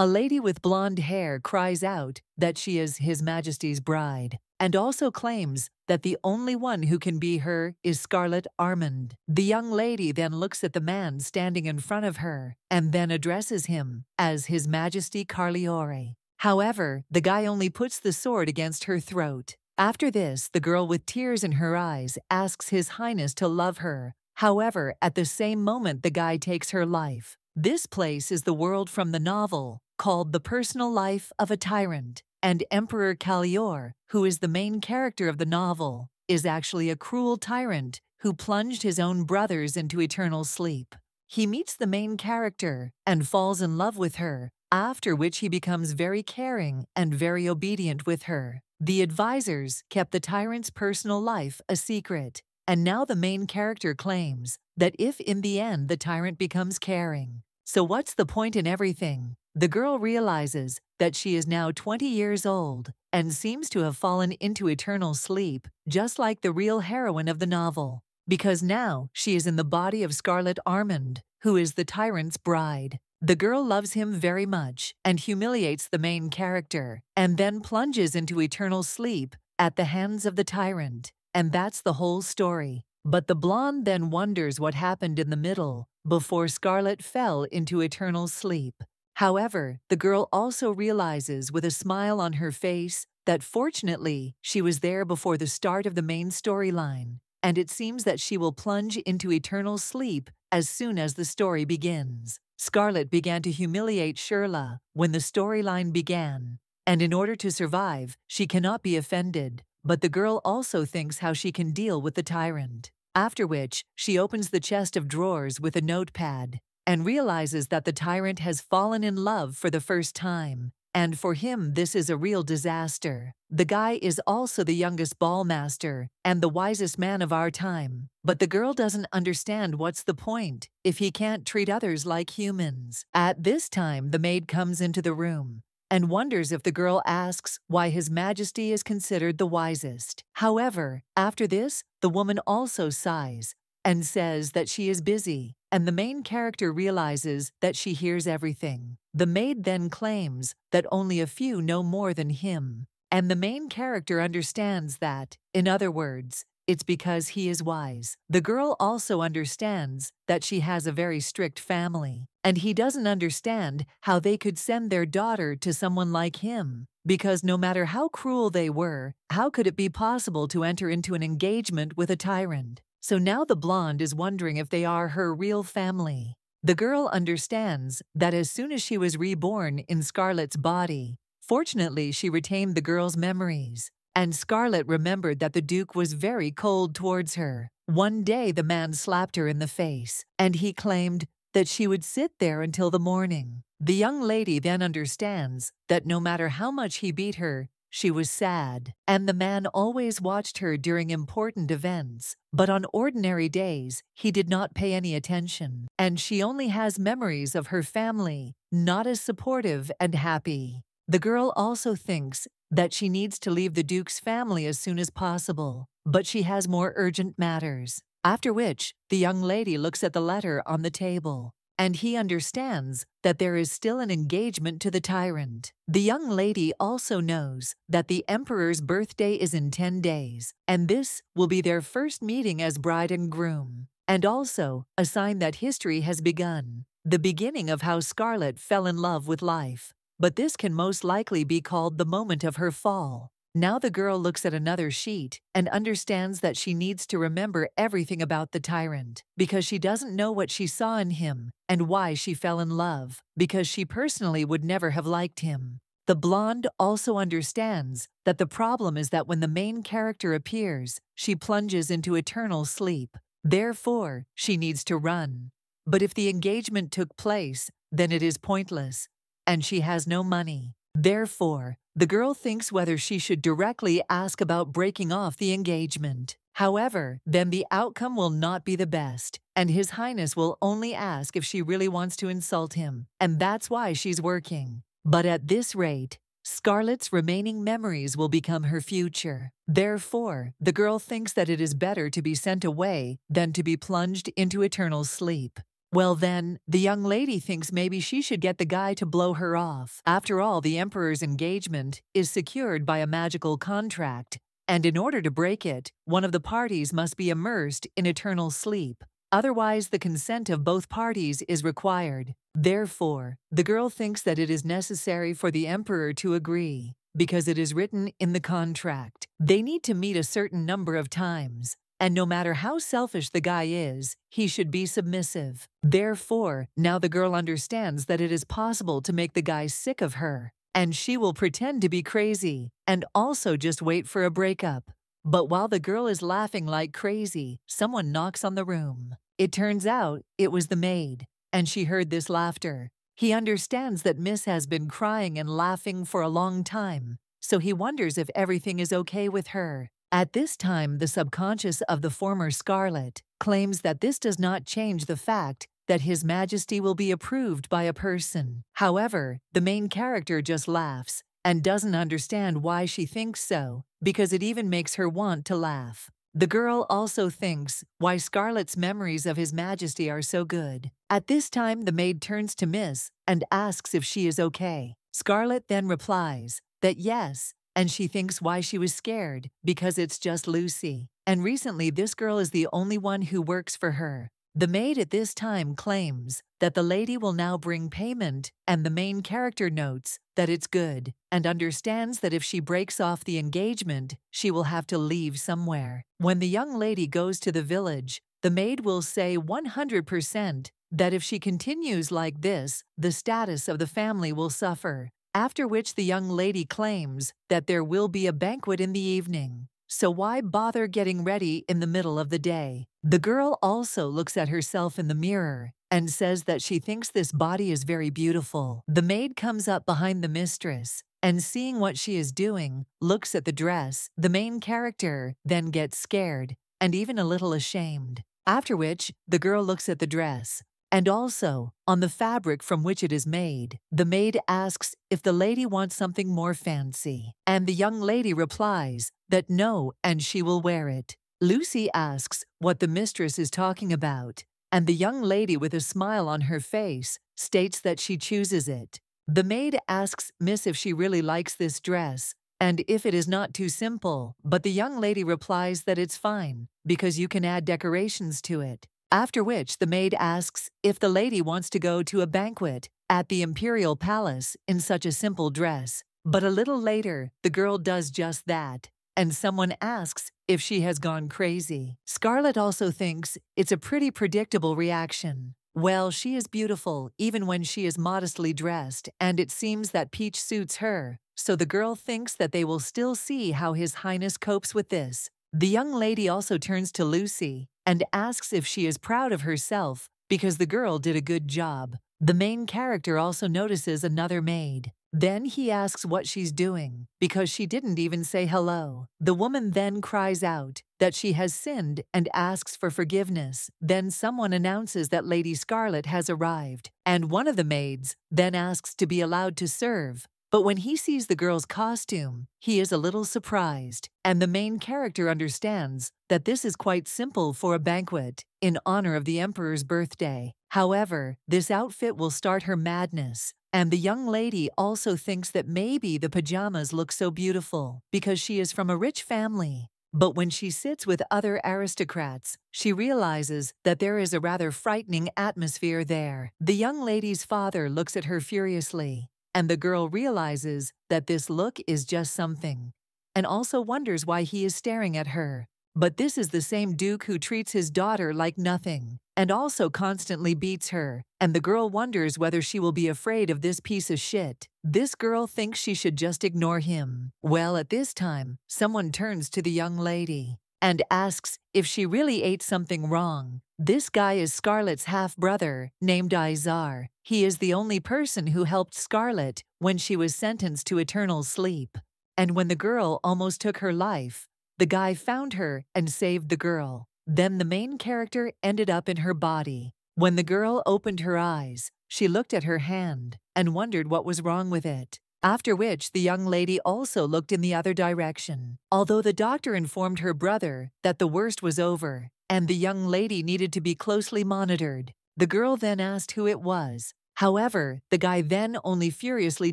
A lady with blonde hair cries out that she is His Majesty's bride, and also claims that the only one who can be her is Scarlet Armand. The young lady then looks at the man standing in front of her and then addresses him as His Majesty Carliore. However, the guy only puts the sword against her throat. After this, the girl with tears in her eyes asks His Highness to love her. However, at the same moment, the guy takes her life. This place is the world from the novel called The Personal Life of a Tyrant, and Emperor Callior, who is the main character of the novel, is actually a cruel tyrant who plunged his own brothers into eternal sleep. He meets the main character and falls in love with her, after which he becomes very caring and very obedient with her. The advisors kept the tyrant's personal life a secret, and now the main character claims that if in the end the tyrant becomes caring. So what's the point in everything? The girl realizes that she is now 20 years old and seems to have fallen into eternal sleep, just like the real heroine of the novel, because now she is in the body of Scarlet Armand, who is the tyrant's bride. The girl loves him very much and humiliates the main character, and then plunges into eternal sleep at the hands of the tyrant. And that's the whole story. But the blonde then wonders what happened in the middle before Scarlet fell into eternal sleep. However, the girl also realizes with a smile on her face that fortunately she was there before the start of the main storyline, and it seems that she will plunge into eternal sleep as soon as the story begins. Scarlet began to humiliate Shirla when the storyline began, and in order to survive, she cannot be offended. But the girl also thinks how she can deal with the tyrant. After which, she opens the chest of drawers with a notepad and realizes that the tyrant has fallen in love for the first time. And for him, this is a real disaster. The guy is also the youngest ball master and the wisest man of our time. But the girl doesn't understand what's the point if he can't treat others like humans. At this time, the maid comes into the room and wonders if the girl asks why His Majesty is considered the wisest. However, after this, the woman also sighs and says that she is busy, and the main character realizes that she hears everything. The maid then claims that only a few know more than him, and the main character understands that, in other words, it's because he is wise. The girl also understands that she has a very strict family, and he doesn't understand how they could send their daughter to someone like him, because no matter how cruel they were, how could it be possible to enter into an engagement with a tyrant? So now the blonde is wondering if they are her real family. The girl understands that as soon as she was reborn in Scarlet's body, fortunately she retained the girl's memories. And Scarlet remembered that the Duke was very cold towards her. One day the man slapped her in the face, and he claimed that she would sit there until the morning. The young lady then understands that no matter how much he beat her, she was sad, and the man always watched her during important events, but on ordinary days he did not pay any attention, and she only has memories of her family, not as supportive and happy. The girl also thinks that she needs to leave the Duke's family as soon as possible, but she has more urgent matters. After which, the young lady looks at the letter on the table, and he understands that there is still an engagement to the tyrant. The young lady also knows that the Emperor's birthday is in 10 days, and this will be their first meeting as bride and groom, and also a sign that history has begun, the beginning of how Scarlet fell in love with life. But this can most likely be called the moment of her fall. Now the girl looks at another sheet and understands that she needs to remember everything about the tyrant, because she doesn't know what she saw in him and why she fell in love, because she personally would never have liked him. The blonde also understands that the problem is that when the main character appears, she plunges into eternal sleep. Therefore, she needs to run. But if the engagement took place, then it is pointless, and she has no money. Therefore, the girl thinks whether she should directly ask about breaking off the engagement. However, then the outcome will not be the best, and His Highness will only ask if she really wants to insult him, and that's why she's working. But at this rate, Scarlet's remaining memories will become her future. Therefore, the girl thinks that it is better to be sent away than to be plunged into eternal sleep. Well then, the young lady thinks maybe she should get the guy to blow her off. After all, the emperor's engagement is secured by a magical contract, and in order to break it, one of the parties must be immersed in eternal sleep. Otherwise, the consent of both parties is required. Therefore, the girl thinks that it is necessary for the emperor to agree, because it is written in the contract. They need to meet a certain number of times, and no matter how selfish the guy is, he should be submissive. Therefore, now the girl understands that it is possible to make the guy sick of her, and she will pretend to be crazy and also just wait for a breakup. But while the girl is laughing like crazy, someone knocks on the room. It turns out it was the maid, and she heard this laughter. He understands that Miss has been crying and laughing for a long time, so he wonders if everything is okay with her. At this time, the subconscious of the former Scarlet claims that this does not change the fact that His Majesty will be approved by a person. However, the main character just laughs and doesn't understand why she thinks so, because it even makes her want to laugh. The girl also thinks why Scarlet's memories of His Majesty are so good. At this time, the maid turns to Miss and asks if she is okay. Scarlet then replies that yes, and she thinks why she was scared, because it's just Lucy. And recently, this girl is the only one who works for her. The maid at this time claims that the lady will now bring payment, and the main character notes that it's good and understands that if she breaks off the engagement, she will have to leave somewhere. When the young lady goes to the village, the maid will say 100% that if she continues like this, the status of the family will suffer, after which the young lady claims that there will be a banquet in the evening. So why bother getting ready in the middle of the day? The girl also looks at herself in the mirror and says that she thinks this body is very beautiful. The maid comes up behind the mistress and, seeing what she is doing, looks at the dress. The main character then gets scared and even a little ashamed. After which, the girl looks at the dress and also on the fabric from which it is made. The maid asks if the lady wants something more fancy, and the young lady replies that no, and she will wear it. Lucy asks what the mistress is talking about, and the young lady, with a smile on her face, states that she chooses it. The maid asks Miss if she really likes this dress and if it is not too simple, but the young lady replies that it's fine because you can add decorations to it. After which, the maid asks if the lady wants to go to a banquet at the imperial palace in such a simple dress. But a little later, the girl does just that, and someone asks if she has gone crazy. Scarlet also thinks it's a pretty predictable reaction. Well, she is beautiful even when she is modestly dressed, and it seems that Peach suits her, so the girl thinks that they will still see how His Highness copes with this. The young lady also turns to Lucy and asks if she is proud of herself because the girl did a good job. The main character also notices another maid. Then he asks what she's doing because she didn't even say hello. The woman then cries out that she has sinned and asks for forgiveness. Then someone announces that Lady Scarlet has arrived, and one of the maids then asks to be allowed to serve. But when he sees the girl's costume, he is a little surprised, and the main character understands that this is quite simple for a banquet in honor of the emperor's birthday. However, this outfit will start her madness, and the young lady also thinks that maybe the pajamas look so beautiful because she is from a rich family. But when she sits with other aristocrats, she realizes that there is a rather frightening atmosphere there. The young lady's father looks at her furiously, and the girl realizes that this look is just something, and also wonders why he is staring at her. But this is the same Duke who treats his daughter like nothing, and also constantly beats her, and the girl wonders whether she will be afraid of this piece of shit. This girl thinks she should just ignore him. Well, at this time, someone turns to the young lady and asks if she really ate something wrong. This guy is Scarlet's half-brother, named Izar. He is the only person who helped Scarlet when she was sentenced to eternal sleep. And when the girl almost took her life, the guy found her and saved the girl. Then the main character ended up in her body. When the girl opened her eyes, she looked at her hand and wondered what was wrong with it. After which, the young lady also looked in the other direction. Although the doctor informed her brother that the worst was over and the young lady needed to be closely monitored, The girl then asked who it was. However, the guy then only furiously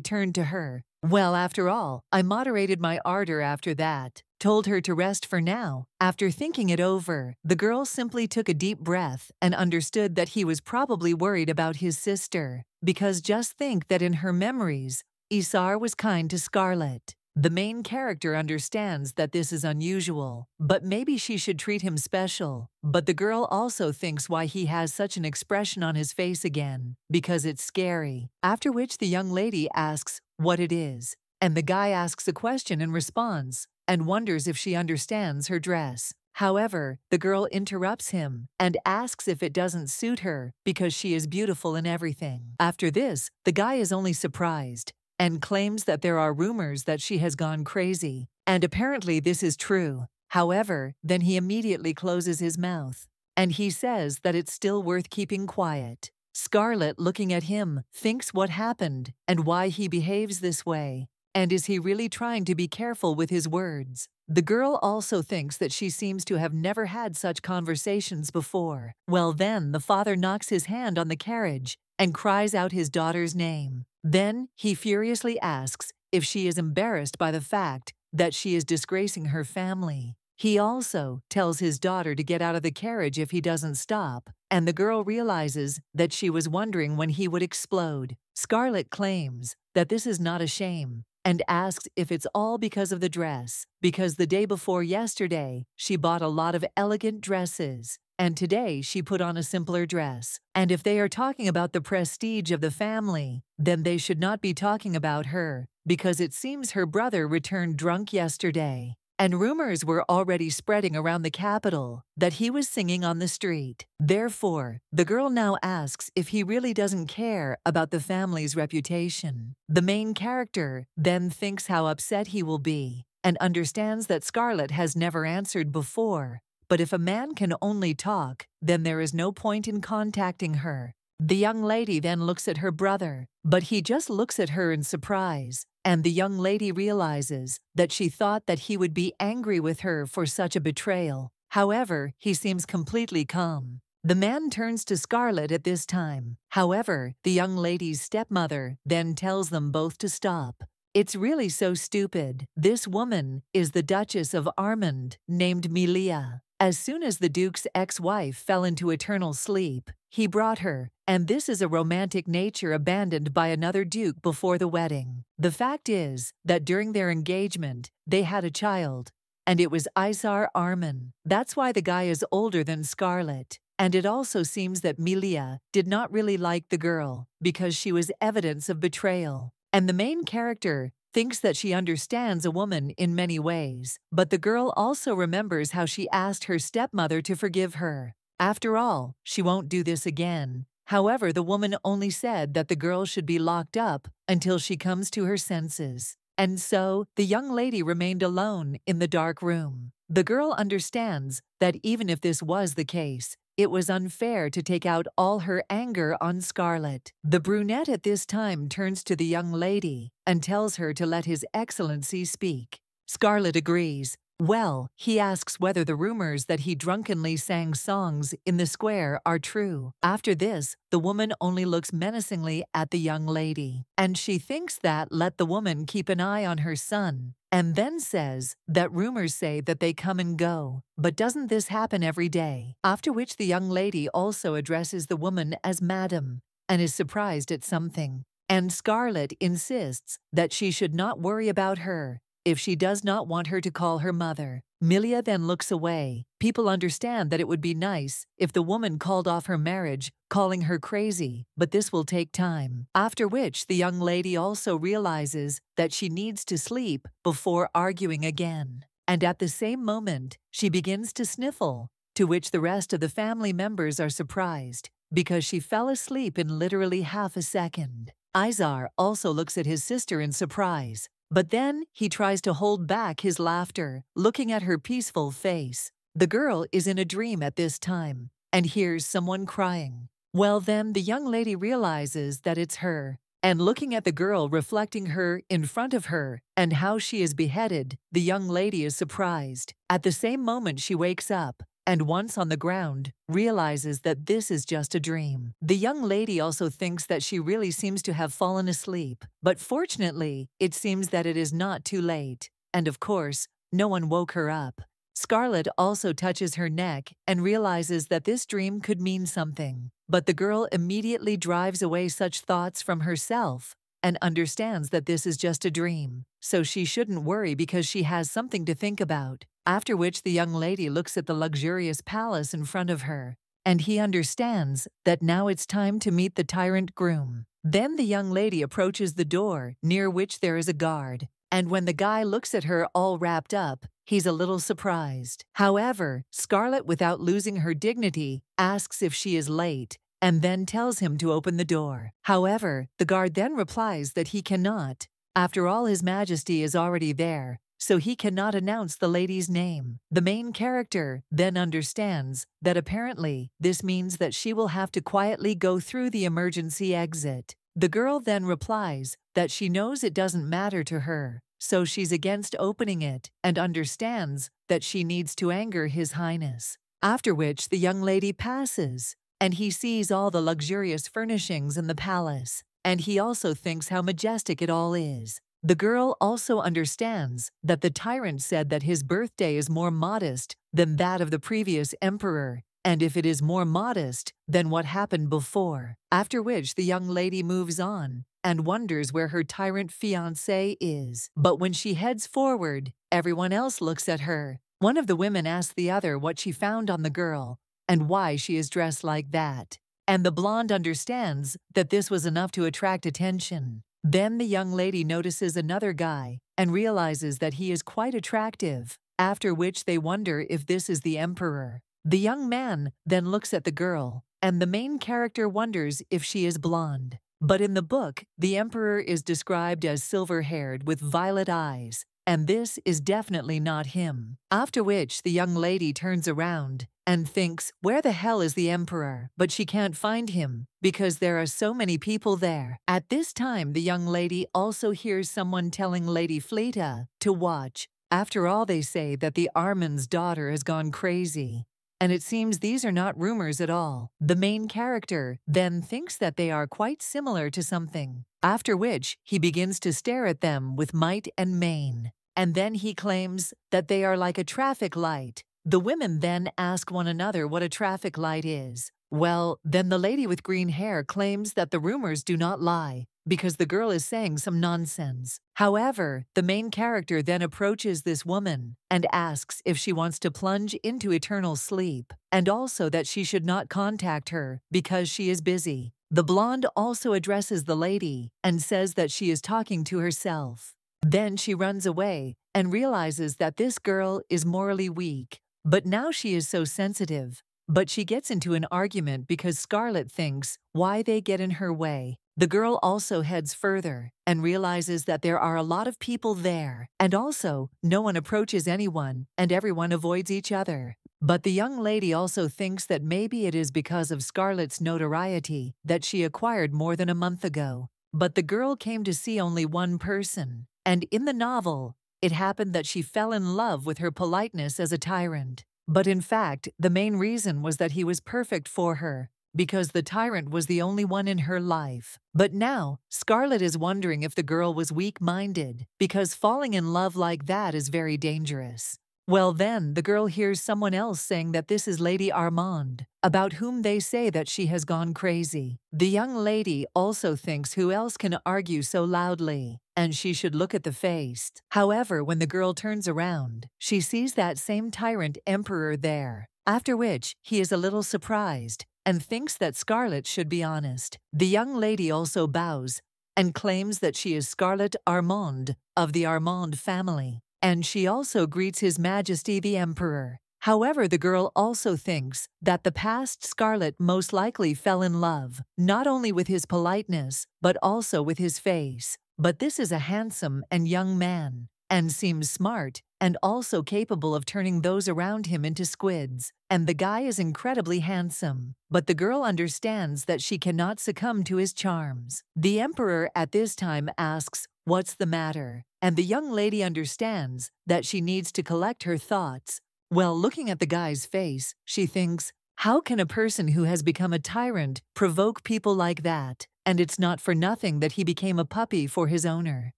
turned to her. Well, after all, I moderated my ardor after that. Told her to rest for now. After thinking it over, the girl simply took a deep breath and understood that he was probably worried about his sister. Because just think that in her memories, Isar was kind to Scarlet. The main character understands that this is unusual, but maybe she should treat him special. But the girl also thinks why he has such an expression on his face again, because it's scary. After which the young lady asks what it is, and the guy asks a question in response and wonders if she understands her dress. However, the girl interrupts him and asks if it doesn't suit her because she is beautiful in everything. After this, the guy is only surprised and claims that there are rumors that she has gone crazy, and apparently this is true. However, then he immediately closes his mouth, and he says that it's still worth keeping quiet. Scarlet, looking at him, thinks what happened and why he behaves this way, and is he really trying to be careful with his words? The girl also thinks that she seems to have never had such conversations before. Well then, the father knocks his hand on the carriage and cries out his daughter's name. Then he furiously asks if she is embarrassed by the fact that she is disgracing her family. He also tells his daughter to get out of the carriage if he doesn't stop, and the girl realizes that she was wondering when he would explode. Scarlet claims that this is not a shame and asks if it's all because of the dress, because the day before yesterday she bought a lot of elegant dresses, and today she put on a simpler dress. And if they are talking about the prestige of the family, then they should not be talking about her, because it seems her brother returned drunk yesterday. And rumors were already spreading around the capital that he was singing on the street. Therefore, the girl now asks if he really doesn't care about the family's reputation. The main character then thinks how upset he will be and understands that Scarlet has never answered before. But if a man can only talk, then there is no point in contacting her. The young lady then looks at her brother, but he just looks at her in surprise, and the young lady realizes that she thought that he would be angry with her for such a betrayal. However, he seems completely calm. The man turns to Scarlet at this time. However, the young lady's stepmother then tells them both to stop. It's really so stupid. This woman is the Duchess of Armand, named Melia. As soon as the Duke's ex-wife fell into eternal sleep, he brought her, and this is a romantic nature abandoned by another duke before the wedding. The fact is that during their engagement, they had a child, and it was Isar Arman. That's why the guy is older than Scarlet. And it also seems that Melia did not really like the girl because she was evidence of betrayal. And the main character thinks that she understands a woman in many ways, but the girl also remembers how she asked her stepmother to forgive her. After all, she won't do this again. However, the woman only said that the girl should be locked up until she comes to her senses. And so, the young lady remained alone in the dark room. The girl understands that even if this was the case, it was unfair to take out all her anger on Scarlet. The brunette at this time turns to the young lady and tells her to let His Excellency speak. Scarlet agrees. Well, he asks whether the rumors that he drunkenly sang songs in the square are true. After this, the woman only looks menacingly at the young lady, and she thinks that let the woman keep an eye on her son, and then says that rumors say that they come and go, but doesn't this happen every day? After which the young lady also addresses the woman as Madam, and is surprised at something. And Scarlet insists that she should not worry about her if she does not want her to call her mother. Melia then looks away. People understand that it would be nice if the woman called off her marriage, calling her crazy, but this will take time. After which, the young lady also realizes that she needs to sleep before arguing again. And at the same moment, she begins to sniffle, to which the rest of the family members are surprised, because she fell asleep in literally half a second. Isar also looks at his sister in surprise, but then he tries to hold back his laughter, looking at her peaceful face. The girl is in a dream at this time and hears someone crying. Well then, the young lady realizes that it's her, and looking at the girl reflecting her in front of her and how she is beheaded, the young lady is surprised. At the same moment she wakes up and once on the ground, realizes that this is just a dream. The young lady also thinks that she really seems to have fallen asleep, but fortunately, it seems that it is not too late. And of course, no one woke her up. Scarlet also touches her neck and realizes that this dream could mean something. But the girl immediately drives away such thoughts from herself and understands that this is just a dream, so she shouldn't worry because she has something to think about. After which the young lady looks at the luxurious palace in front of her, and he understands that now it's time to meet the tyrant groom. Then the young lady approaches the door, near which there is a guard, and when the guy looks at her all wrapped up, he's a little surprised. However, Scarlet, without losing her dignity, asks if she is late, and then tells him to open the door. However, the guard then replies that he cannot. After all, His Majesty is already there, so he cannot announce the lady's name. The main character then understands that apparently this means that she will have to quietly go through the emergency exit. The girl then replies that she knows it doesn't matter to her, so she's against opening it and understands that she needs to anger His Highness. After which the young lady passes, and he sees all the luxurious furnishings in the palace, and he also thinks how majestic it all is. The girl also understands that the tyrant said that his birthday is more modest than that of the previous emperor, and if it is more modest than what happened before. After which the young lady moves on and wonders where her tyrant fiancé is. But when she heads forward, everyone else looks at her. One of the women asks the other what she found on the girl and why she is dressed like that. And the blonde understands that this was enough to attract attention. Then the young lady notices another guy and realizes that he is quite attractive, after which they wonder if this is the emperor. The young man then looks at the girl, and the main character wonders if she is blonde. But in the book, the emperor is described as silver-haired with violet eyes, and this is definitely not him. After which the young lady turns around and thinks, where the hell is the emperor? But she can't find him because there are so many people there. At this time, the young lady also hears someone telling Lady Fleta to watch. After all, they say that the Armand's daughter has gone crazy. And it seems these are not rumors at all. The main character then thinks that they are quite similar to something, after which he begins to stare at them with might and main. And then he claims that they are like a traffic light. The women then ask one another what a traffic light is. Well, then the lady with green hair claims that the rumors do not lie, because the girl is saying some nonsense. However, the main character then approaches this woman and asks if she wants to plunge into eternal sleep, and also that she should not contact her because she is busy. The blonde also addresses the lady and says that she is talking to herself. Then she runs away and realizes that this girl is morally weak, but now she is so sensitive. But she gets into an argument because Scarlet thinks why they get in her way. The girl also heads further and realizes that there are a lot of people there, and also no one approaches anyone and everyone avoids each other. But the young lady also thinks that maybe it is because of Scarlet's notoriety that she acquired more than a month ago. But the girl came to see only one person, and in the novel, it happened that she fell in love with her politeness as a tyrant. But in fact, the main reason was that he was perfect for her, because the tyrant was the only one in her life. But now, Scarlet is wondering if the girl was weak-minded, because falling in love like that is very dangerous. Well then, the girl hears someone else saying that this is Lady Armand, about whom they say that she has gone crazy. The young lady also thinks who else can argue so loudly, and she should look at the face. However, when the girl turns around, she sees that same tyrant emperor there, after which he is a little surprised and thinks that Scarlet should be honest. The young lady also bows and claims that she is Scarlet Armand of the Armand family, and she also greets His Majesty the Emperor. However, the girl also thinks that the past Scarlet most likely fell in love, not only with his politeness, but also with his face. But this is a handsome and young man, and seems smart, and also capable of turning those around him into squids. And the guy is incredibly handsome, but the girl understands that she cannot succumb to his charms. The emperor at this time asks, "What's the matter?" And the young lady understands that she needs to collect her thoughts Well, looking at the guy's face, she thinks, how can a person who has become a tyrant provoke people like that? And it's not for nothing that he became a puppy for his owner.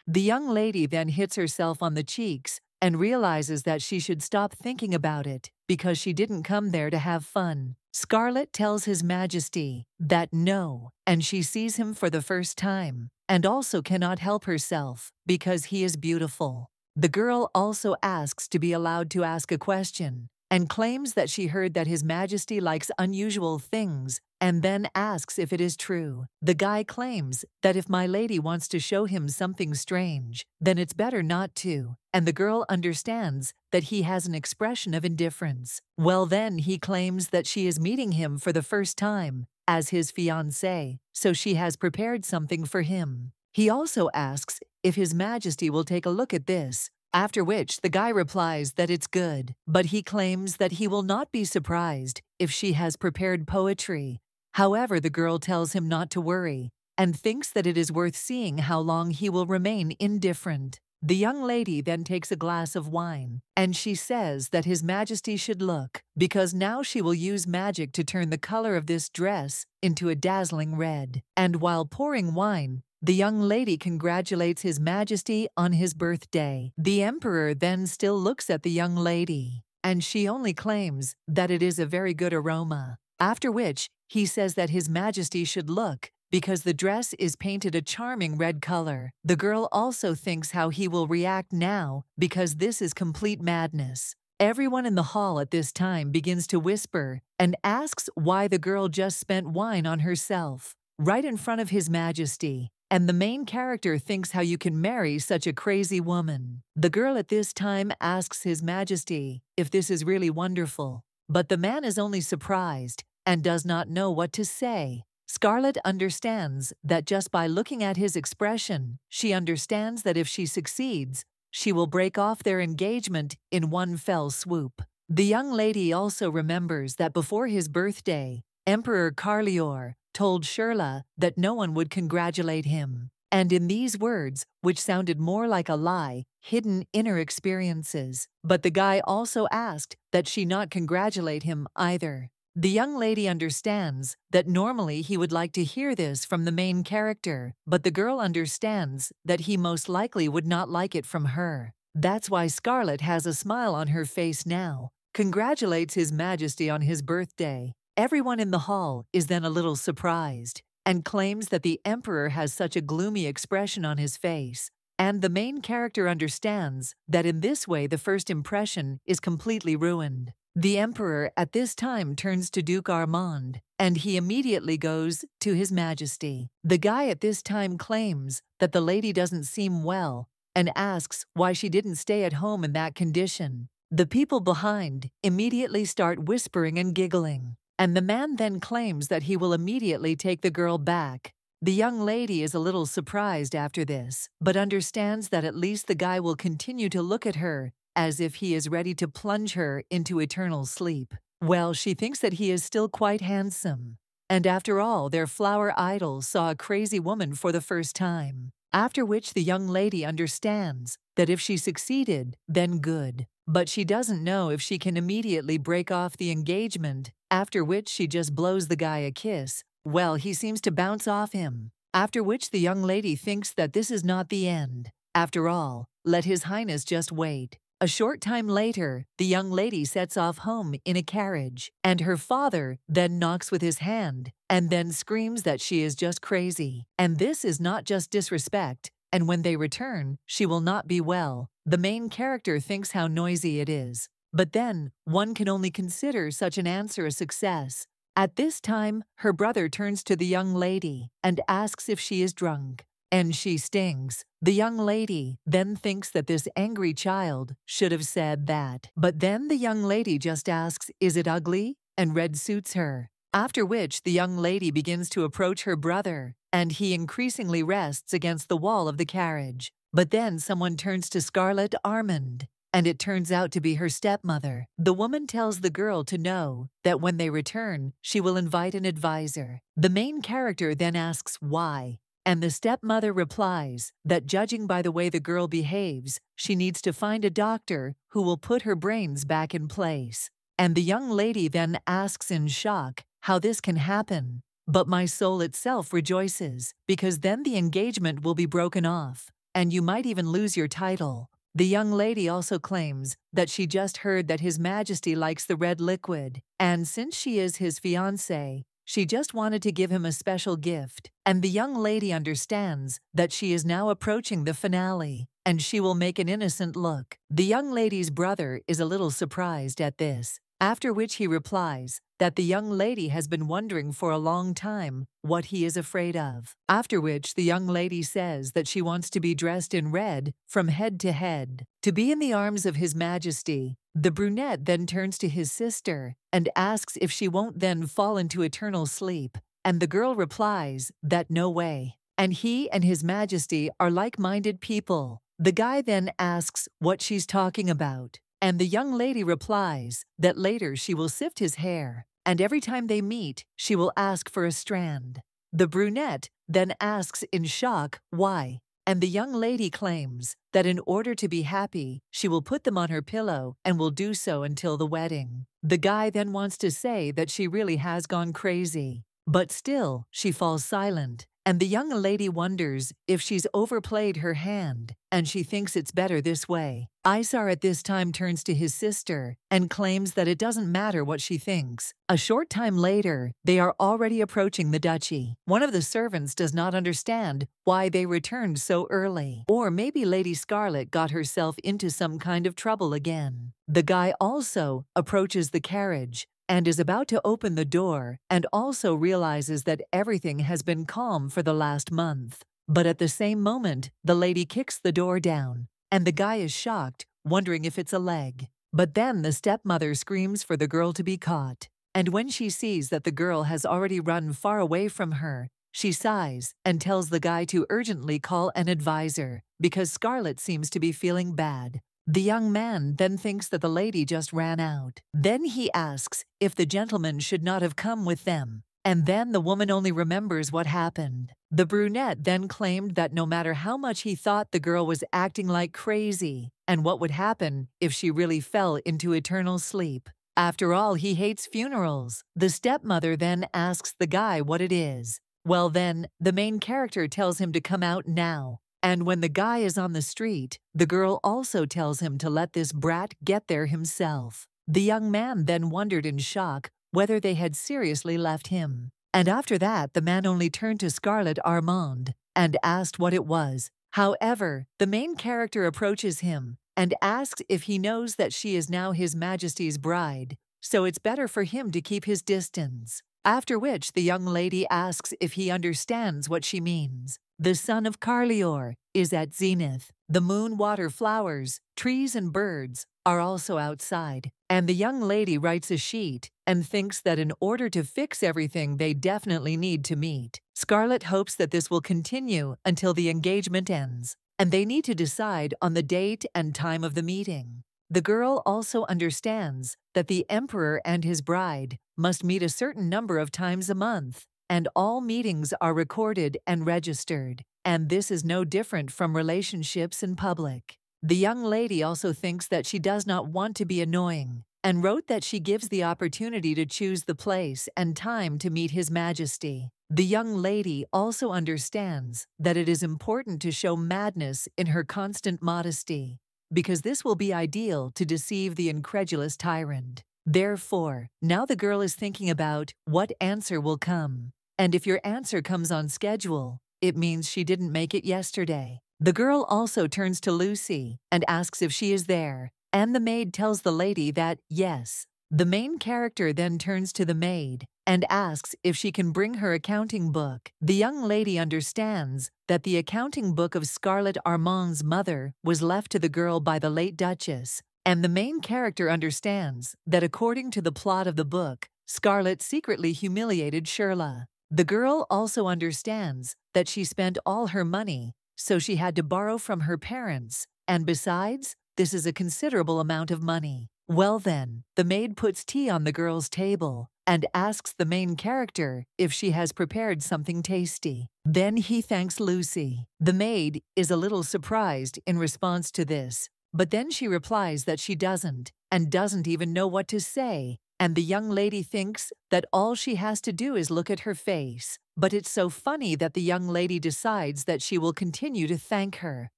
The young lady then hits herself on the cheeks and realizes that she should stop thinking about it because she didn't come there to have fun. Scarlet tells His Majesty that no, and she sees him for the first time, and also cannot help herself because he is beautiful. The girl also asks to be allowed to ask a question, and claims that she heard that His Majesty likes unusual things, and then asks if it is true. The guy claims that if my lady wants to show him something strange, then it's better not to, and the girl understands that he has an expression of indifference. Well, then he claims that she is meeting him for the first time as his fiancé, so she has prepared something for him. He also asks if His Majesty will take a look at this, after which the guy replies that it's good, but he claims that he will not be surprised if she has prepared poetry. However, the girl tells him not to worry and thinks that it is worth seeing how long he will remain indifferent. The young lady then takes a glass of wine, and she says that His Majesty should look, because now she will use magic to turn the color of this dress into a dazzling red. And while pouring wine, the young lady congratulates His Majesty on his birthday. The emperor then still looks at the young lady, and she only claims that it is a very good aroma. After which, he says that His Majesty should look, because the dress is painted a charming red color. The girl also thinks how he will react now, because this is complete madness. Everyone in the hall at this time begins to whisper and asks why the girl just spent wine on herself, right in front of His Majesty. And the main character thinks how you can marry such a crazy woman. The girl at this time asks His Majesty if this is really wonderful, but the man is only surprised and does not know what to say. Scarlet understands that just by looking at his expression, she understands that if she succeeds, she will break off their engagement in one fell swoop. The young lady also remembers that before his birthday, Emperor Carlior told Shirla that no one would congratulate him. And in these words, which sounded more like a lie, hidden inner experiences. But the guy also asked that she not congratulate him either. The young lady understands that normally he would like to hear this from the main character, but the girl understands that he most likely would not like it from her. That's why Scarlet has a smile on her face now, congratulates His Majesty on his birthday. Everyone in the hall is then a little surprised and claims that the emperor has such a gloomy expression on his face, and the main character understands that in this way the first impression is completely ruined. The emperor at this time turns to Duke Armand, and he immediately goes to His Majesty. The guy at this time claims that the lady doesn't seem well and asks why she didn't stay at home in that condition. The people behind immediately start whispering and giggling, and the man then claims that he will immediately take the girl back. The young lady is a little surprised after this, but understands that at least the guy will continue to look at her as if he is ready to plunge her into eternal sleep. Well, she thinks that he is still quite handsome, and after all, their flower idol saw a crazy woman for the first time. After which the young lady understands that if she succeeded, then good. But she doesn't know if she can immediately break off the engagement, after which she just blows the guy a kiss. Well, he seems to bounce off him. After which the young lady thinks that this is not the end. After all, let His Highness just wait. A short time later, the young lady sets off home in a carriage, and her father then knocks with his hand and then screams that she is just crazy. And this is not just disrespect, and when they return, she will not be well. The main character thinks how noisy it is. But then, one can only consider such an answer a success. At this time, her brother turns to the young lady and asks if she is drunk. And she stings. The young lady then thinks that this angry child should have said that. But then the young lady just asks, is it ugly? And red suits her. After which the young lady begins to approach her brother, and he increasingly rests against the wall of the carriage. But then someone turns to Scarlet Armand, and it turns out to be her stepmother. The woman tells the girl to know that when they return, she will invite an advisor. The main character then asks why. And the stepmother replies that judging by the way the girl behaves, she needs to find a doctor who will put her brains back in place. And the young lady then asks in shock how this can happen. But my soul itself rejoices, because then the engagement will be broken off, and you might even lose your title. The young lady also claims that she just heard that His Majesty likes the red liquid, and since she is his fiancée, she just wanted to give him a special gift. And the young lady understands that she is now approaching the finale, and she will make an innocent look. The young lady's brother is a little surprised at this, after which he replies that the young lady has been wondering for a long time what he is afraid of. After which the young lady says that she wants to be dressed in red from head to head, to be in the arms of His Majesty. The brunette then turns to his sister and asks if she won't then fall into eternal sleep, and the girl replies that no way, and he and His Majesty are like-minded people. The guy then asks what she's talking about, and the young lady replies that later she will sift his hair, and every time they meet, she will ask for a strand. The brunette then asks in shock why, and the young lady claims that in order to be happy, she will put them on her pillow and will do so until the wedding. The guy then wants to say that she really has gone crazy, but still she falls silent. And the young lady wonders if she's overplayed her hand, and she thinks it's better this way. Isar at this time turns to his sister and claims that it doesn't matter what she thinks. A short time later, they are already approaching the duchy. One of the servants does not understand why they returned so early. Or maybe Lady Scarlet got herself into some kind of trouble again. The guy also approaches the carriage and is about to open the door, and also realizes that everything has been calm for the last month. But at the same moment, the lady kicks the door down, and the guy is shocked, wondering if it's a leg. But then the stepmother screams for the girl to be caught, and when she sees that the girl has already run far away from her, she sighs and tells the guy to urgently call an advisor, because Scarlet seems to be feeling bad. The young man then thinks that the lady just ran out. Then he asks if the gentleman should not have come with them, and then the woman only remembers what happened. The brunette then claimed that no matter how much he thought the girl was acting like crazy, and what would happen if she really fell into eternal sleep. After all, he hates funerals. The stepmother then asks the guy what it is. Well then, the main character tells him to come out now. And when the guy is on the street, the girl also tells him to let this brat get there himself. The young man then wondered in shock whether they had seriously left him. And after that, the man only turned to Scarlet Armand and asked what it was. However, the main character approaches him and asks if he knows that she is now His Majesty's bride, so it's better for him to keep his distance. After which the young lady asks if he understands what she means. The sun of Carlior is at zenith. The moon, water, flowers, trees, and birds are also outside. And the young lady writes a sheet and thinks that in order to fix everything, they definitely need to meet. Scarlet hopes that this will continue until the engagement ends, and they need to decide on the date and time of the meeting. The girl also understands that the emperor and his bride must meet a certain number of times a month, and all meetings are recorded and registered, and this is no different from relationships in public. The young lady also thinks that she does not want to be annoying, and wrote that she gives the opportunity to choose the place and time to meet His Majesty. The young lady also understands that it is important to show madness in her constant modesty, because this will be ideal to deceive the incredulous tyrant. Therefore, now the girl is thinking about what answer will come. And if your answer comes on schedule, it means she didn't make it yesterday. The girl also turns to Lucy and asks if she is there, and the maid tells the lady that yes. The main character then turns to the maid and asks if she can bring her accounting book. The young lady understands that the accounting book of Scarlet Armand's mother was left to the girl by the late Duchess, and the main character understands that according to the plot of the book, Scarlet secretly humiliated Shirla. The girl also understands that she spent all her money, so she had to borrow from her parents, and besides, this is a considerable amount of money. Well then, the maid puts tea on the girl's table, and asks the main character if she has prepared something tasty. Then he thanks Lucy. The maid is a little surprised in response to this, but then she replies that she doesn't, and doesn't even know what to say, and the young lady thinks that all she has to do is look at her face. But it's so funny that the young lady decides that she will continue to thank her.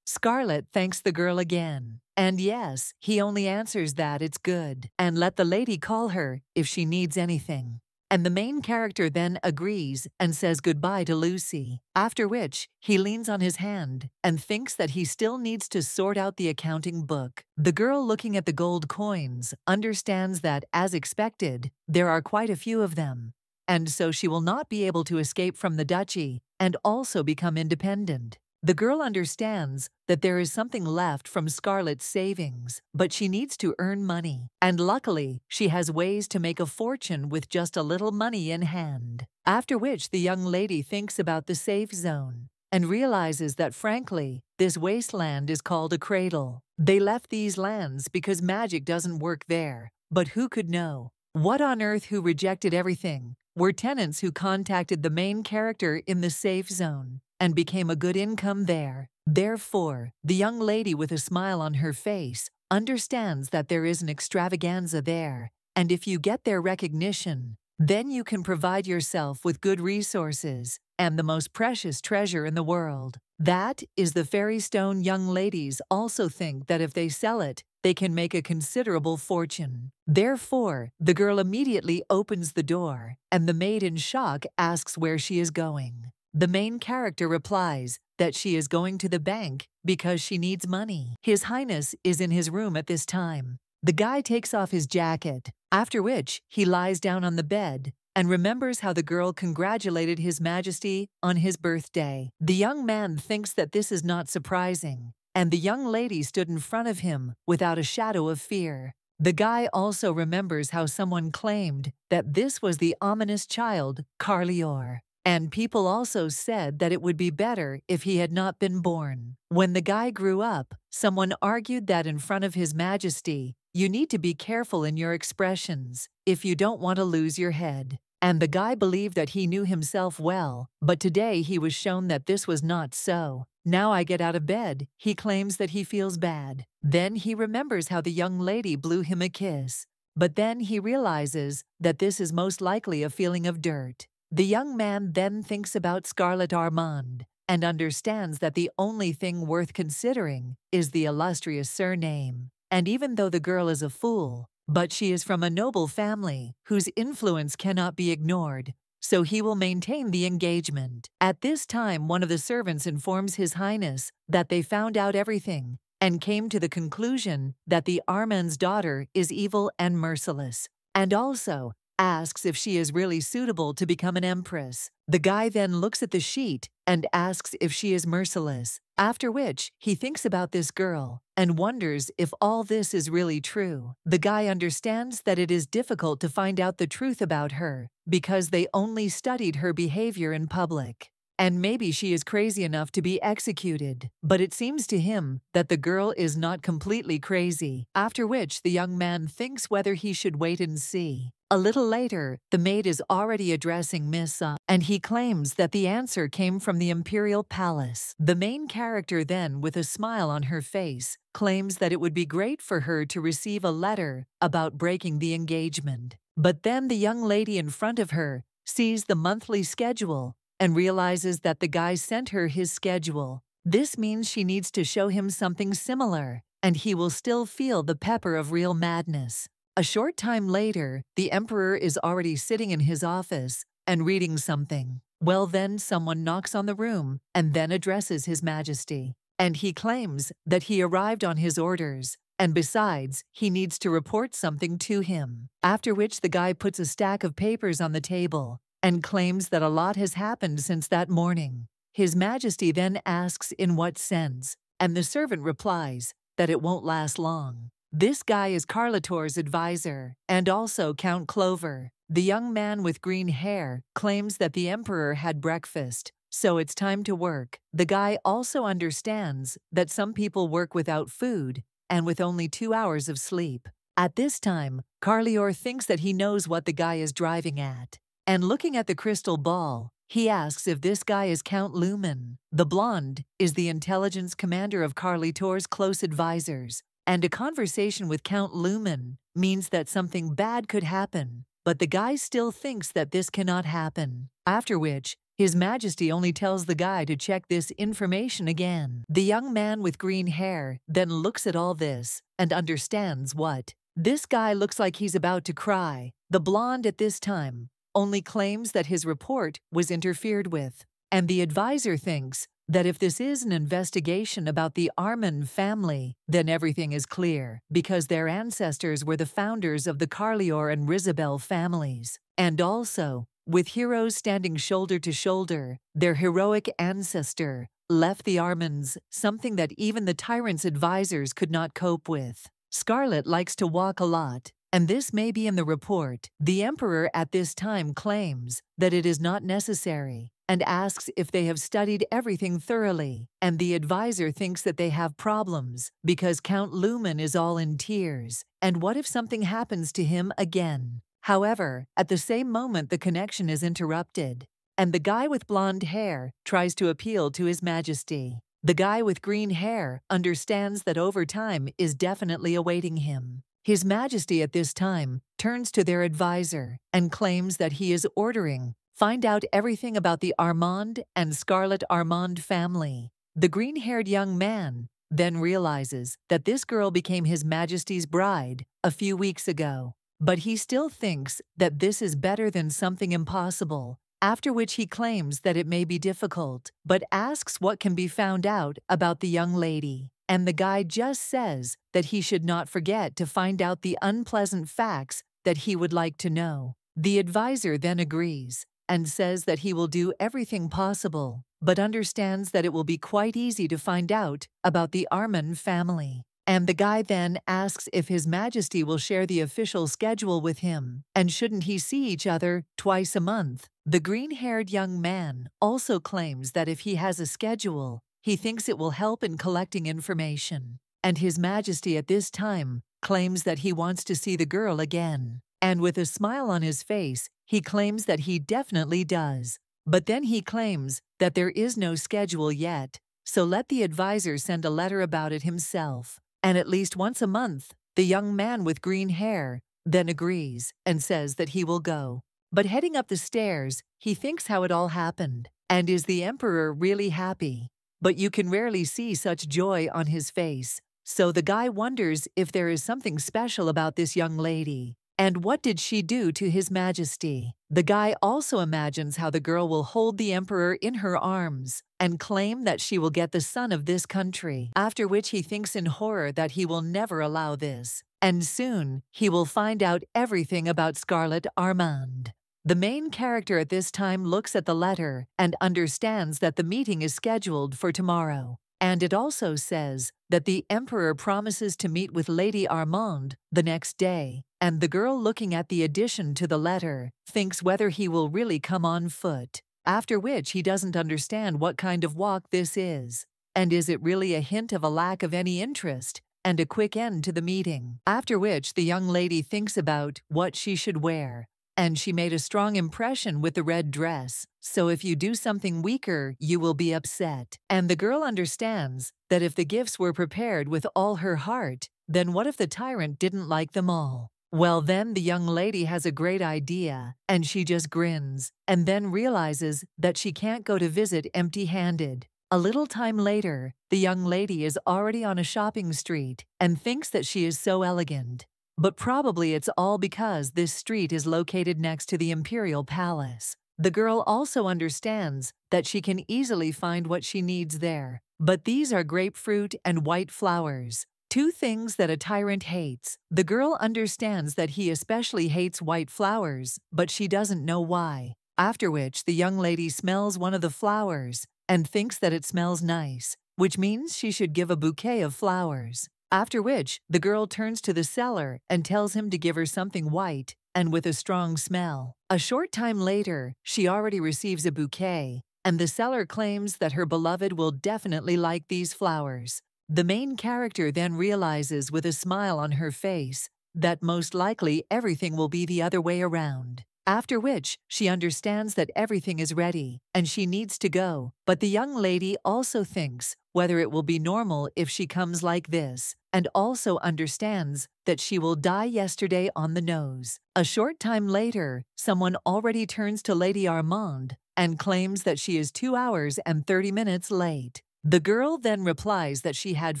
Scarlet thanks the girl again. And yes, he only answers that it's good, and let the lady call her if she needs anything. And the main character then agrees and says goodbye to Lucy, after which he leans on his hand and thinks that he still needs to sort out the accounting book. The girl looking at the gold coins understands that, as expected, there are quite a few of them, and so she will not be able to escape from the duchy and also become independent. The girl understands that there is something left from Scarlet's savings, but she needs to earn money, and luckily, she has ways to make a fortune with just a little money in hand. After which the young lady thinks about the safe zone and realizes that, frankly, this wasteland is called a cradle. They left these lands because magic doesn't work there, but who could know? What on earth? Who rejected everything were tenants who contacted the main character in the safe zone and became a good income there. Therefore, the young lady with a smile on her face understands that there is an extravaganza there, and if you get their recognition, then you can provide yourself with good resources and the most precious treasure in the world. That is the fairy stone. Young ladies also think that if they sell it, they can make a considerable fortune. Therefore, the girl immediately opens the door, and the maid in shock asks where she is going. The main character replies that she is going to the bank because she needs money. His Highness is in his room at this time. The guy takes off his jacket, after which he lies down on the bed and remembers how the girl congratulated His Majesty on his birthday. The young man thinks that this is not surprising, and the young lady stood in front of him without a shadow of fear. The guy also remembers how someone claimed that this was the ominous child, Carlior. And people also said that it would be better if he had not been born. When the guy grew up, someone argued that in front of His Majesty, you need to be careful in your expressions if you don't want to lose your head. And the guy believed that he knew himself well, but today he was shown that this was not so. Now I get out of bed, he claims that he feels bad. Then he remembers how the young lady blew him a kiss. But then he realizes that this is most likely a feeling of dirt. The young man then thinks about Scarlet Armand and understands that the only thing worth considering is the illustrious surname. And even though the girl is a fool, but she is from a noble family whose influence cannot be ignored, so he will maintain the engagement. At this time, one of the servants informs His Highness that they found out everything and came to the conclusion that the Armand's daughter is evil and merciless, and also asks if she is really suitable to become an empress. The guy then looks at the sheet and asks if she is merciless, after which he thinks about this girl and wonders if all this is really true. The guy understands that it is difficult to find out the truth about her because they only studied her behavior in public. And maybe she is crazy enough to be executed, but it seems to him that the girl is not completely crazy, after which the young man thinks whether he should wait and see. A little later, the maid is already addressing Miss and he claims that the answer came from the imperial palace. The main character then, with a smile on her face, claims that it would be great for her to receive a letter about breaking the engagement. But then the young lady in front of her sees the monthly schedule and realizes that the guy sent her his schedule. This means she needs to show him something similar, and he will still feel the pepper of real madness. A short time later, the emperor is already sitting in his office and reading something. Well, then someone knocks on the room and then addresses His Majesty. And he claims that he arrived on his orders, and besides, he needs to report something to him. After which the guy puts a stack of papers on the table and claims that a lot has happened since that morning. His Majesty then asks in what sense, and the servant replies that it won't last long. This guy is Carlitor's advisor, and also Count Clover. The young man with green hair claims that the emperor had breakfast, so it's time to work. The guy also understands that some people work without food and with only 2 hours of sleep. At this time, Carlior thinks that he knows what the guy is driving at. And looking at the crystal ball, he asks if this guy is Count Lumen. The blonde is the intelligence commander of Carlitor's close advisors, and a conversation with Count Lumen means that something bad could happen, but the guy still thinks that this cannot happen. After which, His Majesty only tells the guy to check this information again. The young man with green hair then looks at all this and understands what. This guy looks like he's about to cry. The blonde at this time only claims that his report was interfered with, and the advisor thinks that if this is an investigation about the Arman family, then everything is clear, because their ancestors were the founders of the Carlior and Rizabel families. And also, with heroes standing shoulder to shoulder, their heroic ancestor left the Armans something that even the Tyrant's advisors could not cope with. Scarlet likes to walk a lot, and this may be in the report. The Emperor at this time claims that it is not necessary and asks if they have studied everything thoroughly, and the advisor thinks that they have problems because Count Lumen is all in tears, and what if something happens to him again? However, at the same moment the connection is interrupted, and the guy with blonde hair tries to appeal to His Majesty. The guy with green hair understands that overtime is definitely awaiting him. His Majesty at this time turns to their advisor and claims that he is ordering find out everything about the Armand and Scarlet Armand family. The green-haired young man then realizes that this girl became His Majesty's bride a few weeks ago, but he still thinks that this is better than something impossible, after which he claims that it may be difficult, but asks what can be found out about the young lady. And the guy just says that he should not forget to find out the unpleasant facts that he would like to know. The advisor then agrees and says that he will do everything possible, but understands that it will be quite easy to find out about the Arman family. And the guy then asks if His Majesty will share the official schedule with him, and shouldn't he see each other twice a month. The green-haired young man also claims that if he has a schedule, he thinks it will help in collecting information. And His Majesty at this time claims that he wants to see the girl again. And with a smile on his face, he claims that he definitely does. But then he claims that there is no schedule yet, so let the advisor send a letter about it himself. And at least once a month, the young man with green hair then agrees and says that he will go. But heading up the stairs, he thinks how it all happened. And is the Emperor really happy? But you can rarely see such joy on his face. So the guy wonders if there is something special about this young lady. And what did she do to His Majesty? The guy also imagines how the girl will hold the Emperor in her arms and claim that she will get the son of this country, after which he thinks in horror that he will never allow this. And soon, he will find out everything about Scarlet Armand. The main character at this time looks at the letter and understands that the meeting is scheduled for tomorrow. And it also says that the Emperor promises to meet with Lady Armand the next day, and the girl looking at the addition to the letter thinks whether he will really come on foot, after which he doesn't understand what kind of walk this is, and is it really a hint of a lack of any interest, and a quick end to the meeting, after which the young lady thinks about what she should wear. And she made a strong impression with the red dress, so if you do something weaker, you will be upset. And the girl understands that if the gifts were prepared with all her heart, then what if the tyrant didn't like them all? Well, then the young lady has a great idea, and she just grins, and then realizes that she can't go to visit empty-handed. A little time later, the young lady is already on a shopping street and thinks that she is so elegant. But probably it's all because this street is located next to the Imperial Palace. The girl also understands that she can easily find what she needs there. But these are grapefruit and white flowers, two things that a tyrant hates. The girl understands that he especially hates white flowers, but she doesn't know why. After which, the young lady smells one of the flowers and thinks that it smells nice, which means she should give a bouquet of flowers. After which, the girl turns to the seller and tells him to give her something white and with a strong smell. A short time later, she already receives a bouquet, and the seller claims that her beloved will definitely like these flowers. The main character then realizes with a smile on her face that most likely everything will be the other way around. After which, she understands that everything is ready, and she needs to go. But the young lady also thinks whether it will be normal if she comes like this, and also understands that she will die yesterday on the nose. A short time later, someone already turns to Lady Armand and claims that she is 2 hours and 30 minutes late. The girl then replies that she had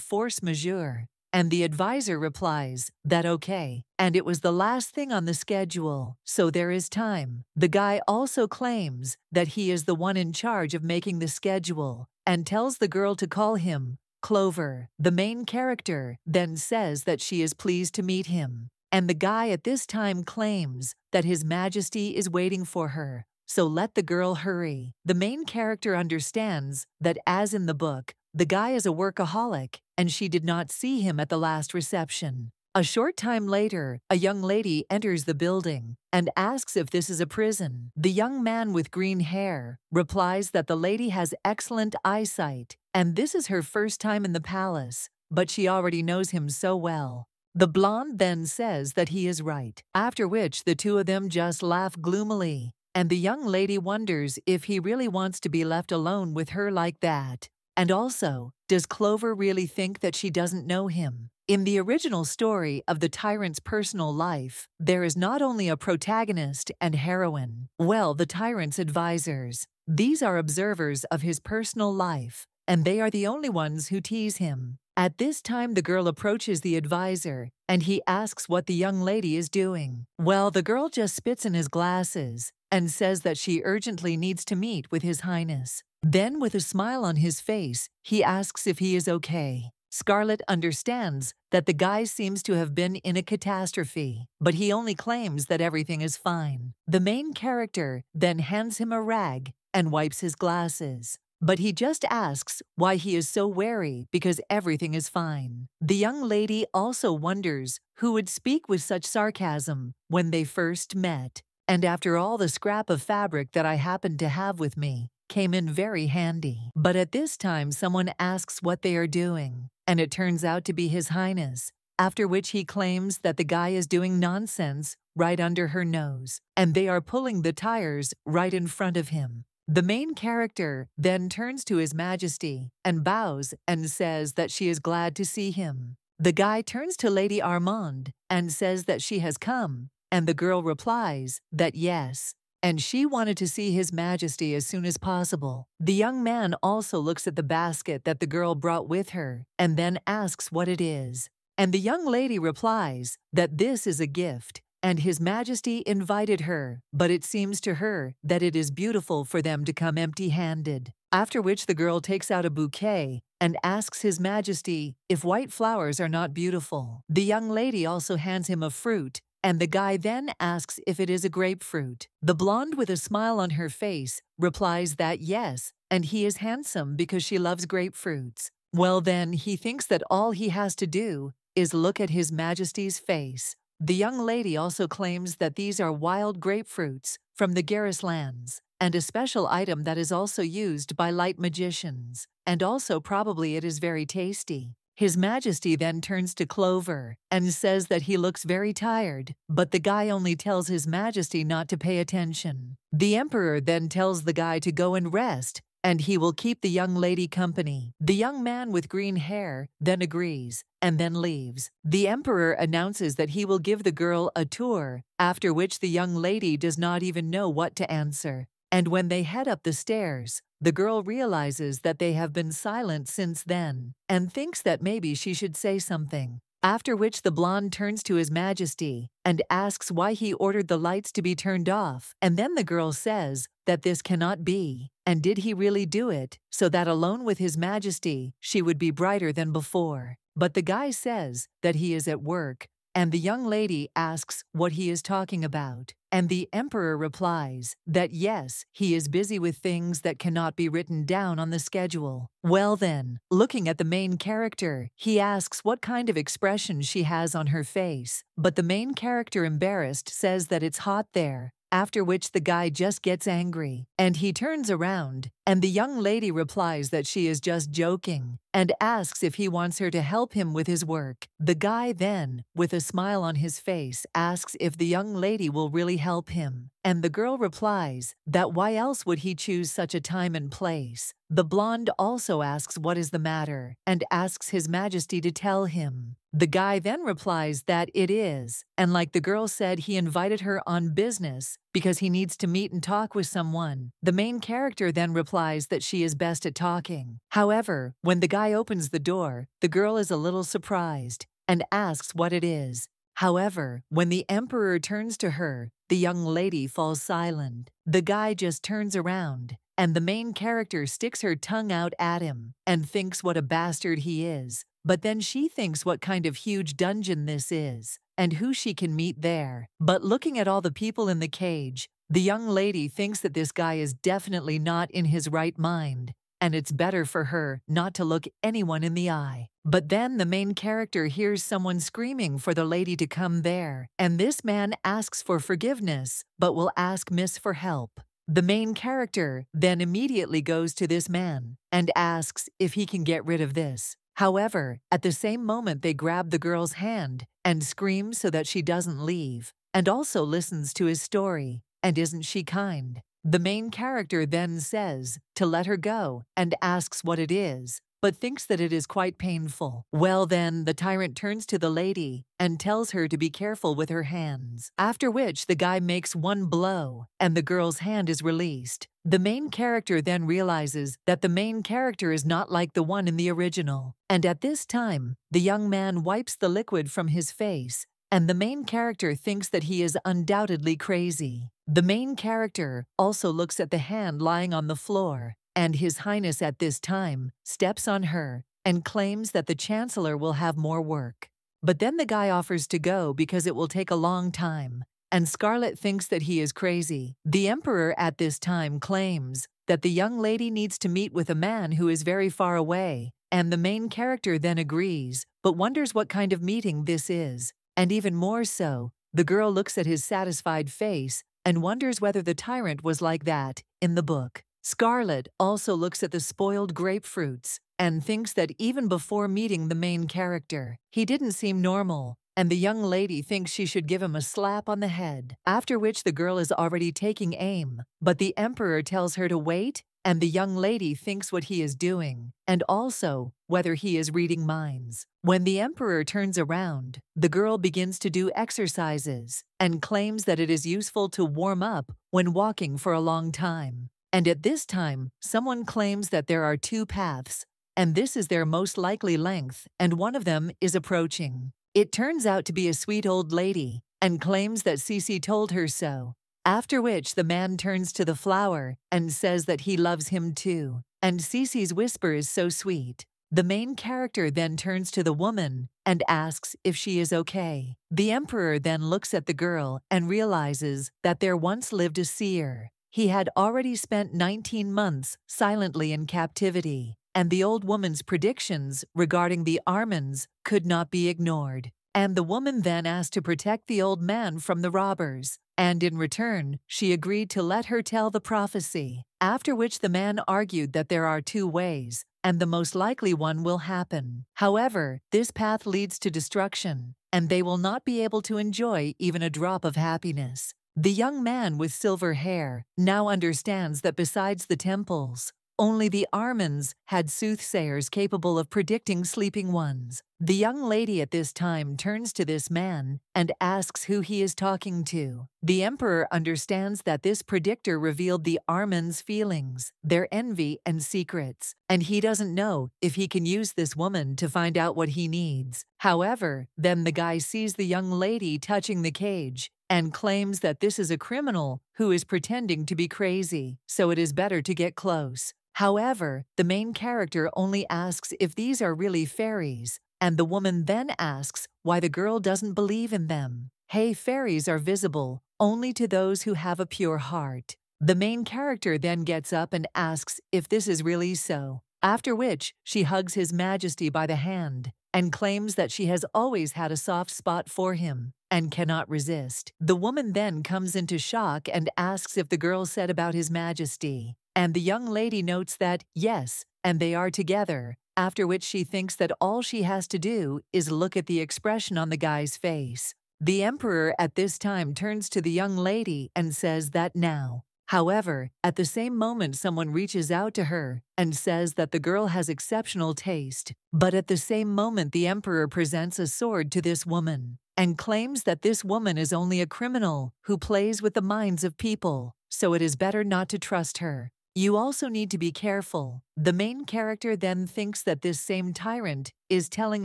force majeure, and the advisor replies that okay, and it was the last thing on the schedule, so there is time. The guy also claims that he is the one in charge of making the schedule and tells the girl to call him Clover. The main character then says that she is pleased to meet him, and the guy at this time claims that His Majesty is waiting for her, so let the girl hurry. The main character understands that, as in the book, the guy is a workaholic, and she did not see him at the last reception. A short time later, a young lady enters the building and asks if this is a prison. The young man with green hair replies that the lady has excellent eyesight, and this is her first time in the palace, but she already knows him so well. The blonde then says that he is right, after which the two of them just laugh gloomily, and the young lady wonders if he really wants to be left alone with her like that. And also, does Clover really think that she doesn't know him? In the original story of the Tyrant's personal life, there is not only a protagonist and heroine. Well, the Tyrant's advisors. These are observers of his personal life, and they are the only ones who tease him. At this time, the girl approaches the advisor, and he asks what the young lady is doing. Well, the girl just spits in his glasses and says that she urgently needs to meet with His Highness. Then, with a smile on his face, he asks if he is okay. Scarlet understands that the guy seems to have been in a catastrophe, but he only claims that everything is fine. The main character then hands him a rag and wipes his glasses, but he just asks why he is so wary because everything is fine. The young lady also wonders who would speak with such sarcasm when they first met, and after all, the scrap of fabric that I happened to have with me came in very handy. But at this time, someone asks what they are doing, and it turns out to be His Highness, after which he claims that the guy is doing nonsense right under her nose, and they are pulling the tires right in front of him. The main character then turns to His Majesty and bows and says that she is glad to see him. The guy turns to Lady Armand and says that she has come, and the girl replies that yes, and she wanted to see His Majesty as soon as possible. The young man also looks at the basket that the girl brought with her and then asks what it is. And the young lady replies that this is a gift, and His Majesty invited her, but it seems to her that it is beautiful for them to come empty-handed. After which the girl takes out a bouquet and asks His Majesty if white flowers are not beautiful. The young lady also hands him a fruit, and the guy then asks if it is a grapefruit. The blonde with a smile on her face replies that yes, and he is handsome because she loves grapefruits. Well then, he thinks that all he has to do is look at His Majesty's face. The young lady also claims that these are wild grapefruits from the Garrus lands, and a special item that is also used by light magicians, and also probably it is very tasty. His Majesty then turns to Clover and says that he looks very tired, but the guy only tells His Majesty not to pay attention. The Emperor then tells the guy to go and rest, and he will keep the young lady company. The young man with green hair then agrees and then leaves. The Emperor announces that he will give the girl a tour, after which the young lady does not even know what to answer. And when they head up the stairs, the girl realizes that they have been silent since then, and thinks that maybe she should say something. After which the blonde turns to His Majesty and asks why he ordered the lights to be turned off, and then the girl says that this cannot be, and did he really do it, so that alone with His Majesty she would be brighter than before. But the guy says that he is at work, and the young lady asks what he is talking about. And the Emperor replies that yes, he is busy with things that cannot be written down on the schedule. Well then, looking at the main character, he asks what kind of expression she has on her face, but the main character, embarrassed, says that it's hot there, after which the guy just gets angry, and he turns around, and the young lady replies that she is just joking, and asks if he wants her to help him with his work. The guy then, with a smile on his face, asks if the young lady will really help him, and the girl replies that why else would he choose such a time and place. The blonde also asks what is the matter, and asks His Majesty to tell him. The guy then replies that it is, and like the girl said, he invited her on business because he needs to meet and talk with someone. The main character then replies that she is best at talking. However, when the guy opens the door, the girl is a little surprised and asks what it is. However, when the emperor turns to her, the young lady falls silent. The guy just turns around, and the main character sticks her tongue out at him and thinks what a bastard he is. But then she thinks what kind of huge dungeon this is and who she can meet there. But looking at all the people in the cage, the young lady thinks that this guy is definitely not in his right mind, and it's better for her not to look anyone in the eye. But then the main character hears someone screaming for the lady to come there, and this man asks for forgiveness but will ask Miss for help. The main character then immediately goes to this man and asks if he can get rid of this. However, at the same moment they grab the girl's hand and scream so that she doesn't leave, and also listens to his story. And isn't she kind? The main character then says to let her go and asks what it is, but thinks that it is quite painful. Well then, the tyrant turns to the lady and tells her to be careful with her hands, after which the guy makes one blow and the girl's hand is released. The main character then realizes that the main character is not like the one in the original, and at this time, the young man wipes the liquid from his face, and the main character thinks that he is undoubtedly crazy. The main character also looks at the hand lying on the floor, and His Highness at this time steps on her and claims that the Chancellor will have more work. But then the guy offers to go because it will take a long time, and Scarlet thinks that he is crazy. The Emperor at this time claims that the young lady needs to meet with a man who is very far away, and the main character then agrees, but wonders what kind of meeting this is. And even more so, the girl looks at his satisfied face and wonders whether the tyrant was like that in the book. Scarlet also looks at the spoiled grapefruits and thinks that even before meeting the main character, he didn't seem normal, and the young lady thinks she should give him a slap on the head, after which the girl is already taking aim, but the Emperor tells her to wait, and the young lady thinks what he is doing, and also whether he is reading minds. When the Emperor turns around, the girl begins to do exercises and claims that it is useful to warm up when walking for a long time. And at this time, someone claims that there are two paths, and this is their most likely length, and one of them is approaching. It turns out to be a sweet old lady, and claims that Cece told her so. After which the man turns to the flower and says that he loves him too, and Cece's whisper is so sweet. The main character then turns to the woman and asks if she is okay. The Emperor then looks at the girl and realizes that there once lived a seer. He had already spent 19 months silently in captivity, and the old woman's predictions regarding the Armans could not be ignored. And the woman then asked to protect the old man from the robbers, and in return, she agreed to let her tell the prophecy, after which the man argued that there are two ways, and the most likely one will happen. However, this path leads to destruction, and they will not be able to enjoy even a drop of happiness. The young man with silver hair now understands that besides the temples, only the Armans had soothsayers capable of predicting sleeping ones. The young lady at this time turns to this man and asks who he is talking to. The Emperor understands that this predictor revealed the Armans' feelings, their envy and secrets, and he doesn't know if he can use this woman to find out what he needs. However, then the guy sees the young lady touching the cage and claims that this is a criminal who is pretending to be crazy, so it is better to get close. However, the main character only asks if these are really fairies, and the woman then asks why the girl doesn't believe in them. Hey, fairies are visible only to those who have a pure heart. The main character then gets up and asks if this is really so, after which she hugs His Majesty by the hand and claims that she has always had a soft spot for him. and cannot resist. The woman then comes into shock and asks if the girl said about His Majesty. And the young lady notes that, yes, and they are together, after which she thinks that all she has to do is look at the expression on the guy's face. The emperor at this time turns to the young lady and says that now. However, at the same moment someone reaches out to her and says that the girl has exceptional taste. But at the same moment the emperor presents a sword to this woman and claims that this woman is only a criminal who plays with the minds of people, so it is better not to trust her. You also need to be careful. The main character then thinks that this same tyrant is telling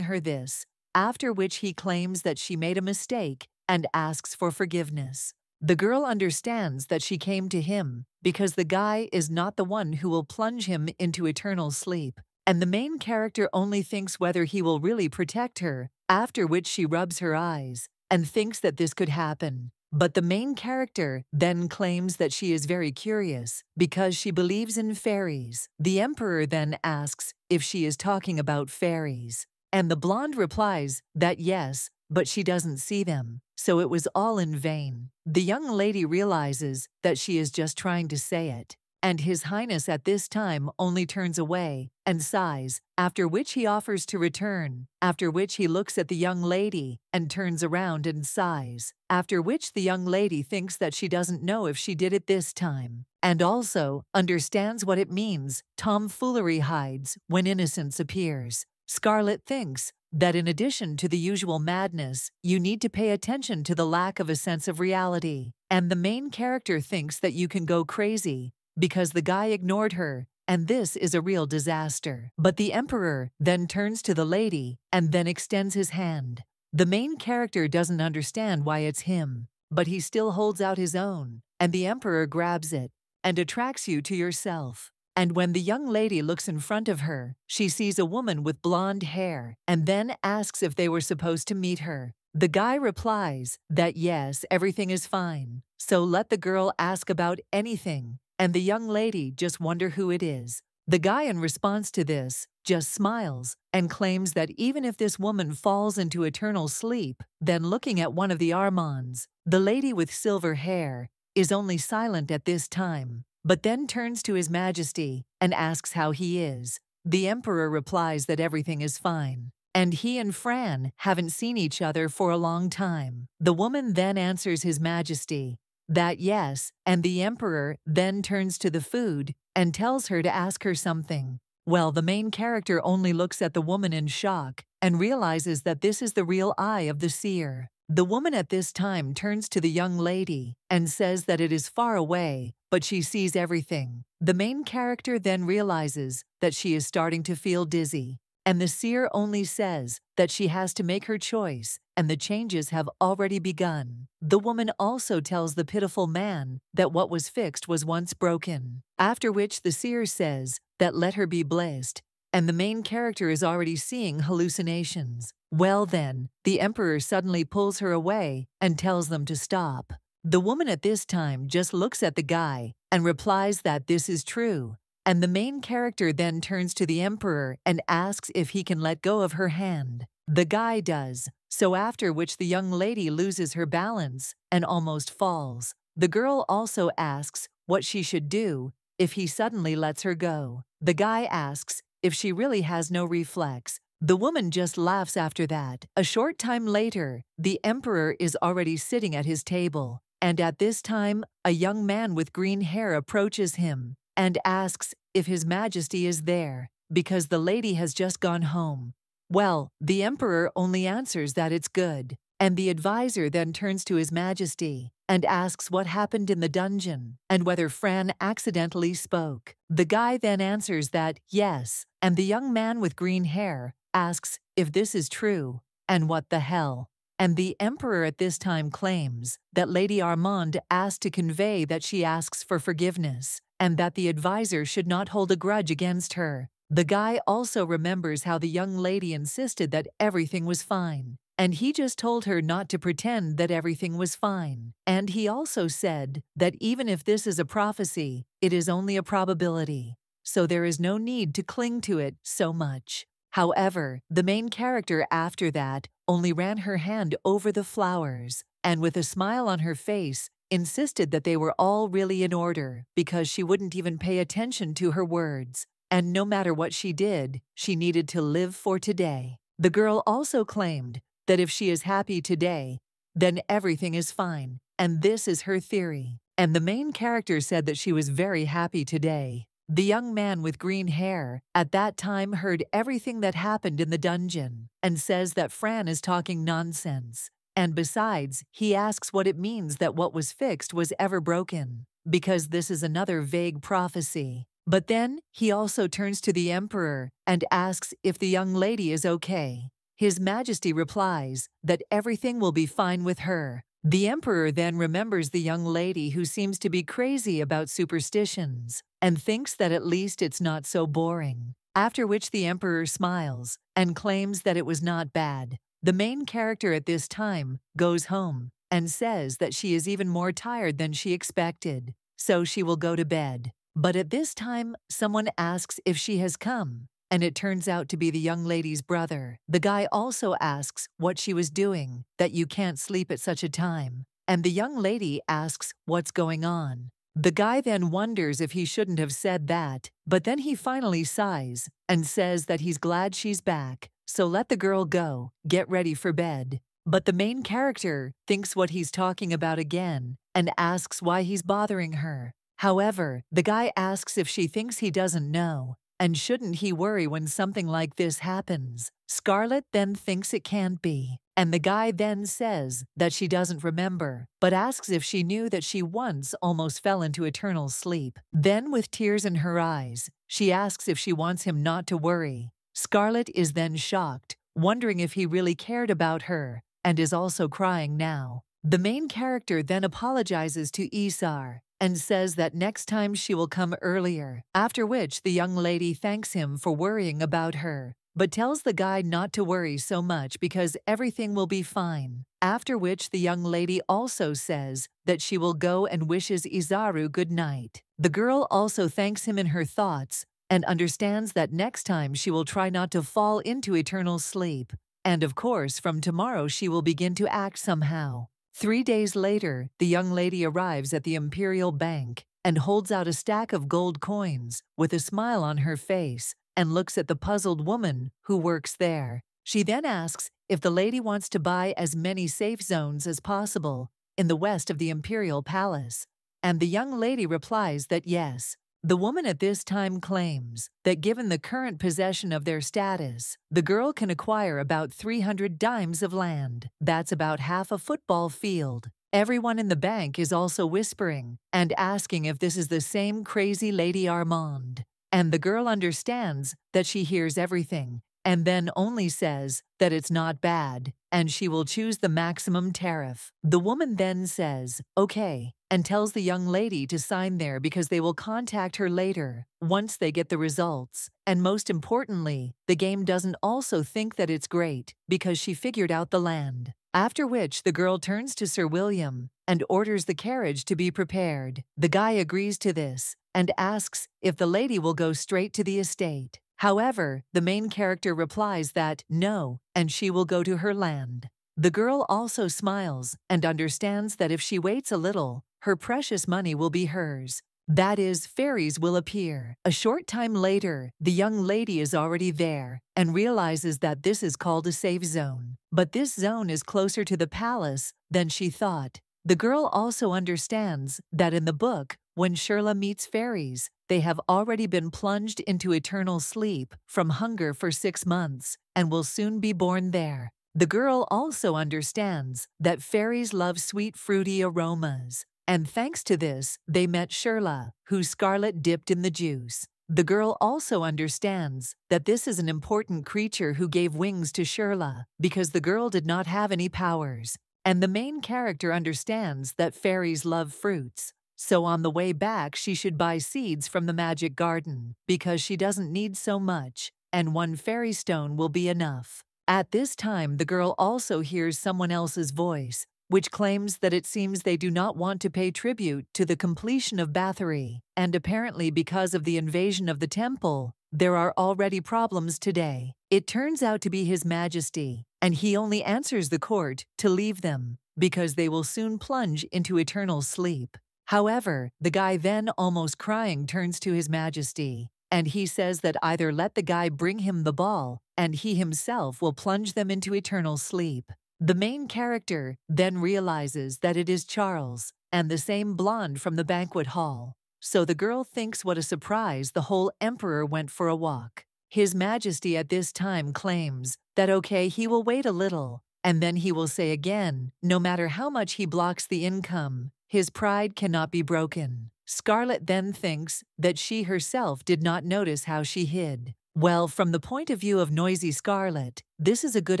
her this, after which he claims that she made a mistake and asks for forgiveness. The girl understands that she came to him because the guy is not the one who will plunge him into eternal sleep, and the main character only thinks whether he will really protect her, after which she rubs her eyes and thinks that this could happen. But the main character then claims that she is very curious because she believes in fairies. The emperor then asks if she is talking about fairies, and the blonde replies that yes, but she doesn't see them, so it was all in vain. The young lady realizes that she is just trying to say it, and His Highness at this time only turns away and sighs, after which he offers to return, after which he looks at the young lady and turns around and sighs, after which the young lady thinks that she doesn't know if she did it this time, and also understands what it means tomfoolery hides when innocence appears. Scarlet thinks that in addition to the usual madness, you need to pay attention to the lack of a sense of reality, and the main character thinks that you can go crazy because the guy ignored her, and this is a real disaster. But the emperor then turns to the lady and then extends his hand. The main character doesn't understand why it's him, but he still holds out his own, and the emperor grabs it and attracts you to yourself. And when the young lady looks in front of her, she sees a woman with blonde hair and then asks if they were supposed to meet her. The guy replies that yes, everything is fine, so let the girl ask about anything, and the young lady just wonder who it is. The guy in response to this just smiles and claims that even if this woman falls into eternal sleep, then looking at one of the Armands, the lady with silver hair, is only silent at this time, but then turns to His Majesty and asks how he is. The emperor replies that everything is fine, and he and Fran haven't seen each other for a long time. The woman then answers His Majesty that yes, and the emperor then turns to the food and tells her to ask her something. Well, the main character only looks at the woman in shock and realizes that this is the real eye of the seer. The woman at this time turns to the young lady and says that it is far away, but she sees everything. The main character then realizes that she is starting to feel dizzy, and the seer only says that she has to make her choice, and the changes have already begun. The woman also tells the pitiful man that what was fixed was once broken, after which the seer says that let her be blessed, and the main character is already seeing hallucinations. Well then, the emperor suddenly pulls her away and tells them to stop. The woman at this time just looks at the guy and replies that this is true, and the main character then turns to the emperor and asks if he can let go of her hand. The guy does, so after which the young lady loses her balance and almost falls. The girl also asks what she should do if he suddenly lets her go. The guy asks if she really has no reflex. The woman just laughs after that. A short time later, the emperor is already sitting at his table, and at this time, a young man with green hair approaches him and asks if His Majesty is there, because the lady has just gone home. Well, the emperor only answers that it's good, and the advisor then turns to His Majesty and asks what happened in the dungeon and whether Fran accidentally spoke. The guy then answers that yes, and the young man with green hair asks if this is true, and what the hell. And the emperor at this time claims that Lady Armand asked to convey that she asks for forgiveness, and that the advisor should not hold a grudge against her. The guy also remembers how the young lady insisted that everything was fine, and he just told her not to pretend that everything was fine. And he also said that even if this is a prophecy, it is only a probability, so there is no need to cling to it so much. However, the main character after that only ran her hand over the flowers, and with a smile on her face, insisted that they were all really in order because she wouldn't even pay attention to her words. And no matter what she did, she needed to live for today. The girl also claimed that if she is happy today, then everything is fine, and this is her theory. And the main character said that she was very happy today. The young man with green hair at that time heard everything that happened in the dungeon and says that Fran is talking nonsense. And besides, he asks what it means that what was fixed was ever broken, because this is another vague prophecy. But then he also turns to the emperor and asks if the young lady is okay. His Majesty replies that everything will be fine with her. The emperor then remembers the young lady who seems to be crazy about superstitions and thinks that at least it's not so boring. After which the emperor smiles and claims that it was not bad. The main character at this time goes home and says that she is even more tired than she expected, so she will go to bed. But at this time, someone asks if she has come, and it turns out to be the young lady's brother. The guy also asks what she was doing, that you can't sleep at such a time, and the young lady asks what's going on. The guy then wonders if he shouldn't have said that, but then he finally sighs and says that he's glad she's back, so let the girl go, get ready for bed. But the main character thinks what he's talking about again and asks why he's bothering her. However, the guy asks if she thinks he doesn't know, and shouldn't he worry when something like this happens. Scarlet then thinks it can't be, and the guy then says that she doesn't remember, but asks if she knew that she once almost fell into eternal sleep. Then, with tears in her eyes, she asks if she wants him not to worry. Scarlet is then shocked, wondering if he really cared about her, and is also crying now. The main character then apologizes to Isar and says that next time she will come earlier, after which the young lady thanks him for worrying about her, but tells the guy not to worry so much because everything will be fine. After which the young lady also says that she will go and wishes Izaru good night. The girl also thanks him in her thoughts and understands that next time she will try not to fall into eternal sleep. And of course, from tomorrow she will begin to act somehow. 3 days later, the young lady arrives at the Imperial Bank and holds out a stack of gold coins with a smile on her face and looks at the puzzled woman who works there. She then asks if the lady wants to buy as many safe zones as possible in the west of the Imperial Palace, and the young lady replies that yes. The woman at this time claims that given the current possession of their status, the girl can acquire about 300 dimes of land. That's about half a football field. Everyone in the bank is also whispering and asking if this is the same crazy Lady Armand. And the girl understands that she hears everything and then only says that it's not bad and she will choose the maximum tariff. The woman then says, okay, and tells the young lady to sign there because they will contact her later once they get the results. And most importantly, the game doesn't also think that it's great because she figured out the land. After which the girl turns to Sir William and orders the carriage to be prepared. The guy agrees to this and asks if the lady will go straight to the estate. However, the main character replies that no, and she will go to her land. The girl also smiles and understands that if she waits a little, her precious money will be hers. That is, fairies will appear. A short time later, the young lady is already there and realizes that this is called a safe zone. But this zone is closer to the palace than she thought. The girl also understands that in the book, when Shirla meets fairies, they have already been plunged into eternal sleep from hunger for 6 months and will soon be born there. The girl also understands that fairies love sweet fruity aromas, and thanks to this, they met Shirla, who Scarlet dipped in the juice. The girl also understands that this is an important creature who gave wings to Shirla because the girl did not have any powers, and the main character understands that fairies love fruits. So on the way back, she should buy seeds from the magic garden because she doesn't need so much, and 1 fairy stone will be enough. At this time, the girl also hears someone else's voice, which claims that it seems they do not want to pay tribute to the completion of Bathory, and apparently because of the invasion of the temple, there are already problems today. It turns out to be His Majesty, and he only answers the court to leave them, because they will soon plunge into eternal sleep. However, the guy then, almost crying, turns to His Majesty, and he says that either let the guy bring him the ball, and he himself will plunge them into eternal sleep. The main character then realizes that it is Charles, and the same blonde from the banquet hall. So the girl thinks what a surprise the whole emperor went for a walk. His Majesty at this time claims that okay, he will wait a little, and then he will say again, no matter how much he blocks the income, his pride cannot be broken. Scarlet then thinks that she herself did not notice how she hid. Well, from the point of view of noisy Scarlet, this is a good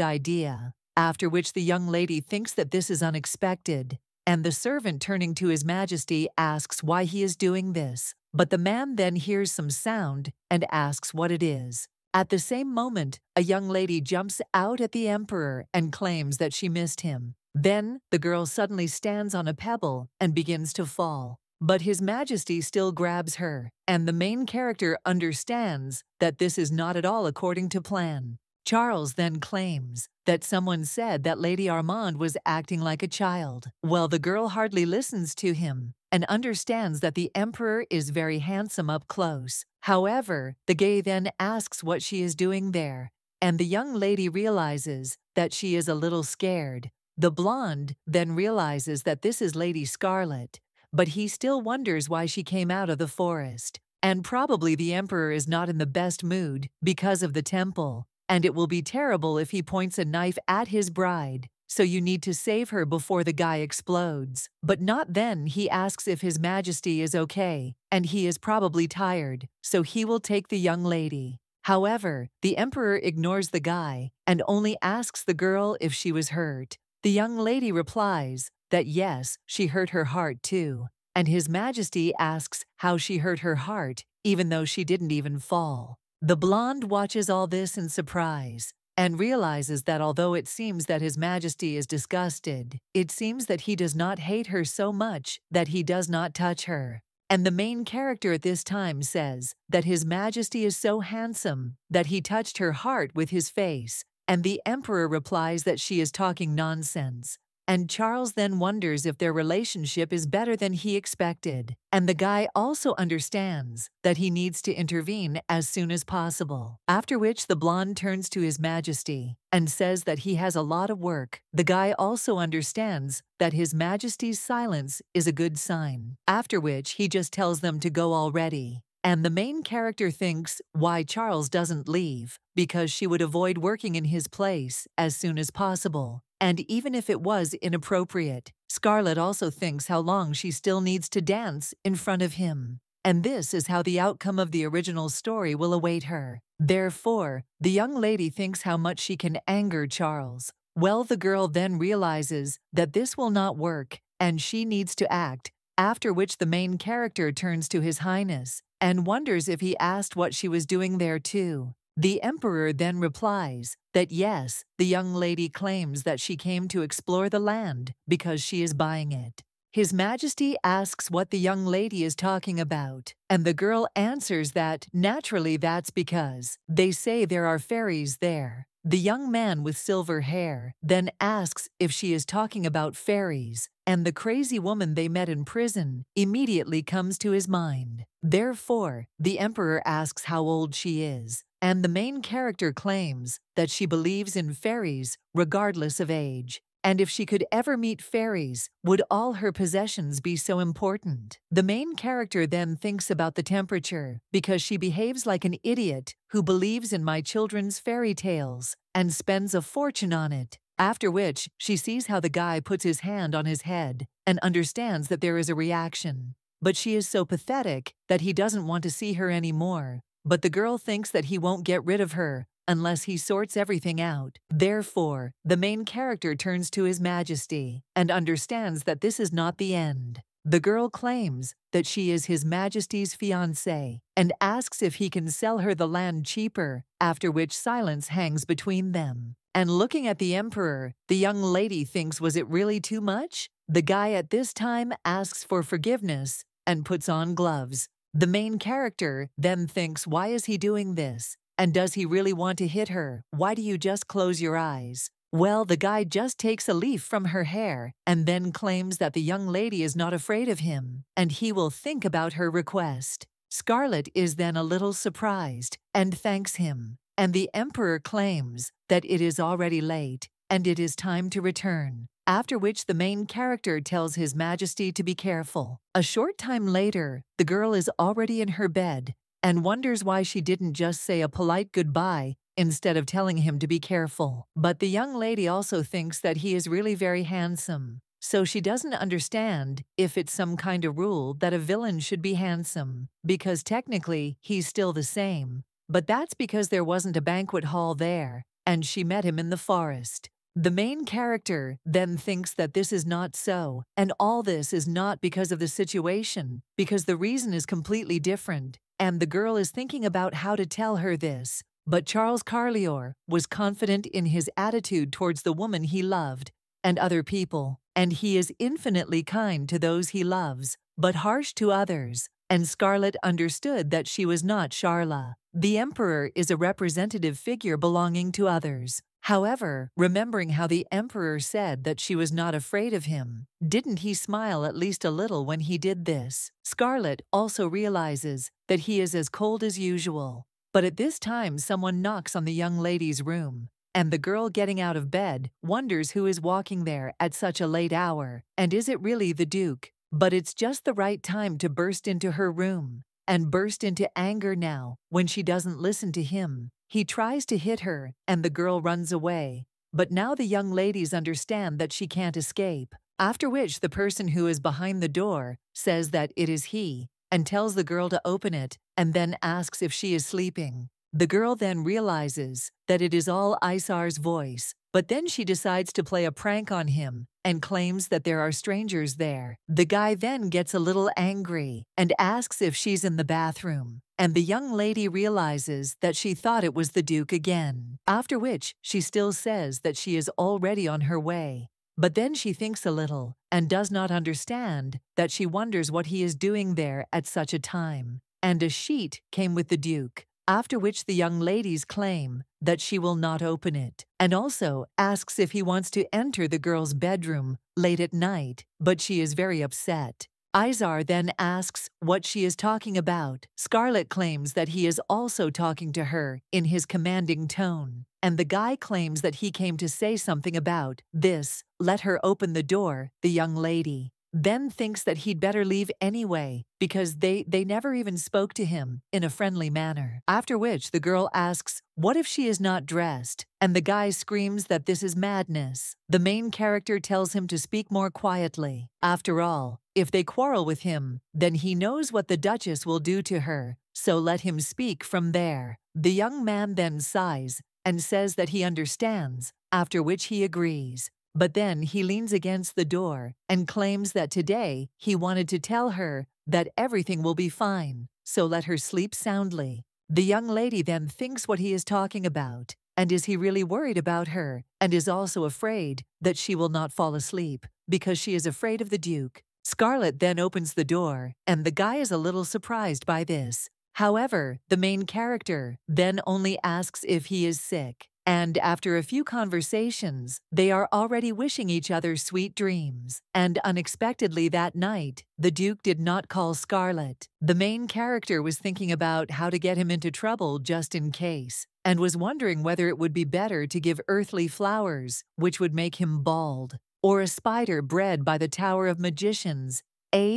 idea, after which the young lady thinks that this is unexpected, and the servant turning to His Majesty asks why he is doing this, but the man then hears some sound and asks what it is. At the same moment, a young lady jumps out at the emperor and claims that she missed him. Then, the girl suddenly stands on a pebble and begins to fall. But His Majesty still grabs her, and the main character understands that this is not at all according to plan. Charles then claims that someone said that Lady Armande was acting like a child. Well, the girl hardly listens to him and understands that the emperor is very handsome up close. However, the gay then asks what she is doing there, and the young lady realizes that she is a little scared. The blonde then realizes that this is Lady Scarlet, but he still wonders why she came out of the forest. And probably the emperor is not in the best mood because of the temple, and it will be terrible if he points a knife at his bride, so you need to save her before the guy explodes. But not then. He asks if His Majesty is okay, and he is probably tired, so he will take the young lady. However, the emperor ignores the guy and only asks the girl if she was hurt. The young lady replies that yes, she hurt her heart too, and His Majesty asks how she hurt her heart even though she didn't even fall. The blonde watches all this in surprise and realizes that although it seems that His Majesty is disgusted, it seems that he does not hate her so much that he does not touch her. And the main character at this time says that His Majesty is so handsome that he touched her heart with his face, and the emperor replies that she is talking nonsense. And Charles then wonders if their relationship is better than he expected, and the guy also understands that he needs to intervene as soon as possible. After which the blonde turns to His Majesty and says that he has a lot of work. The guy also understands that His Majesty's silence is a good sign, after which he just tells them to go already. And the main character thinks why Charles doesn't leave, because she would avoid working in his place as soon as possible. And even if it was inappropriate, Scarlet also thinks how long she still needs to dance in front of him. And this is how the outcome of the original story will await her. Therefore, the young lady thinks how much she can anger Charles. Well, the girl then realizes that this will not work, and she needs to act, after which the main character turns to His Highness and wonders if he asked what she was doing there too. The emperor then replies that yes, the young lady claims that she came to explore the land because she is buying it. His Majesty asks what the young lady is talking about, and the girl answers that naturally that's because they say there are fairies there. The young man with silver hair then asks if she is talking about fairies, and the crazy woman they met in prison immediately comes to his mind. Therefore, the emperor asks how old she is, and the main character claims that she believes in fairies regardless of age. And if she could ever meet fairies, would all her possessions be so important? The main character then thinks about the temperature, because she behaves like an idiot who believes in my children's fairy tales and spends a fortune on it. After which, she sees how the guy puts his hand on his head and understands that there is a reaction. But she is so pathetic that he doesn't want to see her anymore. But the girl thinks that he won't get rid of her unless he sorts everything out. Therefore, the main character turns to His Majesty and understands that this is not the end. The girl claims that she is His Majesty's fiancée and asks if he can sell her the land cheaper, after which silence hangs between them. And looking at the emperor, the young lady thinks, was it really too much? The guy at this time asks for forgiveness and puts on gloves. The main character then thinks, why is he doing this? And does he really want to hit her? Why do you just close your eyes? Well, the guy just takes a leaf from her hair and then claims that the young lady is not afraid of him, and he will think about her request. Scarlet is then a little surprised and thanks him, and the emperor claims that it is already late and it is time to return, after which the main character tells His Majesty to be careful. A short time later, the girl is already in her bed and wonders why she didn't just say a polite goodbye instead of telling him to be careful. But the young lady also thinks that he is really very handsome, so she doesn't understand if it's some kind of rule that a villain should be handsome, because technically he's still the same. But that's because there wasn't a banquet hall there, and she met him in the forest. The main character then thinks that this is not so, and all this is not because of the situation, because the reason is completely different, and the girl is thinking about how to tell her this. But Charles Carlior was confident in his attitude towards the woman he loved and other people, and he is infinitely kind to those he loves, but harsh to others, and Scarlet understood that she was not Charla. The emperor is a representative figure belonging to others. However, remembering how the emperor said that she was not afraid of him, didn't he smile at least a little when he did this? Scarlet also realizes that he is as cold as usual. But at this time someone knocks on the young lady's room, and the girl getting out of bed wonders who is walking there at such a late hour, and is it really the Duke? But it's just the right time to burst into her room, and burst into anger now when she doesn't listen to him. He tries to hit her, and the girl runs away. But now the young ladies understand that she can't escape, after which the person who is behind the door says that it is he, and tells the girl to open it, and then asks if she is sleeping. The girl then realizes that it is all Isar's voice, but then she decides to play a prank on him and claims that there are strangers there. The guy then gets a little angry and asks if she's in the bathroom, and the young lady realizes that she thought it was the Duke again, after which she still says that she is already on her way. But then she thinks a little and does not understand that she wonders what he is doing there at such a time. And a sheet came with the Duke, after which the young ladies claim that she will not open it, and also asks if he wants to enter the girl's bedroom late at night, but she is very upset. Isar then asks what she is talking about. Scarlet claims that he is also talking to her in his commanding tone, and the guy claims that he came to say something about this. Let her open the door, the young lady. Then thinks that he'd better leave anyway, because they never even spoke to him in a friendly manner. After which the girl asks, what if she is not dressed? And the guy screams that this is madness. The main character tells him to speak more quietly. After all, if they quarrel with him, then he knows what the Duchess will do to her, so let him speak from there. The young man then sighs and says that he understands, after which he agrees. But then he leans against the door and claims that today he wanted to tell her that everything will be fine, so let her sleep soundly. The young lady then thinks what he is talking about, and is he really worried about her, and is also afraid that she will not fall asleep, because she is afraid of the Duke. Scarlet then opens the door, and the guy is a little surprised by this. However, the main character then only asks if he is sick. And after a few conversations, they are already wishing each other sweet dreams. And unexpectedly that night, the Duke did not call Scarlet. The main character was thinking about how to get him into trouble just in case, and was wondering whether it would be better to give earthly flowers, which would make him bald, or a spider bred by the Tower of Magicians,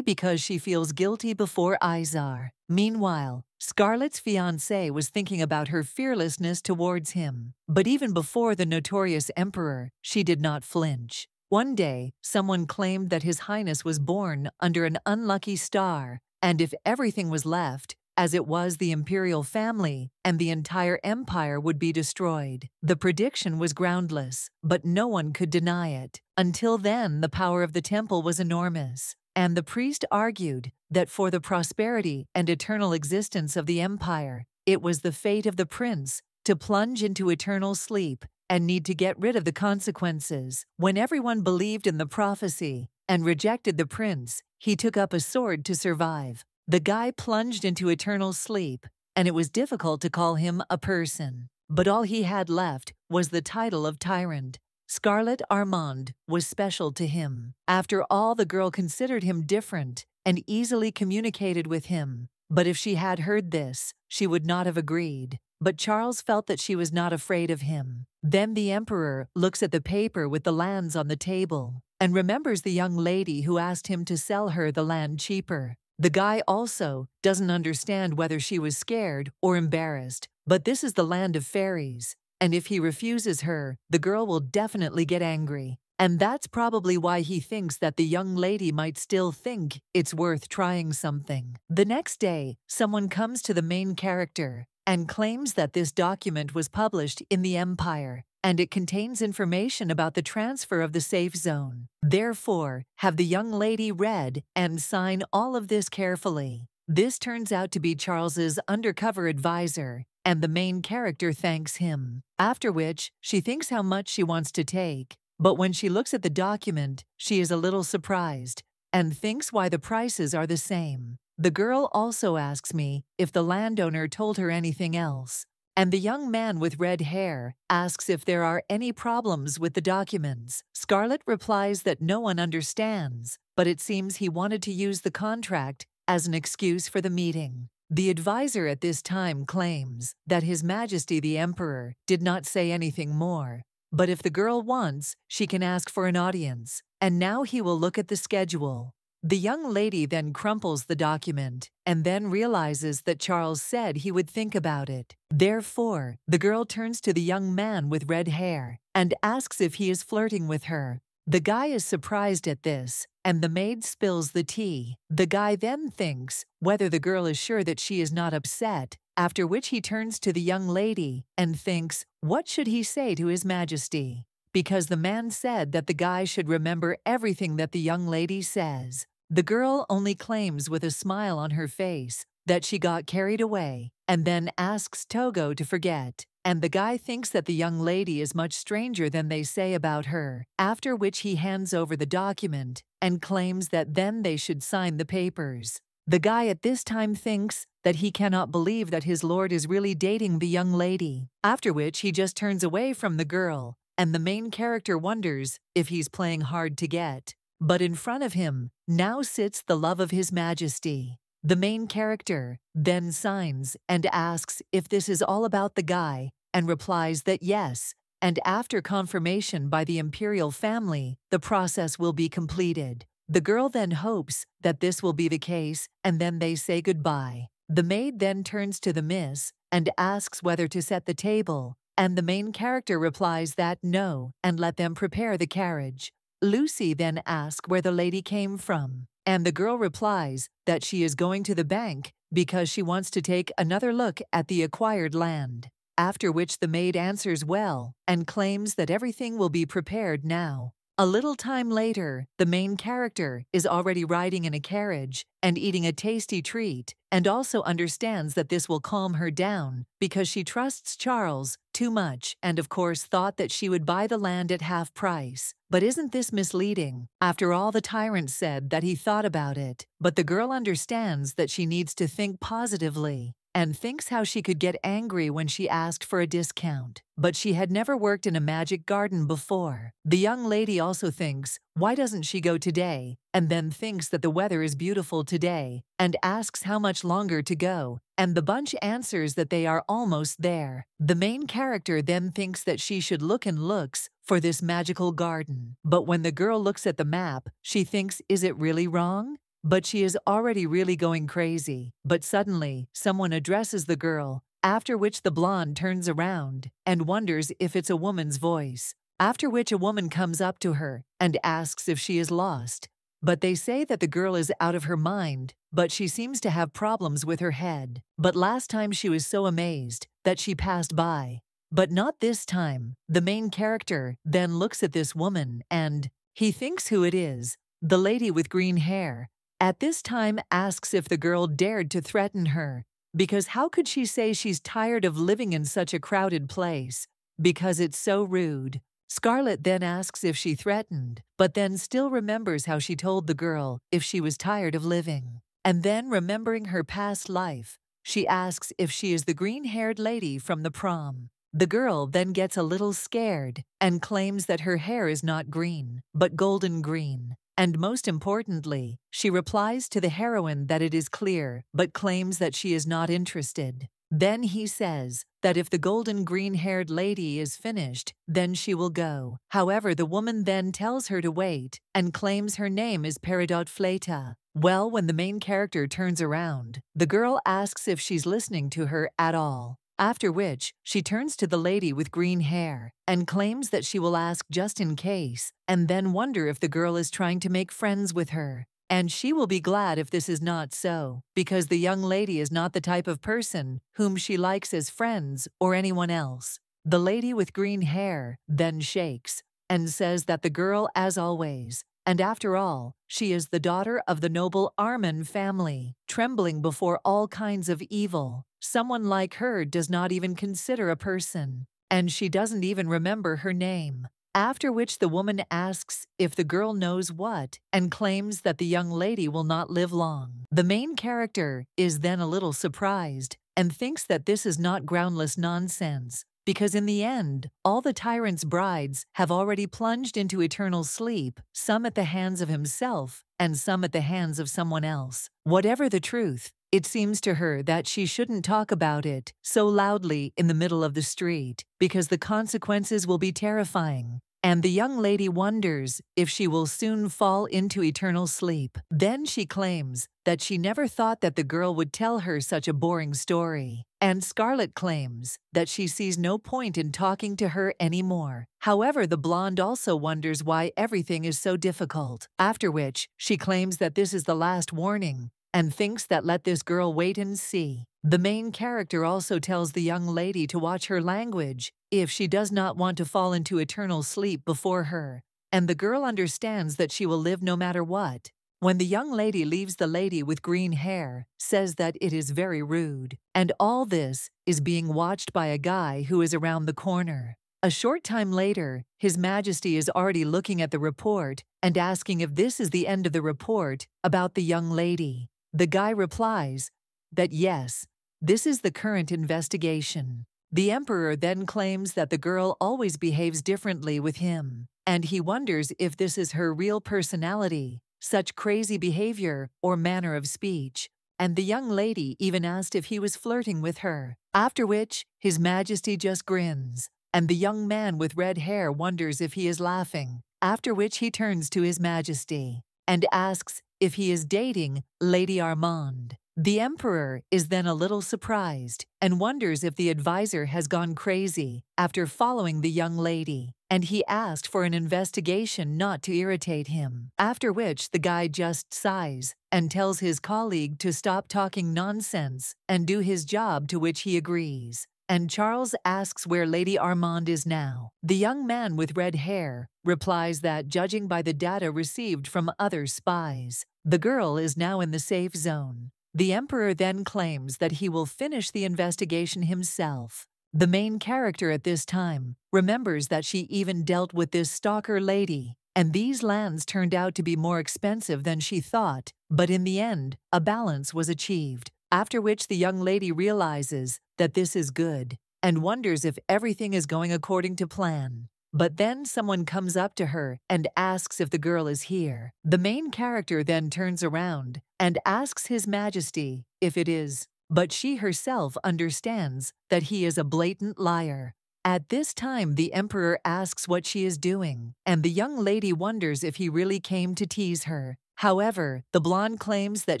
because she feels guilty before Isar. Meanwhile, Scarlet's fiancé was thinking about her fearlessness towards him. But even before the notorious emperor, she did not flinch. One day, someone claimed that His Highness was born under an unlucky star, and if everything was left, as it was, the imperial family and the entire empire would be destroyed. The prediction was groundless, but no one could deny it. Until then, the power of the temple was enormous, and the priest argued that for the prosperity and eternal existence of the empire, it was the fate of the prince to plunge into eternal sleep and need to get rid of the consequences. When everyone believed in the prophecy and rejected the prince, he took up a sword to survive. The guy plunged into eternal sleep, and it was difficult to call him a person. But all he had left was the title of Tyrant. Scarlet Armand was special to him. After all, the girl considered him different and easily communicated with him. But if she had heard this, she would not have agreed. But Charles felt that she was not afraid of him. Then the emperor looks at the paper with the lands on the table and remembers the young lady who asked him to sell her the land cheaper. The guy also doesn't understand whether she was scared or embarrassed, but this is the land of fairies, and if he refuses her, the girl will definitely get angry. And that's probably why he thinks that the young lady might still think it's worth trying something. The next day, someone comes to the main character and claims that this document was published in the Empire, and it contains information about the transfer of the safe zone. Therefore, have the young lady read and sign all of this carefully. This turns out to be Charles's undercover advisor, and the main character thanks him. After which, she thinks how much she wants to take, but when she looks at the document, she is a little surprised and thinks why the prices are the same. The girl also asks me if the landowner told her anything else, and the young man with red hair asks if there are any problems with the documents. Scarlet replies that no one understands, but it seems he wanted to use the contract as an excuse for the meeting. The advisor at this time claims that His Majesty the Emperor did not say anything more, but if the girl wants, she can ask for an audience, and now he will look at the schedule. The young lady then crumples the document and then realizes that Charles said he would think about it. Therefore, the girl turns to the young man with red hair and asks if he is flirting with her. The guy is surprised at this, and the maid spills the tea. The guy then thinks whether the girl is sure that she is not upset, after which he turns to the young lady and thinks, what should he say to His Majesty? Because the man said that the guy should remember everything that the young lady says. The girl only claims with a smile on her face that she got carried away and then asks Togo to forget. And the guy thinks that the young lady is much stranger than they say about her, after which he hands over the document and claims that then they should sign the papers. The guy at this time thinks that he cannot believe that his lord is really dating the young lady, after which he just turns away from the girl, and the main character wonders if he's playing hard to get. But in front of him now sits the love of His Majesty. The main character then signs and asks if this is all about the guy, and replies that yes, and after confirmation by the imperial family, the process will be completed. The girl then hopes that this will be the case, and then they say goodbye. The maid then turns to the miss and asks whether to set the table, and the main character replies that no, and let them prepare the carriage. Lucy then asks where the lady came from, and the girl replies that she is going to the bank because she wants to take another look at the acquired land, after which the maid answers well and claims that everything will be prepared now. A little time later, the main character is already riding in a carriage and eating a tasty treat, and also understands that this will calm her down because she trusts Charles too much and of course thought that she would buy the land at half price. But isn't this misleading? After all, the tyrant said that he thought about it, but the girl understands that she needs to think positively and thinks how she could get angry when she asked for a discount. But she had never worked in a magic garden before. The young lady also thinks, why doesn't she go today? And then thinks that the weather is beautiful today and asks how much longer to go. And the bunch answers that they are almost there. The main character then thinks that she should look and looks for this magical garden. But when the girl looks at the map, she thinks, is it really wrong? But she is already really going crazy. But suddenly, someone addresses the girl, after which the blonde turns around and wonders if it's a woman's voice, after which a woman comes up to her and asks if she is lost. But they say that the girl is out of her mind, but she seems to have problems with her head. But last time she was so amazed that she passed by. But not this time. The main character then looks at this woman and he thinks who it is, the lady with green hair. At this time asks if the girl dared to threaten her, because how could she say she's tired of living in such a crowded place? Because it's so rude. Scarlet then asks if she threatened, but then still remembers how she told the girl if she was tired of living. and then remembering her past life, she asks if she is the green-haired lady from the prom. The girl then gets a little scared and claims that her hair is not green, but golden green. And most importantly, she replies to the heroine that it is clear, but claims that she is not interested. Then he says that if the golden green-haired lady is finished, then she will go. However, the woman then tells her to wait and claims her name is Peridot Fleta. Well, when the main character turns around, the girl asks if she's listening to her at all. After which, she turns to the lady with green hair and claims that she will ask just in case, and then wonder if the girl is trying to make friends with her. And she will be glad if this is not so, because the young lady is not the type of person whom she likes as friends or anyone else. The lady with green hair then shakes and says that the girl, as always, and after all, she is the daughter of the noble Arman family, trembling before all kinds of evil. Someone like her does not even consider a person, and she doesn't even remember her name. After which the woman asks if the girl knows what and claims that the young lady will not live long. The main character is then a little surprised and thinks that this is not groundless nonsense, because in the end, all the tyrant's brides have already plunged into eternal sleep, some at the hands of himself and some at the hands of someone else. Whatever the truth, it seems to her that she shouldn't talk about it so loudly in the middle of the street, because the consequences will be terrifying. And the young lady wonders if she will soon fall into eternal sleep. Then she claims that she never thought that the girl would tell her such a boring story. And Scarlet claims that she sees no point in talking to her anymore. However, the blonde also wonders why everything is so difficult. After which, she claims that this is the last warning and thinks that let this girl wait and see. The main character also tells the young lady to watch her language if she does not want to fall into eternal sleep before her, and the girl understands that she will live no matter what. When the young lady leaves, the lady with green hair says that it is very rude, and all this is being watched by a guy who is around the corner. A short time later, His Majesty is already looking at the report and asking if this is the end of the report about the young lady. The guy replies that yes, this is the current investigation. The emperor then claims that the girl always behaves differently with him, and he wonders if this is her real personality, such crazy behavior or manner of speech. And the young lady even asked if he was flirting with her, after which His Majesty just grins, and the young man with red hair wonders if he is laughing, after which he turns to His Majesty and asks if he is dating Lady Armand. The emperor is then a little surprised and wonders if the advisor has gone crazy after following the young lady, and he asked for an investigation not to irritate him, after which the guy just sighs and tells his colleague to stop talking nonsense and do his job, to which he agrees. And Charles asks where Lady Armand is now. The young man with red hair replies that, judging by the data received from other spies, the girl is now in the safe zone. The emperor then claims that he will finish the investigation himself. The main character at this time remembers that she even dealt with this stalker lady, and these lands turned out to be more expensive than she thought, but in the end, a balance was achieved. After which the young lady realizes that this is good and wonders if everything is going according to plan. But then someone comes up to her and asks if the girl is here. The main character then turns around and asks His Majesty if it is, but she herself understands that he is a blatant liar. At this time, the emperor asks what she is doing, and the young lady wonders if he really came to tease her. However, the blonde claims that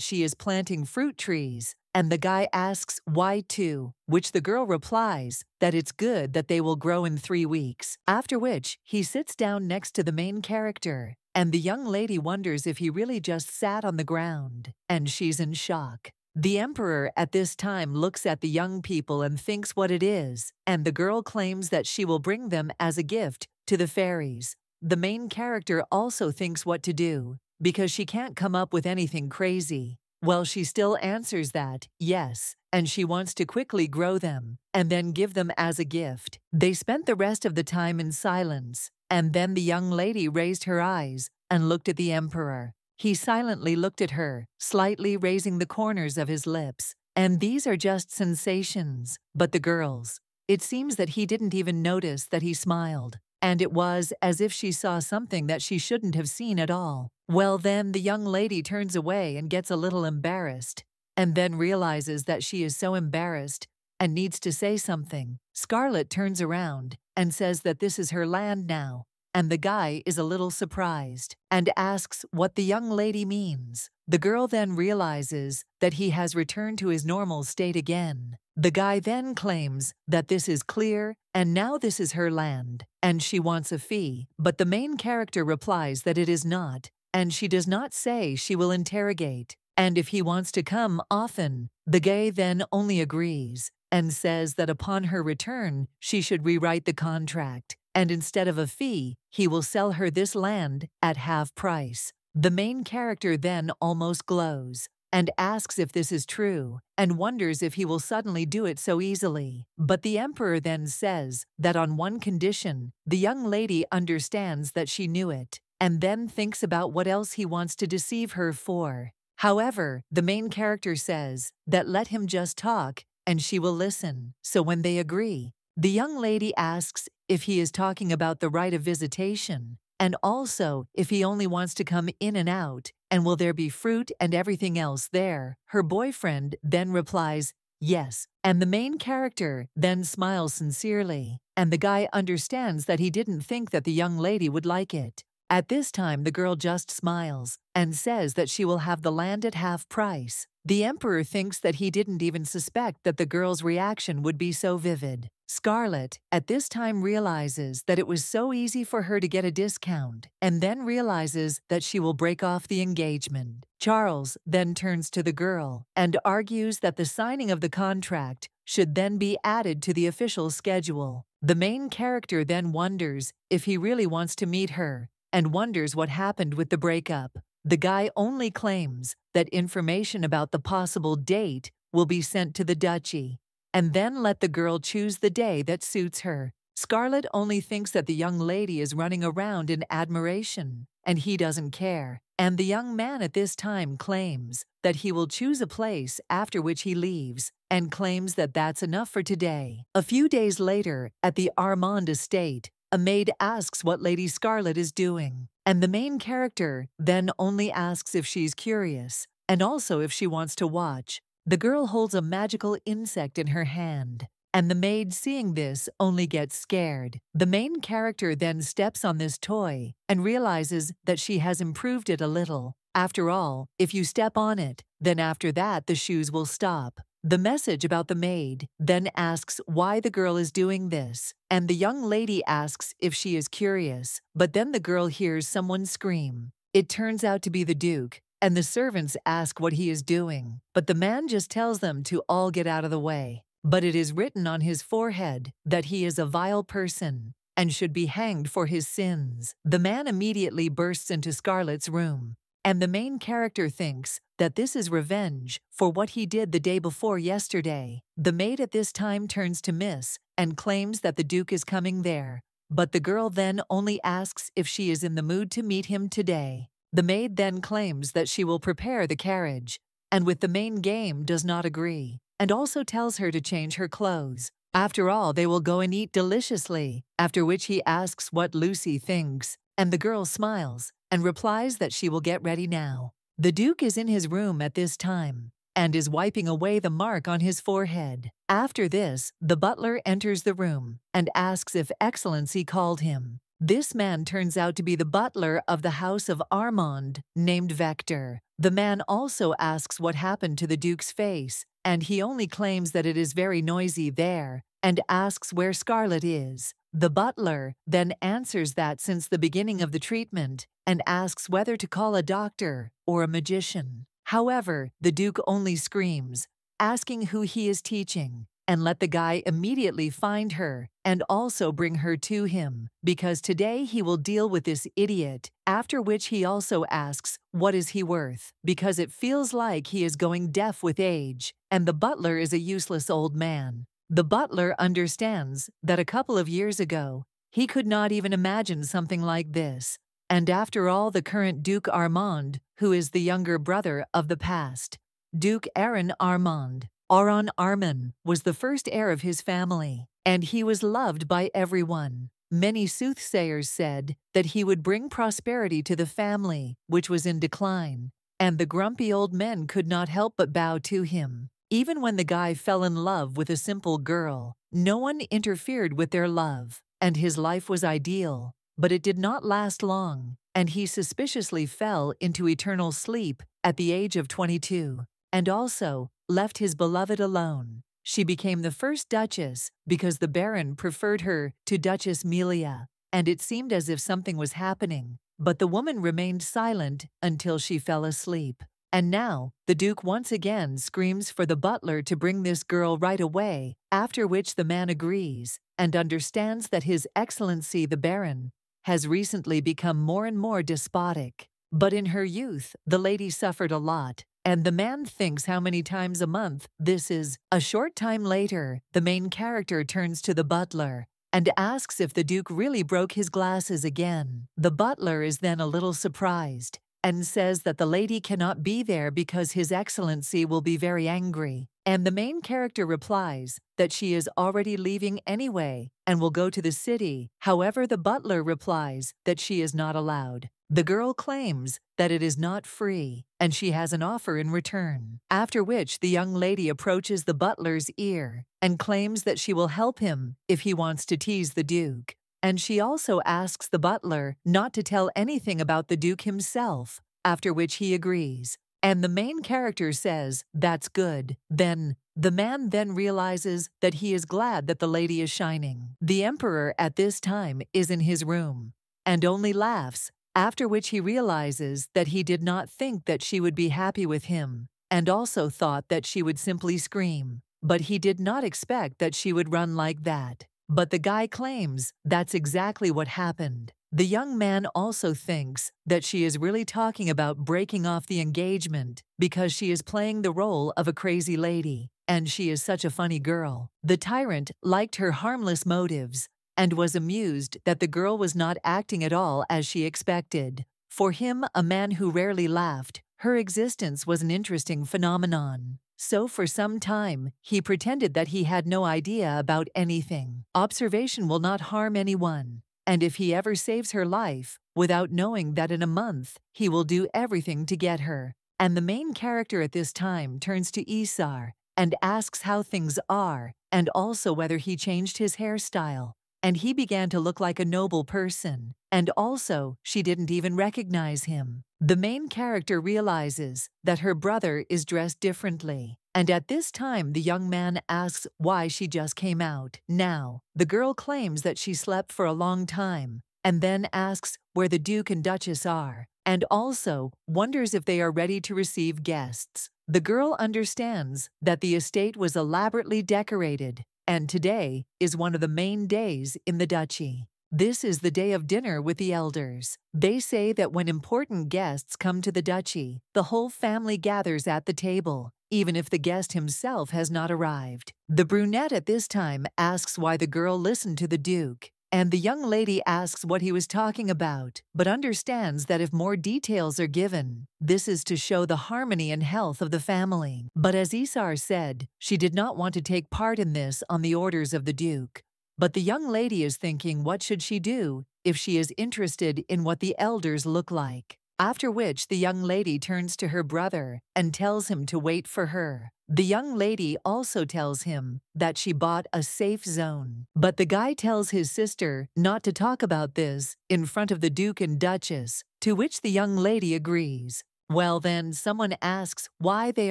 she is planting fruit trees, and the guy asks why to, which the girl replies that it's good that they will grow in 3 weeks. After which, he sits down next to the main character, and the young lady wonders if he really just sat on the ground, and she's in shock. The emperor at this time looks at the young people and thinks what it is, and the girl claims that she will bring them as a gift to the fairies. The main character also thinks what to do, because she can't come up with anything crazy. Well, she still answers that, yes, and she wants to quickly grow them and then give them as a gift. They spent the rest of the time in silence, and then the young lady raised her eyes and looked at the emperor. He silently looked at her, slightly raising the corners of his lips. And these are just sensations. But the girls. It seems that he didn't even notice that he smiled. And it was as if she saw something that she shouldn't have seen at all. Well, then the young lady turns away and gets a little embarrassed. And then realizes that she is so embarrassed and needs to say something. Scarlet turns around and says that this is her land now. And the guy is a little surprised and asks what the young lady means. The girl then realizes that he has returned to his normal state again. The guy then claims that this is clear and now this is her land and she wants a fee, but the main character replies that it is not, and she does not say she will interrogate. And if he wants to come often, the guy then only agrees and says that upon her return, she should rewrite the contract. And instead of a fee, he will sell her this land at half price. The main character then almost glows and asks if this is true and wonders if he will suddenly do it so easily. But the emperor then says that on one condition, the young lady understands that she knew it and then thinks about what else he wants to deceive her for. However, the main character says that let him just talk and she will listen. So when they agree, the young lady asks if he is talking about the right of visitation, and also if he only wants to come in and out, and will there be fruit and everything else there. Her boyfriend then replies, yes, and the main character then smiles sincerely, and the guy understands that he didn't think that the young lady would like it. At this time, the girl just smiles and says that she will have the land at half price. The emperor thinks that he didn't even suspect that the girl's reaction would be so vivid. Scarlet, at this time, realizes that it was so easy for her to get a discount, and then realizes that she will break off the engagement. Charles then turns to the girl and argues that the signing of the contract should then be added to the official schedule. The main character then wonders if he really wants to meet her, and wonders what happened with the breakup. The guy only claims that information about the possible date will be sent to the duchy, and then let the girl choose the day that suits her. Scarlet only thinks that the young lady is running around in admiration, and he doesn't care. And the young man at this time claims that he will choose a place after which he leaves, and claims that that's enough for today. A few days later, at the Armand estate, a maid asks what Lady Scarlet is doing, and the main character then only asks if she's curious, and also if she wants to watch. The girl holds a magical insect in her hand, and the maid, seeing this, only gets scared. The main character then steps on this toy and realizes that she has improved it a little. After all, if you step on it, then after that the shoes will stop. The message about the maid then asks why the girl is doing this, and the young lady asks if she is curious, but then the girl hears someone scream. It turns out to be the Duke, and the servants ask what he is doing, but the man just tells them to all get out of the way. But it is written on his forehead that he is a vile person and should be hanged for his sins. The man immediately bursts into Scarlet's room, and the main character thinks that this is revenge for what he did the day before yesterday. The maid at this time turns to Miss and claims that the Duke is coming there, but the girl then only asks if she is in the mood to meet him today. The maid then claims that she will prepare the carriage, and with the main game does not agree, and also tells her to change her clothes. After all, they will go and eat deliciously, after which he asks what Lucy thinks, and the girl smiles and replies that she will get ready now. The Duke is in his room at this time and is wiping away the mark on his forehead. After this, the butler enters the room and asks if Excellency called him. This man turns out to be the butler of the house of Armand, named Vector. The man also asks what happened to the Duke's face, and he only claims that it is very noisy there, and asks where Scarlet is. The butler then answers that since the beginning of the treatment, and asks whether to call a doctor or a magician. However, the Duke only screams, asking who he is teaching, and let the guy immediately find her and also bring her to him, because today he will deal with this idiot, after which he also asks what is he worth, because it feels like he is going deaf with age, and the butler is a useless old man. The butler understands that a couple of years ago, he could not even imagine something like this, And after all, the current Duke Armand, who is the younger brother of the past, Duke Aaron Armand, Aron Arman, was the first heir of his family, and he was loved by everyone. Many soothsayers said that he would bring prosperity to the family, which was in decline, and the grumpy old men could not help but bow to him. Even when the guy fell in love with a simple girl, no one interfered with their love, and his life was ideal. But it did not last long, and he suspiciously fell into eternal sleep at the age of 22, and also left his beloved alone. She became the first duchess because the baron preferred her to Duchess Melia, and it seemed as if something was happening, but the woman remained silent until she fell asleep. And now, the Duke once again screams for the butler to bring this girl right away, after which the man agrees and understands that His Excellency the Baron has recently become more and more despotic. But in her youth, the lady suffered a lot, and the man thinks how many times a month this is. A short time later, the main character turns to the butler and asks if the Duke really broke his glasses again. The butler is then a little surprised and says that the lady cannot be there because His Excellency will be very angry. And the main character replies that she is already leaving anyway and will go to the city. However, the butler replies that she is not allowed. The girl claims that it is not free, and she has an offer in return. After which, the young lady approaches the butler's ear and claims that she will help him if he wants to tease the Duke. And she also asks the butler not to tell anything about the Duke himself, after which he agrees. And the main character says, "That's good." Then, the man then realizes that he is glad that the lady is shining. The emperor at this time is in his room and only laughs, after which he realizes that he did not think that she would be happy with him, and also thought that she would simply scream. But he did not expect that she would run like that. But the guy claims that's exactly what happened. The young man also thinks that she is really talking about breaking off the engagement because she is playing the role of a crazy lady, and she is such a funny girl. The tyrant liked her harmless motives and was amused that the girl was not acting at all as she expected. For him, a man who rarely laughed, her existence was an interesting phenomenon. So for some time, he pretended that he had no idea about anything. Observation will not harm anyone, and if he ever saves her life, without knowing that in a month, he will do everything to get her. And the main character at this time turns to Isar and asks how things are, and also whether he changed his hairstyle. And he began to look like a noble person, and also she didn't even recognize him. The main character realizes that her brother is dressed differently, and at this time the young man asks why she just came out. Now, the girl claims that she slept for a long time, and then asks where the Duke and Duchess are, and also wonders if they are ready to receive guests. The girl understands that the estate was elaborately decorated, and today is one of the main days in the duchy. This is the day of dinner with the elders. They say that when important guests come to the duchy, the whole family gathers at the table, even if the guest himself has not arrived. The brunette at this time asks why the girl listened to the Duke, and the young lady asks what he was talking about, but understands that if more details are given, this is to show the harmony and health of the family. But as Isar said, she did not want to take part in this on the orders of the Duke. But the young lady is thinking what should she do if she is interested in what the elders look like. After which the young lady turns to her brother and tells him to wait for her. The young lady also tells him that she bought a safe zone. But the guy tells his sister not to talk about this in front of the Duke and Duchess, to which the young lady agrees. Well then, someone asks why they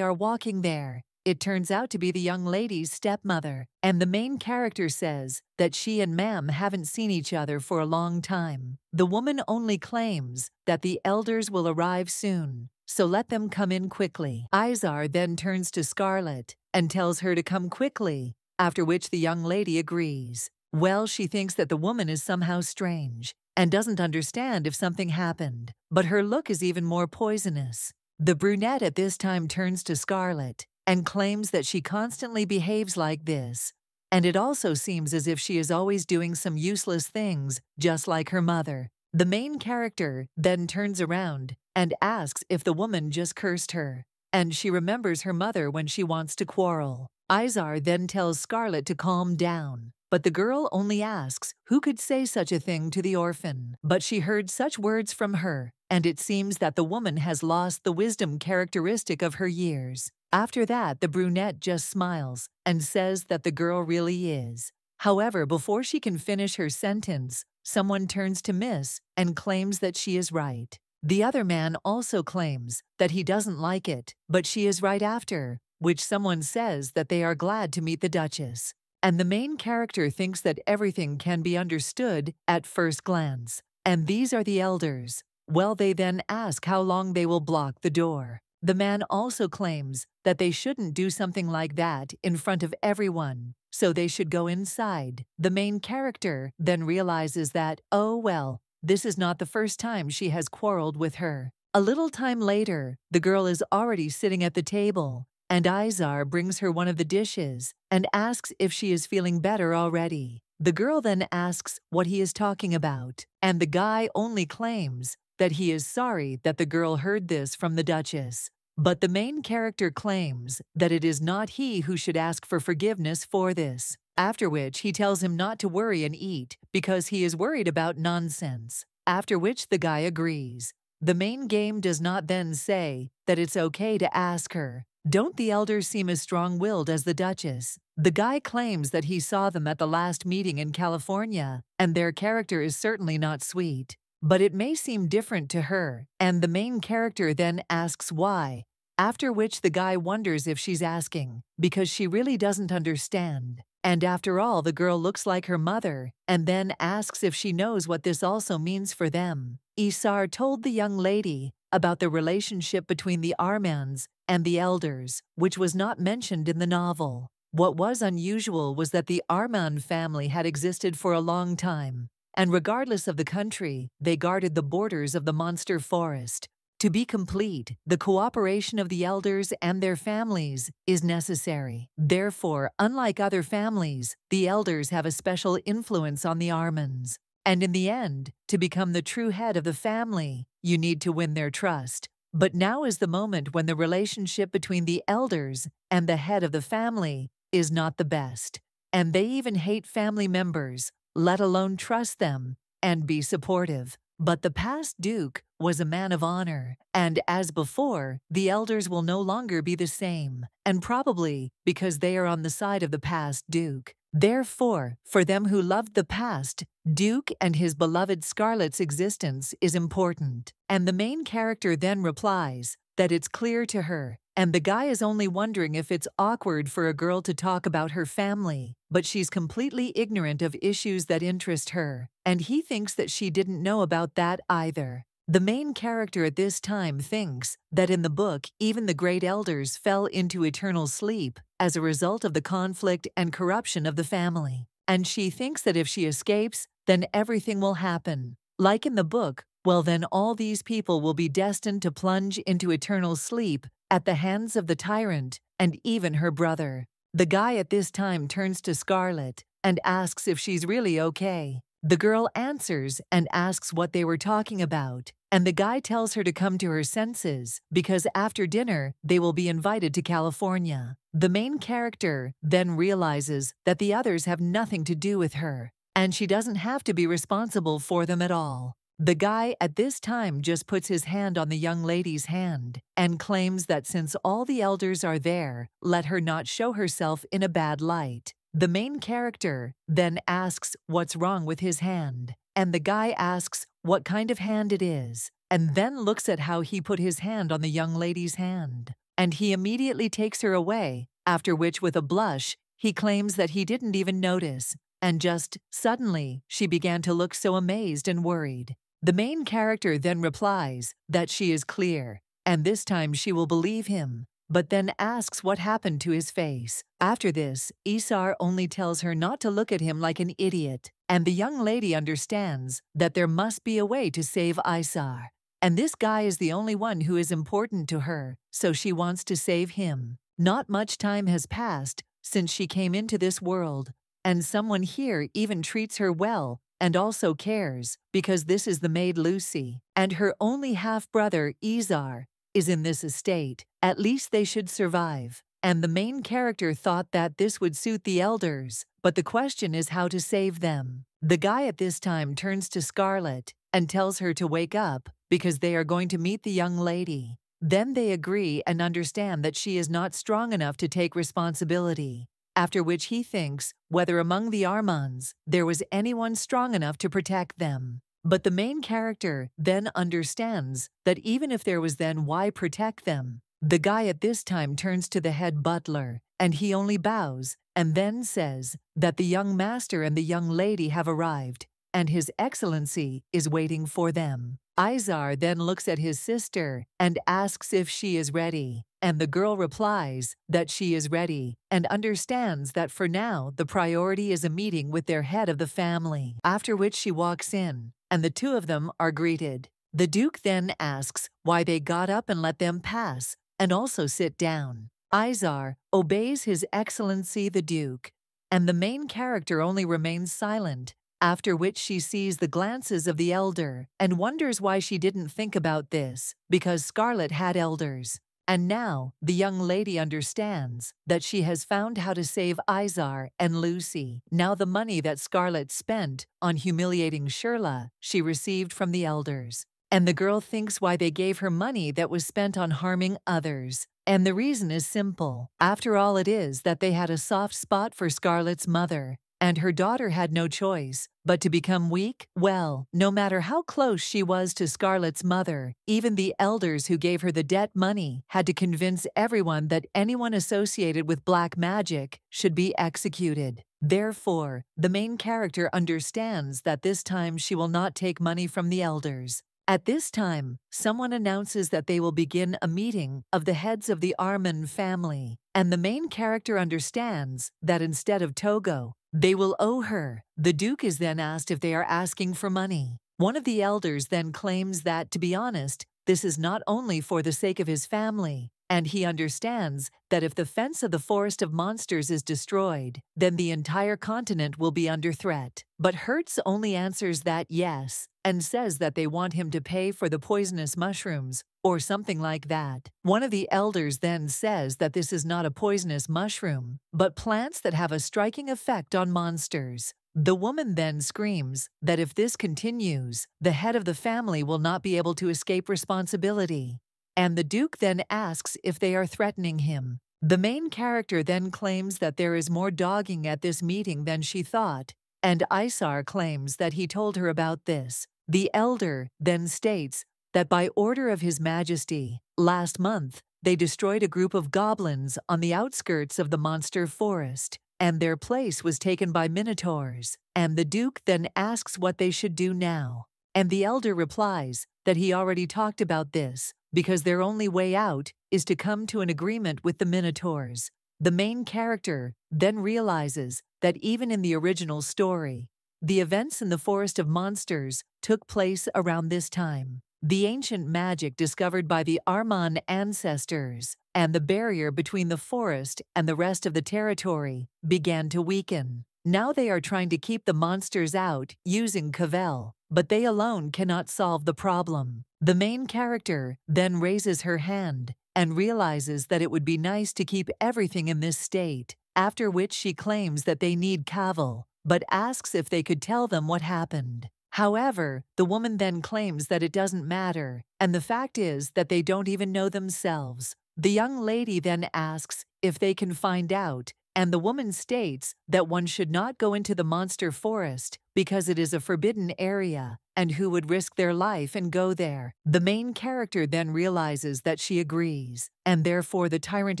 are walking there. It turns out to be the young lady's stepmother, and the main character says that she and ma'am haven't seen each other for a long time. The woman only claims that the elders will arrive soon, so let them come in quickly. Isar then turns to Scarlet and tells her to come quickly, after which the young lady agrees. Well, she thinks that the woman is somehow strange and doesn't understand if something happened, but her look is even more poisonous. The brunette at this time turns to Scarlet and claims that she constantly behaves like this, and it also seems as if she is always doing some useless things, just like her mother. The main character then turns around and asks if the woman just cursed her, and she remembers her mother when she wants to quarrel. Izar then tells Scarlet to calm down, but the girl only asks who could say such a thing to the orphan. But she heard such words from her, and it seems that the woman has lost the wisdom characteristic of her years. After that, the brunette just smiles and says that the girl really is. However, before she can finish her sentence, someone turns to Miss and claims that she is right. The other man also claims that he doesn't like it, but she is right after, which someone says that they are glad to meet the Duchess. And the main character thinks that everything can be understood at first glance. And these are the elders. Well, they then ask how long they will block the door. The man also claims that they shouldn't do something like that in front of everyone, so they should go inside. The main character then realizes that, oh well, this is not the first time she has quarreled with her. A little time later, the girl is already sitting at the table, and Izar brings her one of the dishes and asks if she is feeling better already. The girl then asks what he is talking about, and the guy only claims that he is sorry that the girl heard this from the Duchess. But the main character claims that it is not he who should ask for forgiveness for this, after which he tells him not to worry and eat because he is worried about nonsense, after which the guy agrees. The main game does not then say that it's okay to ask her, don't the elders seem as strong-willed as the Duchess? The guy claims that he saw them at the last meeting in California, and their character is certainly not sweet. But it may seem different to her, and the main character then asks why, after which the guy wonders if she's asking because she really doesn't understand. And after all, the girl looks like her mother, and then asks if she knows what this also means for them. Isar told the young lady about the relationship between the Armands and the elders, which was not mentioned in the novel. What was unusual was that the Armand family had existed for a long time, and regardless of the country, they guarded the borders of the monster forest. To be complete, the cooperation of the elders and their families is necessary. Therefore, unlike other families, the elders have a special influence on the Armands. And in the end, to become the true head of the family, you need to win their trust. But now is the moment when the relationship between the elders and the head of the family is not the best. And they even hate family members, let alone trust them and be supportive. But the past Duke was a man of honor, and as before, the elders will no longer be the same, and probably because they are on the side of the past Duke. Therefore, for them who loved the past, Duke and his beloved Scarlet's existence is important. And the main character then replies that it's clear to her, and the guy is only wondering if it's awkward for a girl to talk about her family, but she's completely ignorant of issues that interest her, and he thinks that she didn't know about that either. The main character at this time thinks that in the book, even the great elders fell into eternal sleep as a result of the conflict and corruption of the family, and she thinks that if she escapes, then everything will happen. Like in the book, well then all these people will be destined to plunge into eternal sleep at the hands of the Tyrant and even her brother. The guy at this time turns to Scarlet and asks if she's really okay. The girl answers and asks what they were talking about, and the guy tells her to come to her senses because after dinner they will be invited to California. The main character then realizes that the others have nothing to do with her, and she doesn't have to be responsible for them at all. The guy at this time just puts his hand on the young lady's hand and claims that since all the elders are there, let her not show herself in a bad light. The main character then asks what's wrong with his hand, and the guy asks what kind of hand it is, and then looks at how he put his hand on the young lady's hand. And he immediately takes her away, after which with a blush, he claims that he didn't even notice, and just suddenly she began to look so amazed and worried. The main character then replies that she is clear, and this time she will believe him, but then asks what happened to his face. After this, Isar only tells her not to look at him like an idiot, and the young lady understands that there must be a way to save Isar. And this guy is the only one who is important to her, so she wants to save him. Not much time has passed since she came into this world, and someone here even treats her well and also cares because this is the maid Lucy, and her only half-brother Izar is in this estate. At least they should survive. And the main character thought that this would suit the elders, but the question is how to save them. The guy at this time turns to Scarlet and tells her to wake up because they are going to meet the young lady. Then they agree and understand that she is not strong enough to take responsibility, after which he thinks whether among the Armands there was anyone strong enough to protect them. But the main character then understands that even if there was, then why protect them? The guy at this time turns to the head butler, and he only bows and then says that the young master and the young lady have arrived, and His Excellency is waiting for them. Izar then looks at his sister and asks if she is ready, and the girl replies that she is ready and understands that for now the priority is a meeting with their head of the family, after which she walks in, and the two of them are greeted. The Duke then asks why they got up and let them pass, and also sit down. Izar obeys His Excellency the Duke, and the main character only remains silent, after which she sees the glances of the elder and wonders why she didn't think about this, because Scarlet had elders. And now the young lady understands that she has found how to save Izar and Lucy. Now the money that Scarlet spent on humiliating Shirla she received from the elders. And the girl thinks why they gave her money that was spent on harming others. And the reason is simple. After all, it is that they had a soft spot for Scarlet's mother, and her daughter had no choice but to become weak. Well, no matter how close she was to Scarlet's mother, even the elders who gave her the debt money had to convince everyone that anyone associated with black magic should be executed. Therefore, the main character understands that this time she will not take money from the elders. At this time, someone announces that they will begin a meeting of the heads of the Arman family, and the main character understands that instead of Togo, they will owe her. The Duke is then asked if they are asking for money. One of the elders then claims that, to be honest, this is not only for the sake of his family, and he understands that if the fence of the Forest of Monsters is destroyed, then the entire continent will be under threat. But Hertz only answers that yes, and says that they want him to pay for the poisonous mushrooms, or something like that. One of the elders then says that this is not a poisonous mushroom, but plants that have a striking effect on monsters. The woman then screams that if this continues, the head of the family will not be able to escape responsibility. And the Duke then asks if they are threatening him. The main character then claims that there is more dogging at this meeting than she thought, and Isar claims that he told her about this. The elder then states that by order of His Majesty, last month, they destroyed a group of goblins on the outskirts of the monster forest, and their place was taken by minotaurs. And the Duke then asks what they should do now. And the elder replies that he already talked about this, because their only way out is to come to an agreement with the minotaurs. The main character then realizes that even in the original story, the events in the Forest of Monsters took place around this time. The ancient magic discovered by the Arman ancestors and the barrier between the forest and the rest of the territory began to weaken. Now they are trying to keep the monsters out using Cavell, but they alone cannot solve the problem. The main character then raises her hand and realizes that it would be nice to keep everything in this state, after which she claims that they need Cavell, but asks if they could tell them what happened. However, the woman then claims that it doesn't matter, and the fact is that they don't even know themselves. The young lady then asks if they can find out, and the woman states that one should not go into the monster forest because it is a forbidden area, and who would risk their life and go there. The main character then realizes that she agrees, and therefore the tyrant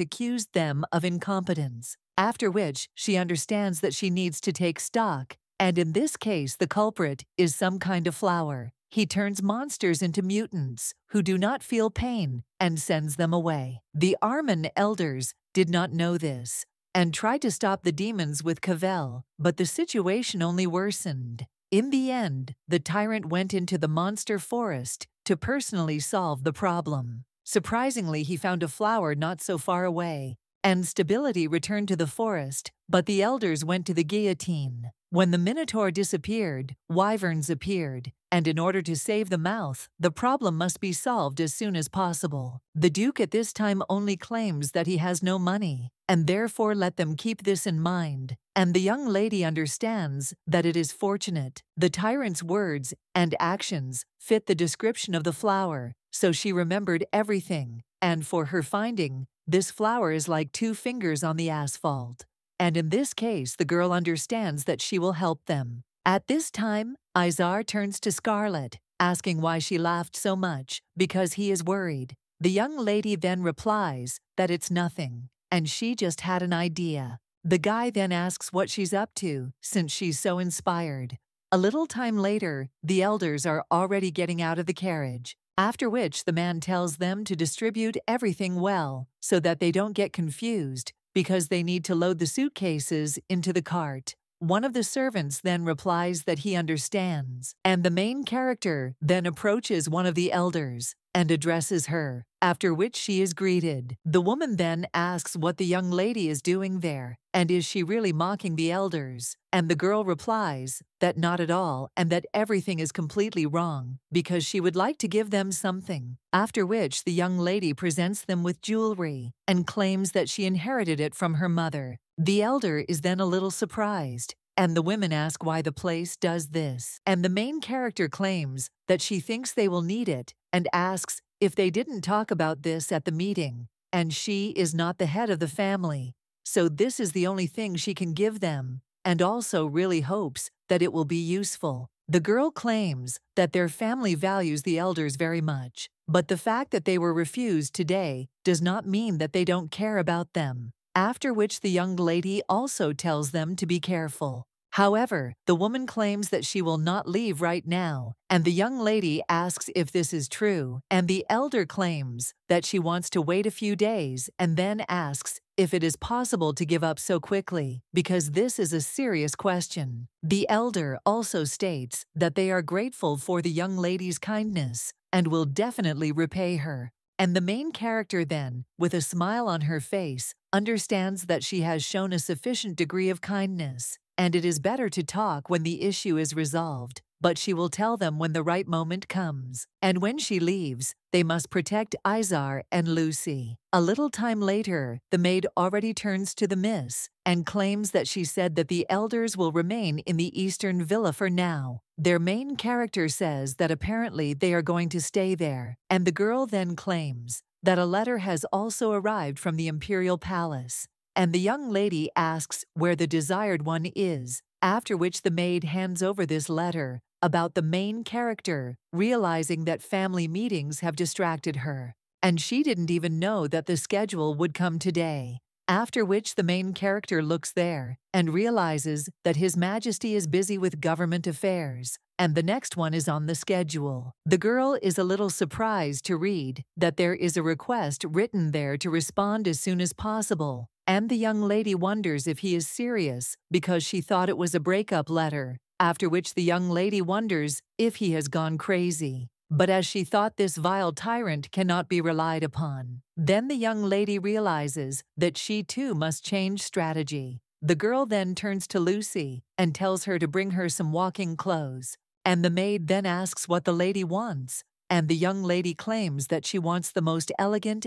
accused them of incompetence, after which she understands that she needs to take stock, and in this case the culprit is some kind of flower. He turns monsters into mutants who do not feel pain and sends them away. The Arman elders did not know this and tried to stop the demons with Cavell, but the situation only worsened. In the end, the tyrant went into the monster forest to personally solve the problem. Surprisingly, he found a flower not so far away, and stability returned to the forest, but the elders went to the guillotine. When the Minotaur disappeared, wyverns appeared, and in order to save the mouth, the problem must be solved as soon as possible. The Duke at this time only claims that he has no money, and therefore let them keep this in mind. And the young lady understands that it is fortunate. The tyrant's words and actions fit the description of the flower, so she remembered everything, and for her finding, this flower is like 2 fingers on the asphalt. And in this case, the girl understands that she will help them. At this time, Izar turns to Scarlet, asking why she laughed so much, because he is worried. The young lady then replies that it's nothing, and she just had an idea. The guy then asks what she's up to, since she's so inspired. A little time later, the elders are already getting out of the carriage, after which the man tells them to distribute everything well, so that they don't get confused, because they need to load the suitcases into the cart. One of the servants then replies that he understands, and the main character then approaches one of the elders and addresses her, after which she is greeted. The woman then asks what the young lady is doing there, and is she really mocking the elders? And the girl replies that not at all, and that everything is completely wrong, because she would like to give them something. After which the young lady presents them with jewelry, and claims that she inherited it from her mother. The elder is then a little surprised, and the women ask why the place does this. And the main character claims that she thinks they will need it, and asks if they didn't talk about this at the meeting, and she is not the head of the family, so this is the only thing she can give them, and also really hopes that it will be useful. The girl claims that their family values the elders very much, but the fact that they were refused today does not mean that they don't care about them. After which the young lady also tells them to be careful. However, the woman claims that she will not leave right now, and the young lady asks if this is true, and the elder claims that she wants to wait a few days and then asks if it is possible to give up so quickly, because this is a serious question. The elder also states that they are grateful for the young lady's kindness and will definitely repay her. And the main character then, with a smile on her face, understands that she has shown a sufficient degree of kindness, and it is better to talk when the issue is resolved, but she will tell them when the right moment comes. And when she leaves, they must protect Izar and Lucy. A little time later, the maid already turns to the miss and claims that she said that the elders will remain in the eastern villa for now. Their main character says that apparently they are going to stay there, and the girl then claims that a letter has also arrived from the imperial palace, and the young lady asks where the desired one is, after which the maid hands over this letter about the main character, realizing that family meetings have distracted her, and she didn't even know that the schedule would come today. After which the main character looks there and realizes that His Majesty is busy with government affairs, and the next one is on the schedule. The girl is a little surprised to read that there is a request written there to respond as soon as possible, and the young lady wonders if he is serious because she thought it was a breakup letter, after which the young lady wonders if he has gone crazy. But as she thought this vile tyrant cannot be relied upon, then the young lady realizes that she too must change strategy. The girl then turns to Lucy and tells her to bring her some walking clothes, and the maid then asks what the lady wants, and the young lady claims that she wants the most elegant,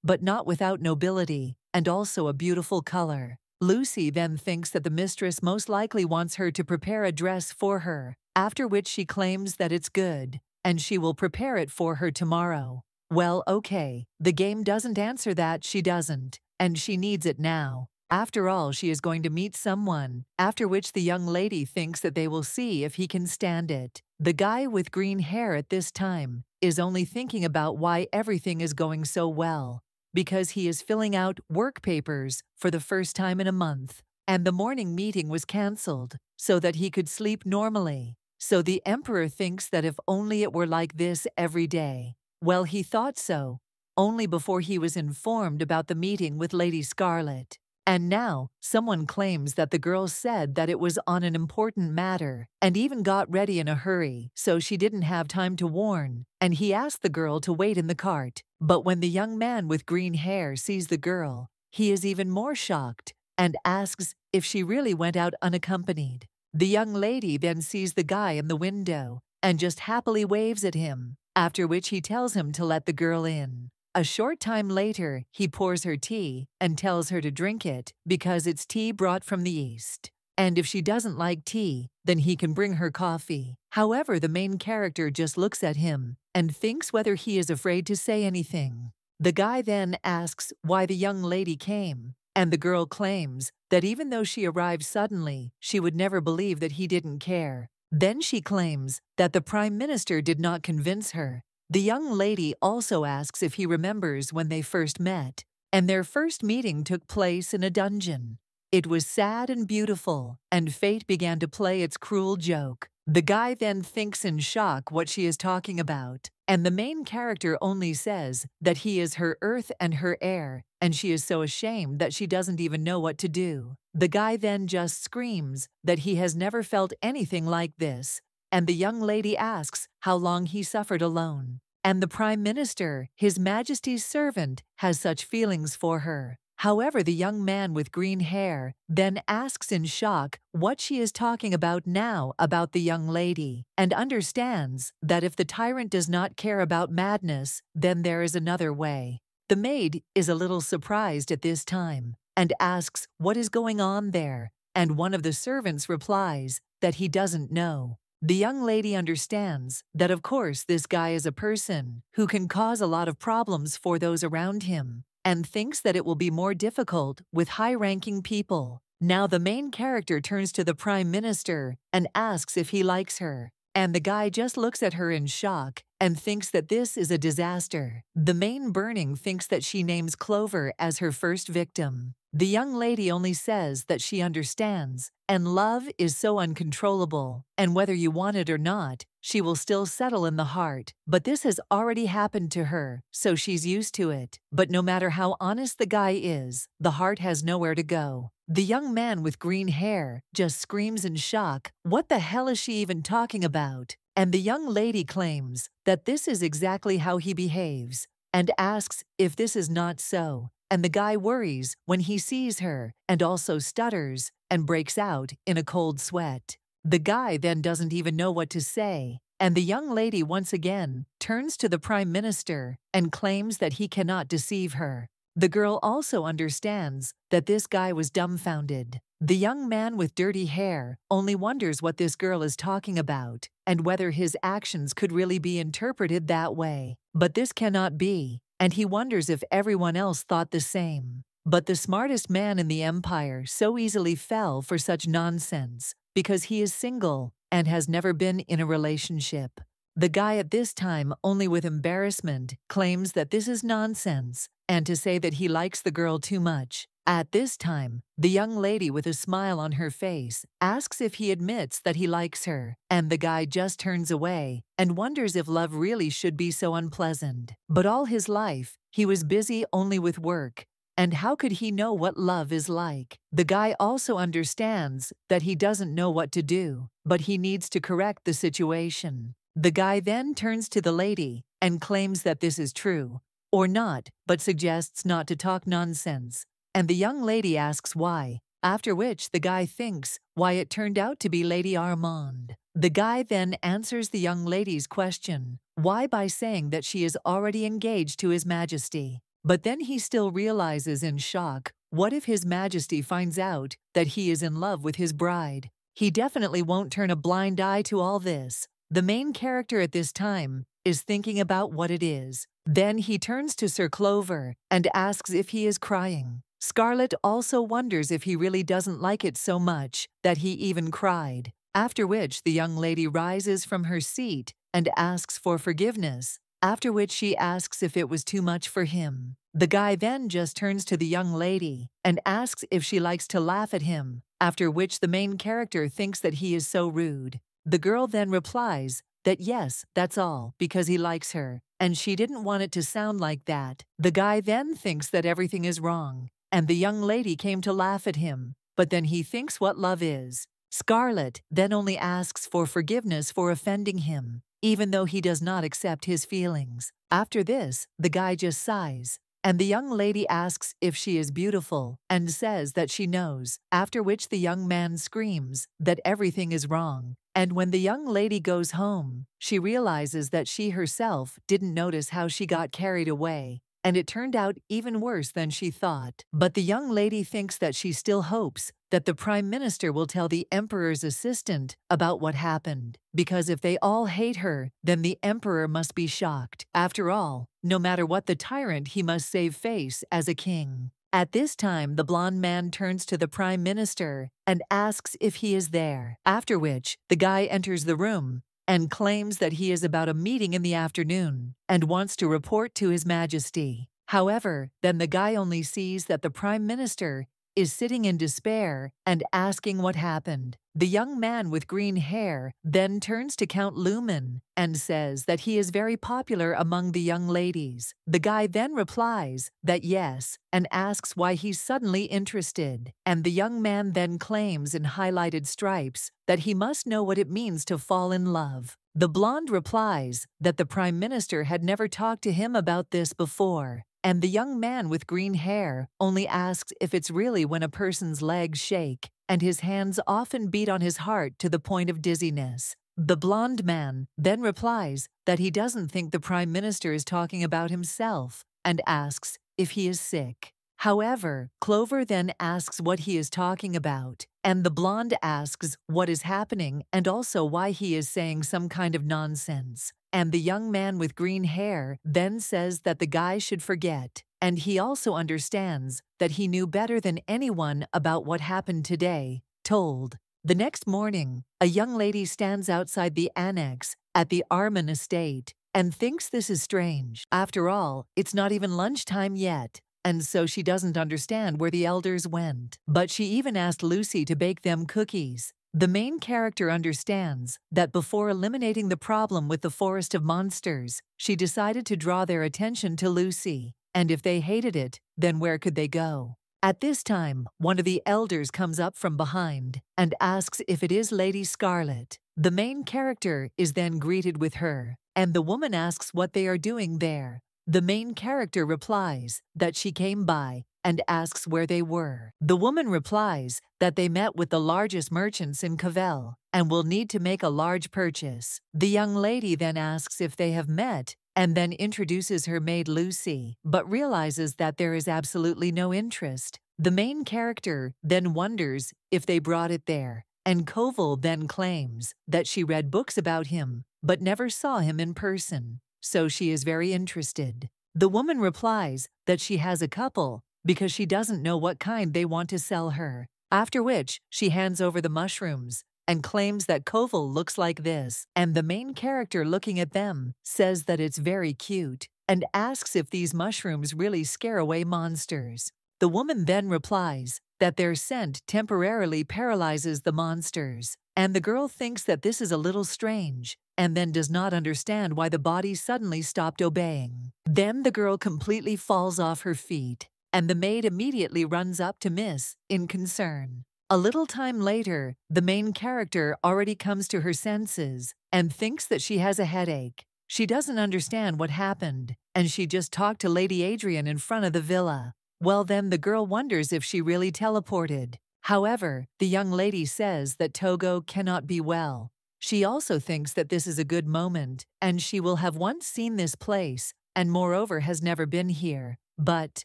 but not without nobility, and also a beautiful color. Lucy then thinks that the mistress most likely wants her to prepare a dress for her, after which she claims that it's good, and she will prepare it for her tomorrow. Well, okay, the game doesn't answer that, she doesn't, and she needs it now. After all, she is going to meet someone, after which the young lady thinks that they will see if he can stand it. The guy with green hair at this time is only thinking about why everything is going so well, because he is filling out work papers for the first time in a month, and the morning meeting was cancelled so that he could sleep normally. So the emperor thinks that if only it were like this every day. Well, he thought so, only before he was informed about the meeting with Lady Scarlet. And now, someone claims that the girl said that it was on an important matter, and even got ready in a hurry, so she didn't have time to warn, and he asked the girl to wait in the cart. But when the young man with green hair sees the girl, he is even more shocked, and asks if she really went out unaccompanied. The young lady then sees the guy in the window and just happily waves at him, after which he tells him to let the girl in. A short time later, he pours her tea and tells her to drink it because it's tea brought from the East. And if she doesn't like tea, then he can bring her coffee. However, the main character just looks at him and thinks whether he is afraid to say anything. The guy then asks why the young lady came, and the girl claims that even though she arrived suddenly, she would never believe that he didn't care. Then she claims that the Prime Minister did not convince her. The young lady also asks if he remembers when they first met, and their first meeting took place in a dungeon. It was sad and beautiful, and fate began to play its cruel joke. The guy then thinks in shock what she is talking about, and the main character only says that he is her earth and her air, and she is so ashamed that she doesn't even know what to do. The guy then just screams that he has never felt anything like this, and the young lady asks how long he suffered alone. And the Prime Minister, His Majesty's servant, has such feelings for her. However, the young man with green hair then asks in shock what she is talking about now about the young lady, and understands that if the tyrant does not care about madness, then there is another way. The maid is a little surprised at this time and asks what is going on there, and one of the servants replies that he doesn't know. The young lady understands that of course this guy is a person who can cause a lot of problems for those around him, and thinks that it will be more difficult with high-ranking people. Now the main character turns to the Prime Minister and asks if he likes her, and the guy just looks at her in shock and thinks that this is a disaster. The main burning thinks that she names Clover as her first victim. The young lady only says that she understands, and love is so uncontrollable, and whether you want it or not, she will still settle in the heart. But this has already happened to her, so she's used to it. But no matter how honest the guy is, the heart has nowhere to go. The young man with green hair just screams in shock, "What the hell is she even talking about?" And the young lady claims that this is exactly how he behaves, and asks if this is not so. And the guy worries when he sees her, and also stutters and breaks out in a cold sweat. The guy then doesn't even know what to say, and the young lady once again turns to the Prime Minister and claims that he cannot deceive her. The girl also understands that this guy was dumbfounded. The young man with dirty hair only wonders what this girl is talking about, and whether his actions could really be interpreted that way. But this cannot be, and he wonders if everyone else thought the same. But the smartest man in the empire so easily fell for such nonsense because he is single and has never been in a relationship. The guy at this time, only with embarrassment, claims that this is nonsense and to say that he likes the girl too much. At this time, the young lady with a smile on her face asks if he admits that he likes her, and the guy just turns away and wonders if love really should be so unpleasant. But all his life, he was busy only with work, and how could he know what love is like? The guy also understands that he doesn't know what to do, but he needs to correct the situation. The guy then turns to the lady and claims that this is true, or not, but suggests not to talk nonsense. And the young lady asks why, after which the guy thinks why it turned out to be Lady Armand. The guy then answers the young lady's question, why, by saying that she is already engaged to His Majesty. But then he still realizes in shock, what if His Majesty finds out that he is in love with his bride? He definitely won't turn a blind eye to all this. The main character at this time is thinking about what it is. Then he turns to Sir Clover and asks if he is crying. Scarlet also wonders if he really doesn't like it so much that he even cried, after which the young lady rises from her seat and asks for forgiveness, after which she asks if it was too much for him. The guy then just turns to the young lady and asks if she likes to laugh at him, after which the main character thinks that he is so rude. The girl then replies that yes, that's all, because he likes her, and she didn't want it to sound like that. The guy then thinks that everything is wrong, and the young lady came to laugh at him, but then he thinks what love is. Scarlet then only asks for forgiveness for offending him, even though he does not accept his feelings. After this, the guy just sighs and the young lady asks if she is beautiful and says that she knows, after which the young man screams that everything is wrong. And when the young lady goes home, she realizes that she herself didn't notice how she got carried away, and it turned out even worse than she thought. But the young lady thinks that she still hopes that the Prime Minister will tell the Emperor's assistant about what happened, because if they all hate her, then the Emperor must be shocked. After all, no matter what the tyrant, he must save face as a king. At this time, the blonde man turns to the Prime Minister and asks if he is there, after which the guy enters the room and claims that he is about a meeting in the afternoon and wants to report to His Majesty. However, then the guy only sees that the Prime Minister is sitting in despair and asking what happened. The young man with green hair then turns to Count Lumen and says that he is very popular among the young ladies. The guy then replies that yes and asks why he's suddenly interested. And the young man then claims in highlighted stripes that he must know what it means to fall in love. The blonde replies that the Prime Minister had never talked to him about this before. And the young man with green hair only asks if it's really when a person's legs shake and his hands often beat on his heart to the point of dizziness. The blonde man then replies that he doesn't think the Prime Minister is talking about himself and asks if he is sick. However, Clover then asks what he is talking about, and the blonde asks what is happening and also why he is saying some kind of nonsense. And the young man with green hair then says that the guy should forget, and he also understands that he knew better than anyone about what happened today, told. The next morning, a young lady stands outside the annex at the Arman estate and thinks this is strange. After all, it's not even lunchtime yet, and so she doesn't understand where the elders went. But she even asked Lucy to bake them cookies. The main character understands that before eliminating the problem with the forest of monsters, she decided to draw their attention to Lucy, and if they hated it, then where could they go? At this time, one of the elders comes up from behind and asks if it is Lady Scarlet. The main character is then greeted with her, and the woman asks what they are doing there. The main character replies that she came by and asks where they were. The woman replies that they met with the largest merchants in Cavell and will need to make a large purchase. The young lady then asks if they have met and then introduces her maid Lucy, but realizes that there is absolutely no interest. The main character then wonders if they brought it there, and Koval then claims that she read books about him but never saw him in person, so she is very interested. The woman replies that she has a couple because she doesn't know what kind they want to sell her, after which she hands over the mushrooms and claims that Koval looks like this, and the main character looking at them says that it's very cute and asks if these mushrooms really scare away monsters. The woman then replies that their scent temporarily paralyzes the monsters, and the girl thinks that this is a little strange and then does not understand why the body suddenly stopped obeying. Then the girl completely falls off her feet, and the maid immediately runs up to Miss in concern. A little time later, the main character already comes to her senses and thinks that she has a headache. She doesn't understand what happened, and she just talked to Lady Adrian in front of the villa. Well, then the girl wonders if she really teleported. However, the young lady says that Togo cannot be well. She also thinks that this is a good moment, and she will have once seen this place, and moreover has never been here. But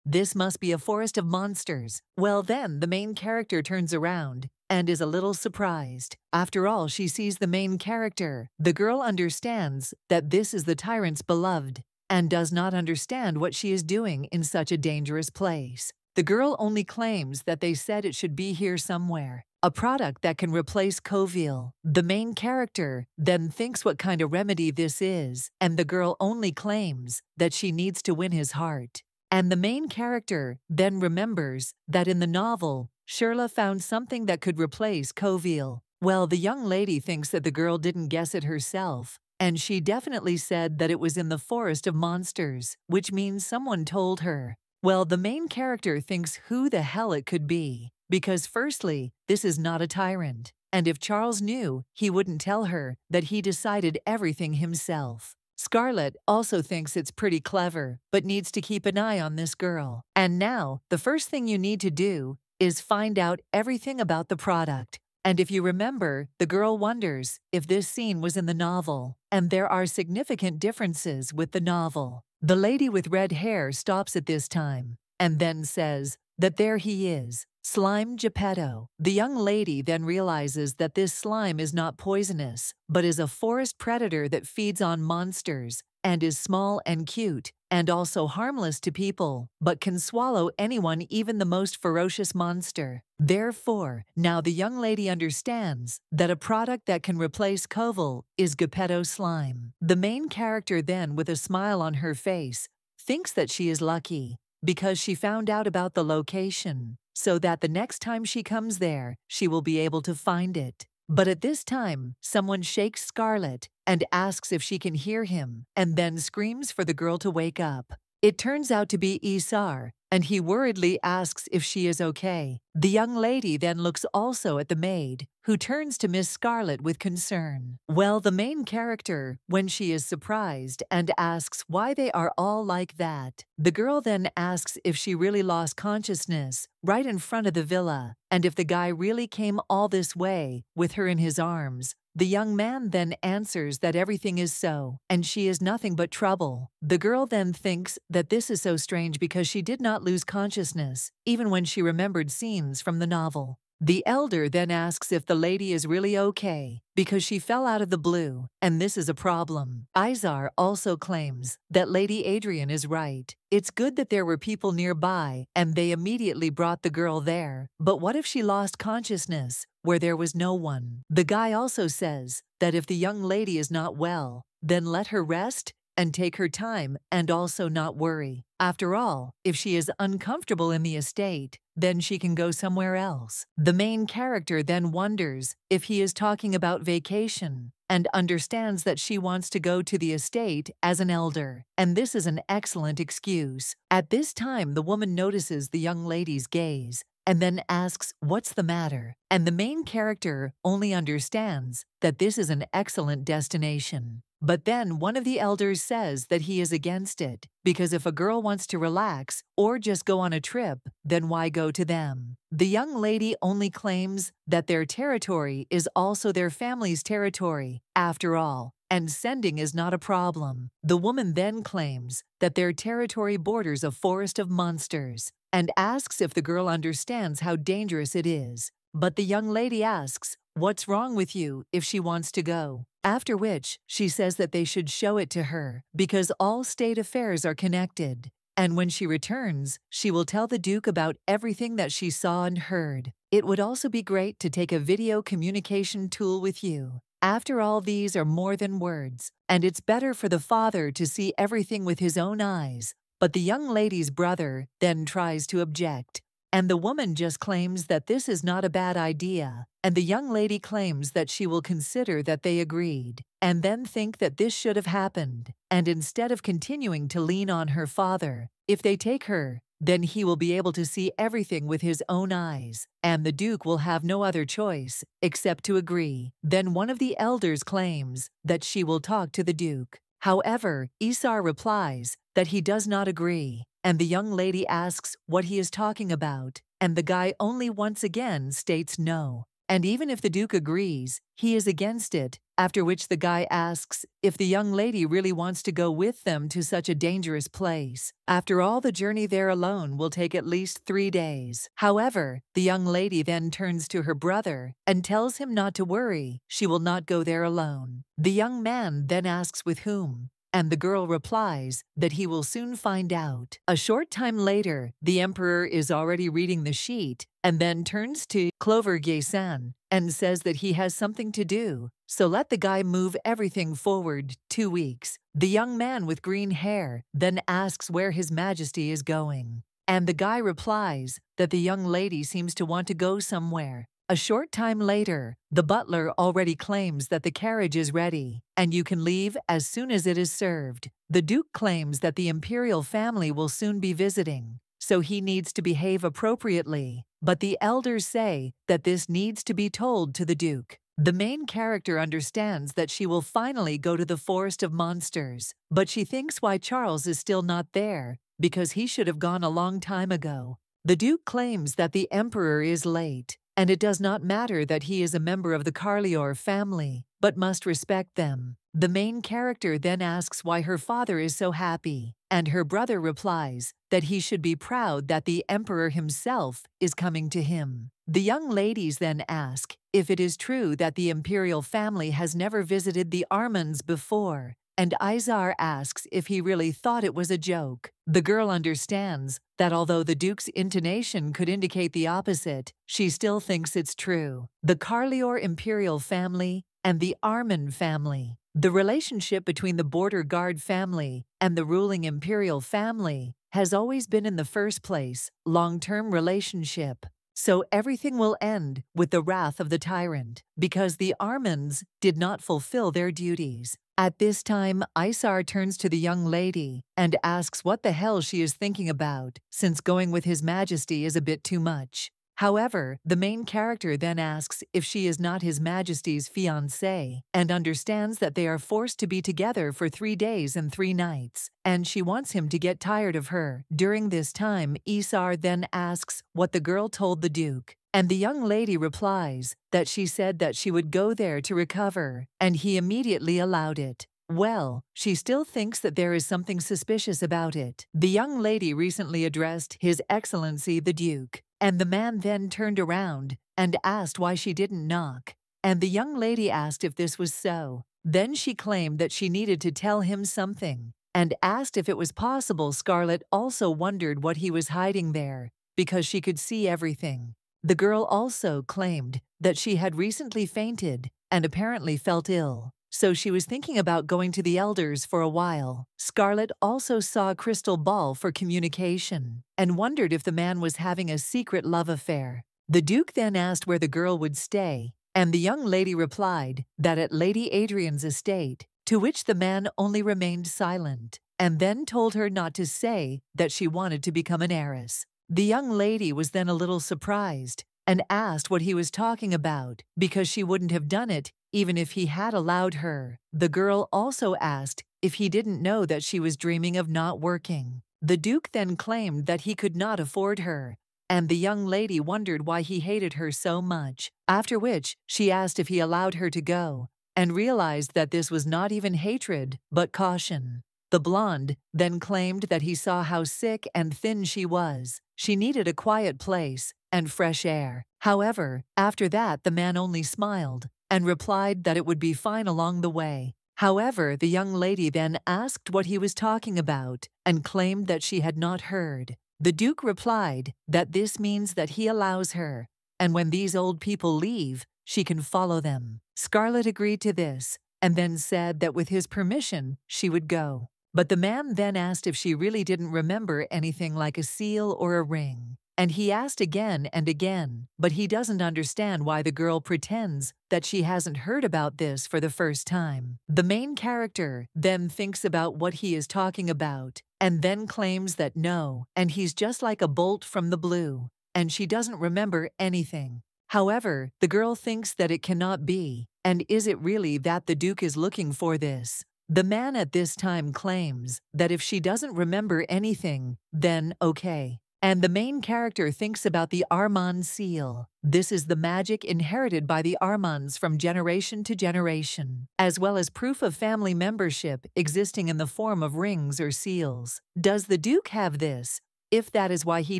this must be a forest of monsters. Well, then the main character turns around and is a little surprised. After all, she sees the main character. The girl understands that this is the tyrant's beloved and does not understand what she is doing in such a dangerous place. The girl only claims that they said it should be here somewhere, a product that can replace Covil. The main character then thinks what kind of remedy this is, and the girl only claims that she needs to win his heart. And the main character then remembers that in the novel, Shirla found something that could replace Covil. Well, the young lady thinks that the girl didn't guess it herself, and she definitely said that it was in the forest of monsters, which means someone told her. Well, the main character thinks who the hell it could be, because firstly, this is not a tyrant, and if Charles knew, he wouldn't tell her that he decided everything himself. Scarlet also thinks it's pretty clever, but needs to keep an eye on this girl. And now, the first thing you need to do is find out everything about the product. And if you remember, the girl wonders if this scene was in the novel, and there are significant differences with the novel. The lady with red hair stops at this time, and then says that there he is, Slime Geppetto. The young lady then realizes that this slime is not poisonous, but is a forest predator that feeds on monsters, and is small and cute, and also harmless to people, but can swallow anyone, even the most ferocious monster. Therefore, now the young lady understands that a product that can replace Koval is Geppetto slime. The main character then, with a smile on her face, thinks that she is lucky because she found out about the location, so that the next time she comes there, she will be able to find it. But at this time, someone shakes Scarlet and asks if she can hear him, and then screams for the girl to wake up. It turns out to be Isar, and he worriedly asks if she is okay. The young lady then looks also at the maid, who turns to Miss Scarlet with concern. Well, the main character, when she is surprised and asks why they are all like that, the girl then asks if she really lost consciousness right in front of the villa, and if the guy really came all this way with her in his arms. The young man then answers that everything is so, and she is nothing but trouble. The girl then thinks that this is so strange because she did not lose consciousness, even when she remembered scenes from the novel. The elder then asks if the lady is really okay, because she fell out of the blue, and this is a problem. Izar also claims that Lady Adrian is right. It's good that there were people nearby, and they immediately brought the girl there. But what if she lost consciousness where there was no one? The guy also says that if the young lady is not well, then let her rest and take her time and also not worry. After all, if she is uncomfortable in the estate, then she can go somewhere else. The main character then wonders if he is talking about vacation and understands that she wants to go to the estate as an elder, and this is an excellent excuse. At this time, the woman notices the young lady's gaze and then asks what's the matter, and the main character only understands that this is an excellent destination. But then one of the elders says that he is against it, because if a girl wants to relax or just go on a trip, then why go to them? The young lady only claims that their territory is also their family's territory, after all, and sending is not a problem. The woman then claims that their territory borders a forest of monsters, and asks if the girl understands how dangerous it is. But the young lady asks what's wrong with you if she wants to go. After which, she says that they should show it to her, because all state affairs are connected. And when she returns, she will tell the Duke about everything that she saw and heard. It would also be great to take a video communication tool with you. After all, these are more than words, and it's better for the father to see everything with his own eyes. But the young lady's brother then tries to object, and the woman just claims that this is not a bad idea, and the young lady claims that she will consider that they agreed, and then think that this should have happened, and instead of continuing to lean on her father, if they take her, then he will be able to see everything with his own eyes, and the Duke will have no other choice except to agree. Then one of the elders claims that she will talk to the Duke. However, Isar replies that he does not agree, and the young lady asks what he is talking about, and the guy only once again states no. And even if the Duke agrees, he is against it, after which the guy asks if the young lady really wants to go with them to such a dangerous place. After all, the journey there alone will take at least 3 days. However, the young lady then turns to her brother and tells him not to worry, she will not go there alone. The young man then asks with whom, and the girl replies that he will soon find out. A short time later, the emperor is already reading the sheet and then turns to Clover Gaysan and says that he has something to do, so let the guy move everything forward 2 weeks. The young man with green hair then asks where His Majesty is going, and the guy replies that the young lady seems to want to go somewhere. A short time later, the butler already claims that the carriage is ready, and you can leave as soon as it is served. The Duke claims that the imperial family will soon be visiting, so he needs to behave appropriately, but the elders say that this needs to be told to the Duke. The main character understands that she will finally go to the Forest of Monsters, but she thinks why Charles is still not there, because he should have gone a long time ago. The Duke claims that the Emperor is late, and it does not matter that he is a member of the Carlior family, but must respect them. The main character then asks why her father is so happy, and her brother replies that he should be proud that the Emperor himself is coming to him. The young ladies then ask if it is true that the imperial family has never visited the Armands before, and Izar asks if he really thought it was a joke. The girl understands that although the Duke's intonation could indicate the opposite, she still thinks it's true. The Carlior imperial family and the Armand family. The relationship between the border guard family and the ruling imperial family has always been in the first place long-term relationship. So everything will end with the wrath of the tyrant, because the Armands did not fulfill their duties. At this time, Isar turns to the young lady and asks what the hell she is thinking about, since going with His Majesty is a bit too much. However, the main character then asks if she is not His Majesty's fiancée and understands that they are forced to be together for 3 days and 3 nights, and she wants him to get tired of her. During this time, Isar then asks what the girl told the Duke, and the young lady replies that she said that she would go there to recover, and he immediately allowed it. Well, she still thinks that there is something suspicious about it. The young lady recently addressed His Excellency the Duke, and the man then turned around and asked why she didn't knock, and the young lady asked if this was so. Then she claimed that she needed to tell him something, and asked if it was possible Scarlet also wondered what he was hiding there, because she could see everything. The girl also claimed that she had recently fainted and apparently felt ill, so she was thinking about going to the elders for a while. Scarlet also saw a crystal ball for communication and wondered if the man was having a secret love affair. The Duke then asked where the girl would stay, and the young lady replied that at Lady Adrian's estate, to which the man only remained silent, and then told her not to say that she wanted to become an heiress. The young lady was then a little surprised and asked what he was talking about, because she wouldn't have done it even if he had allowed her. The girl also asked if he didn't know that she was dreaming of not working. The Duke then claimed that he could not afford her, and the young lady wondered why he hated her so much, after which she asked if he allowed her to go, and realized that this was not even hatred, but caution. The blonde then claimed that he saw how sick and thin she was. She needed a quiet place and fresh air. However, after that the man only smiled and replied that it would be fine along the way. However, the young lady then asked what he was talking about and claimed that she had not heard. The Duke replied that this means that he allows her, and when these old people leave, she can follow them. Scarlet agreed to this and then said that with his permission, she would go. But the man then asked if she really didn't remember anything like a seal or a ring. And he asked again and again, but he doesn't understand why the girl pretends that she hasn't heard about this for the first time. The main character then thinks about what he is talking about, and then claims that no, and he's just like a bolt from the blue, and she doesn't remember anything. However, the girl thinks that it cannot be, and is it really that the Duke is looking for this? The man at this time claims that if she doesn't remember anything, then okay. And the main character thinks about the Armand seal. This is the magic inherited by the Armands from generation to generation, as well as proof of family membership existing in the form of rings or seals. Does the Duke have this? If that is why he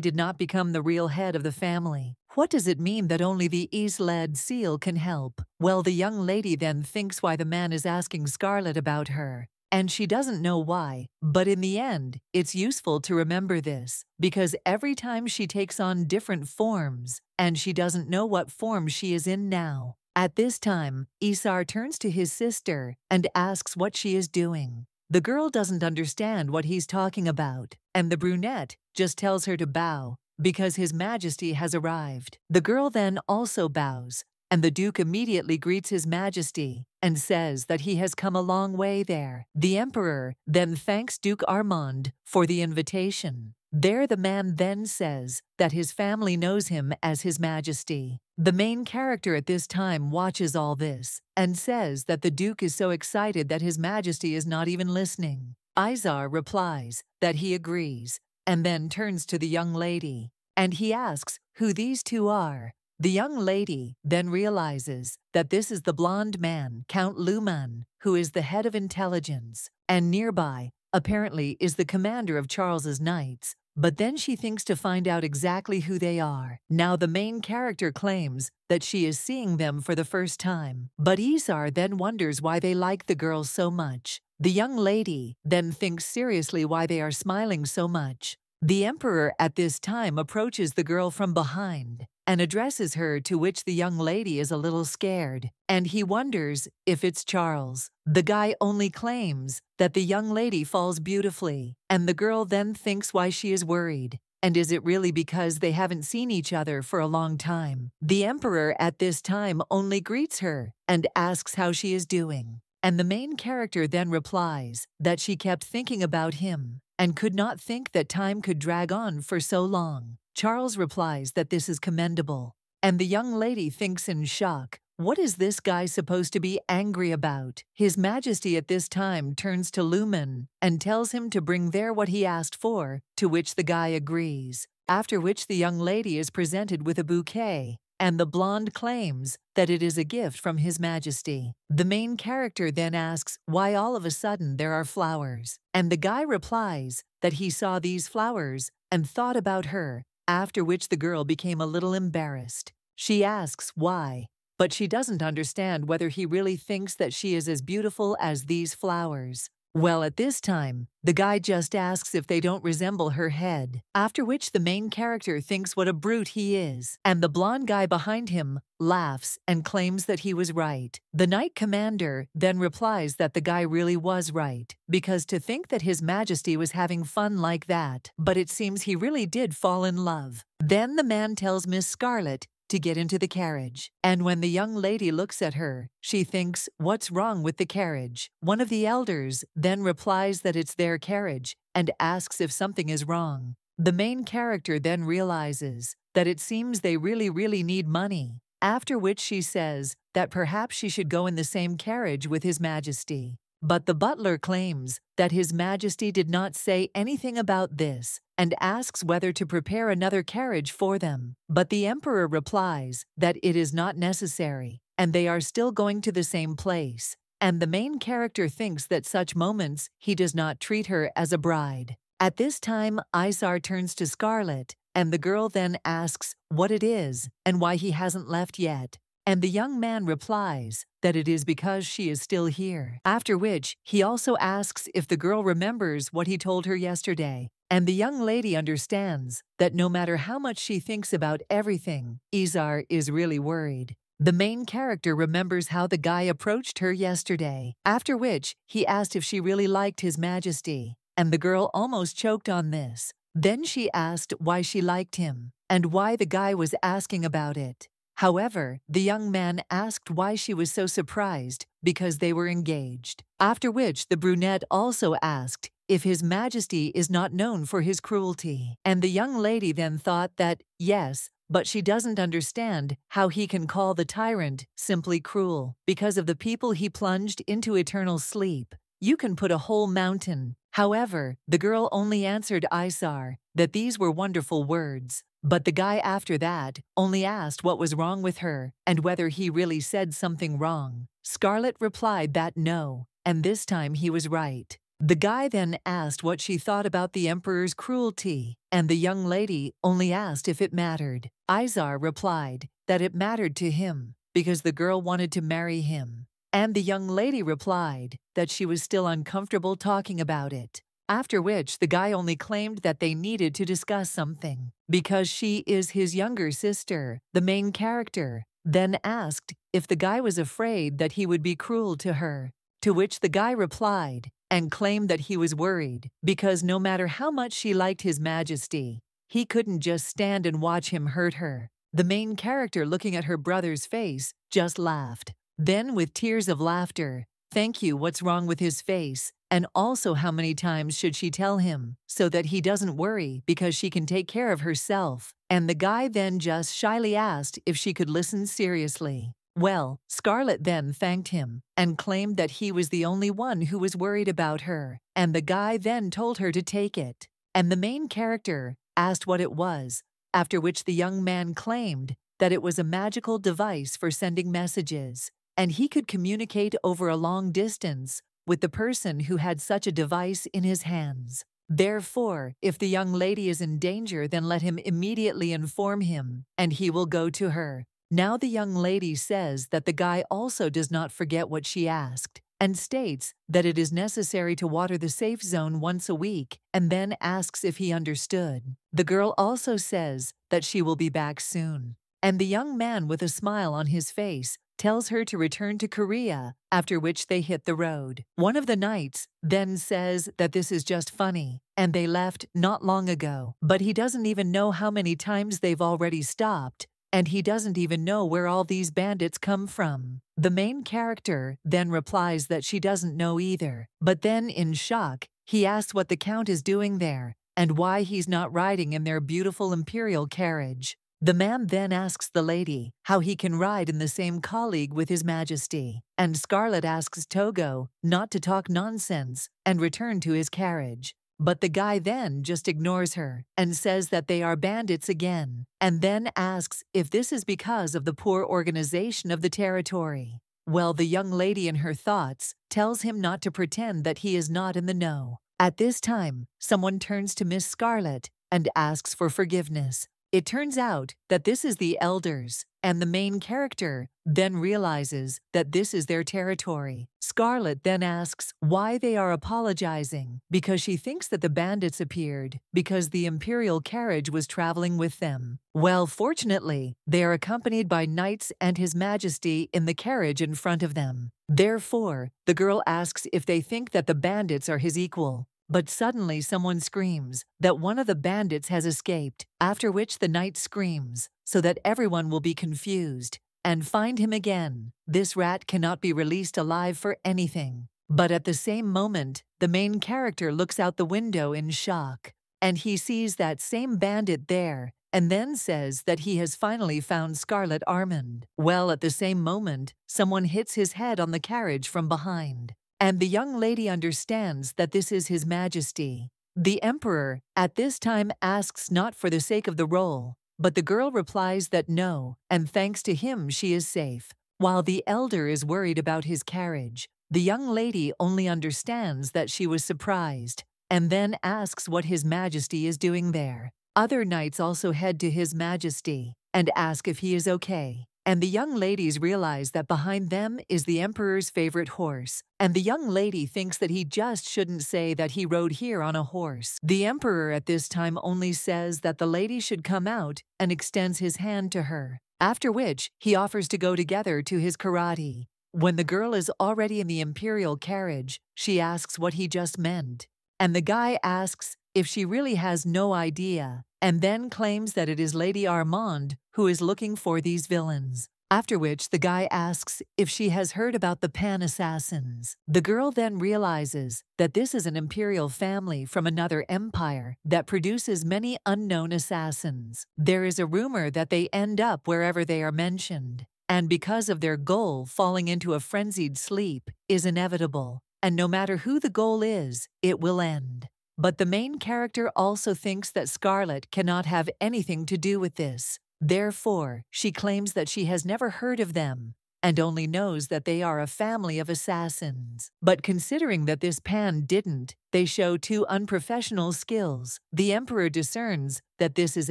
did not become the real head of the family, what does it mean that only the Isled seal can help? Well, the young lady then thinks why the man is asking Scarlet about her, and she doesn't know why, but in the end, it's useful to remember this, because every time she takes on different forms, and she doesn't know what form she is in now. At this time, Isar turns to his sister and asks what she is doing. The girl doesn't understand what he's talking about, and the brunette just tells her to bow, because His Majesty has arrived. The girl then also bows, and the Duke immediately greets His Majesty and says that he has come a long way there. The Emperor then thanks Duke Armand for the invitation, There the man then says that his family knows him as His Majesty. The main character at this time watches all this and says that the Duke is so excited that His Majesty is not even listening. Izar replies that he agrees and then turns to the young lady and he asks who these two are. The young lady then realizes that this is the blonde man, Count Luman, who is the head of intelligence, and nearby, apparently, is the commander of Charles's knights. But then she thinks to find out exactly who they are. Now the main character claims that she is seeing them for the first time, but Izar then wonders why they like the girls so much. The young lady then thinks seriously why they are smiling so much. The emperor at this time approaches the girl from behind and addresses her, to which the young lady is a little scared, and he wonders if it's Charles. The guy only claims that the young lady falls beautifully, and the girl then thinks why she is worried. And is it really because they haven't seen each other for a long time? The emperor at this time only greets her and asks how she is doing. And the main character then replies that she kept thinking about him and could not think that time could drag on for so long. Charles replies that this is commendable, and the young lady thinks in shock, what is this guy supposed to be angry about? His Majesty at this time turns to Luman and tells him to bring there what he asked for, to which the guy agrees, after which the young lady is presented with a bouquet, and the blonde claims that it is a gift from His Majesty. The main character then asks why all of a sudden there are flowers, and the guy replies that he saw these flowers and thought about her, after which the girl became a little embarrassed. She asks why, but she doesn't understand whether he really thinks that she is as beautiful as these flowers. Well, at this time, the guy just asks if they don't resemble her head, after which the main character thinks what a brute he is, and the blonde guy behind him laughs and claims that he was right. The knight commander then replies that the guy really was right, because to think that His Majesty was having fun like that, but it seems he really did fall in love. Then the man tells Miss Scarlet to get into the carriage, and when the young lady looks at her, she thinks, what's wrong with the carriage? One of the elders then replies that it's their carriage and asks if something is wrong. The main character then realizes that it seems they really need money, after which she says that perhaps she should go in the same carriage with His Majesty. But the butler claims that His Majesty did not say anything about this and asks whether to prepare another carriage for them. But the emperor replies that it is not necessary and they are still going to the same place. And the main character thinks that such moments he does not treat her as a bride. At this time, Izar turns to Scarlet, and the girl then asks what it is and why he hasn't left yet. And the young man replies that it is because she is still here, after which he also asks if the girl remembers what he told her yesterday. And the young lady understands that no matter how much she thinks about everything, Izar is really worried. The main character remembers how the guy approached her yesterday, after which he asked if she really liked His Majesty, and the girl almost choked on this. Then she asked why she liked him, and why the guy was asking about it. However, the young man asked why she was so surprised because they were engaged, after which the brunette also asked if His Majesty is not known for his cruelty. And the young lady then thought that, yes, but she doesn't understand how he can call the tyrant simply cruel because of the people he plunged into eternal sleep. You can put a whole mountain. However, the girl only answered Izar that these were wonderful words. But the guy after that only asked what was wrong with her and whether he really said something wrong. Scarlet replied that no, and this time he was right. The guy then asked what she thought about the emperor's cruelty, and the young lady only asked if it mattered. Izar replied that it mattered to him because the girl wanted to marry him, and the young lady replied that she was still uncomfortable talking about it. After which the guy only claimed that they needed to discuss something because she is his younger sister. The main character then asked if the guy was afraid that he would be cruel to her, to which the guy replied and claimed that he was worried because no matter how much she liked His Majesty, he couldn't just stand and watch him hurt her. The main character, looking at her brother's face, just laughed. Then with tears of laughter, Thank you, what's wrong with his face, and also how many times should she tell him, so that he doesn't worry because she can take care of herself. And the guy then just shyly asked if she could listen seriously. Well, Scarlett then thanked him and claimed that he was the only one who was worried about her, and the guy then told her to take it. And the main character asked what it was, after which the young man claimed that it was a magical device for sending messages, and he could communicate over a long distance with the person who had such a device in his hands. Therefore, if the young lady is in danger, then let him immediately inform him, and he will go to her. Now the young lady says that the guy also does not forget what she asked, and states that it is necessary to water the safe zone once a week, and then asks if he understood. The girl also says that she will be back soon. And the young man, with a smile on his face, tells her to return to Korea, after which they hit the road. One of the knights then says that this is just funny, and they left not long ago, but he doesn't even know how many times they've already stopped, and he doesn't even know where all these bandits come from. The main character then replies that she doesn't know either, but then in shock, he asks what the Count is doing there, and why he's not riding in their beautiful imperial carriage. The man then asks the lady how he can ride in the same colleague with His Majesty, and Scarlett asks Togo not to talk nonsense and return to his carriage. But the guy then just ignores her and says that they are bandits again, and then asks if this is because of the poor organization of the territory. Well, the young lady in her thoughts tells him not to pretend that he is not in the know. At this time, someone turns to Miss Scarlett and asks for forgiveness. It turns out that this is the elders, and the main character then realizes that this is their territory. Scarlett then asks why they are apologizing, because she thinks that the bandits appeared because the imperial carriage was traveling with them. Well, fortunately, they are accompanied by knights and His Majesty in the carriage in front of them. Therefore, the girl asks if they think that the bandits are his equal. But suddenly someone screams that one of the bandits has escaped, after which the knight screams, so that everyone will be confused and find him again. This rat cannot be released alive for anything. But at the same moment, the main character looks out the window in shock, and he sees that same bandit there, and then says that he has finally found Scarlett Armand. Well, at the same moment, someone hits his head on the carriage from behind. And the young lady understands that this is His Majesty. The Emperor, at this time, asks not for the sake of the role, but the girl replies that no, and thanks to him she is safe. While the elder is worried about his carriage, the young lady only understands that she was surprised, and then asks what His Majesty is doing there. Other knights also head to His Majesty and ask if he is okay. And the young ladies realize that behind them is the Emperor's favorite horse, and the young lady thinks that he just shouldn't say that he rode here on a horse. The Emperor at this time only says that the lady should come out and extends his hand to her, after which he offers to go together to his karate. When the girl is already in the imperial carriage, she asks what he just meant, and the guy asks if she really has no idea, and then claims that it is Lady Armand who is looking for these villains. After which the guy asks if she has heard about the Pan assassins. The girl then realizes that this is an imperial family from another empire that produces many unknown assassins. There is a rumor that they end up wherever they are mentioned, and because of their goal, falling into a frenzied sleep is inevitable, and no matter who the goal is, it will end. But the main character also thinks that Scarlett cannot have anything to do with this. Therefore, she claims that she has never heard of them and only knows that they are a family of assassins. But considering that this Pan didn't, they show two unprofessional skills. The Emperor discerns that this is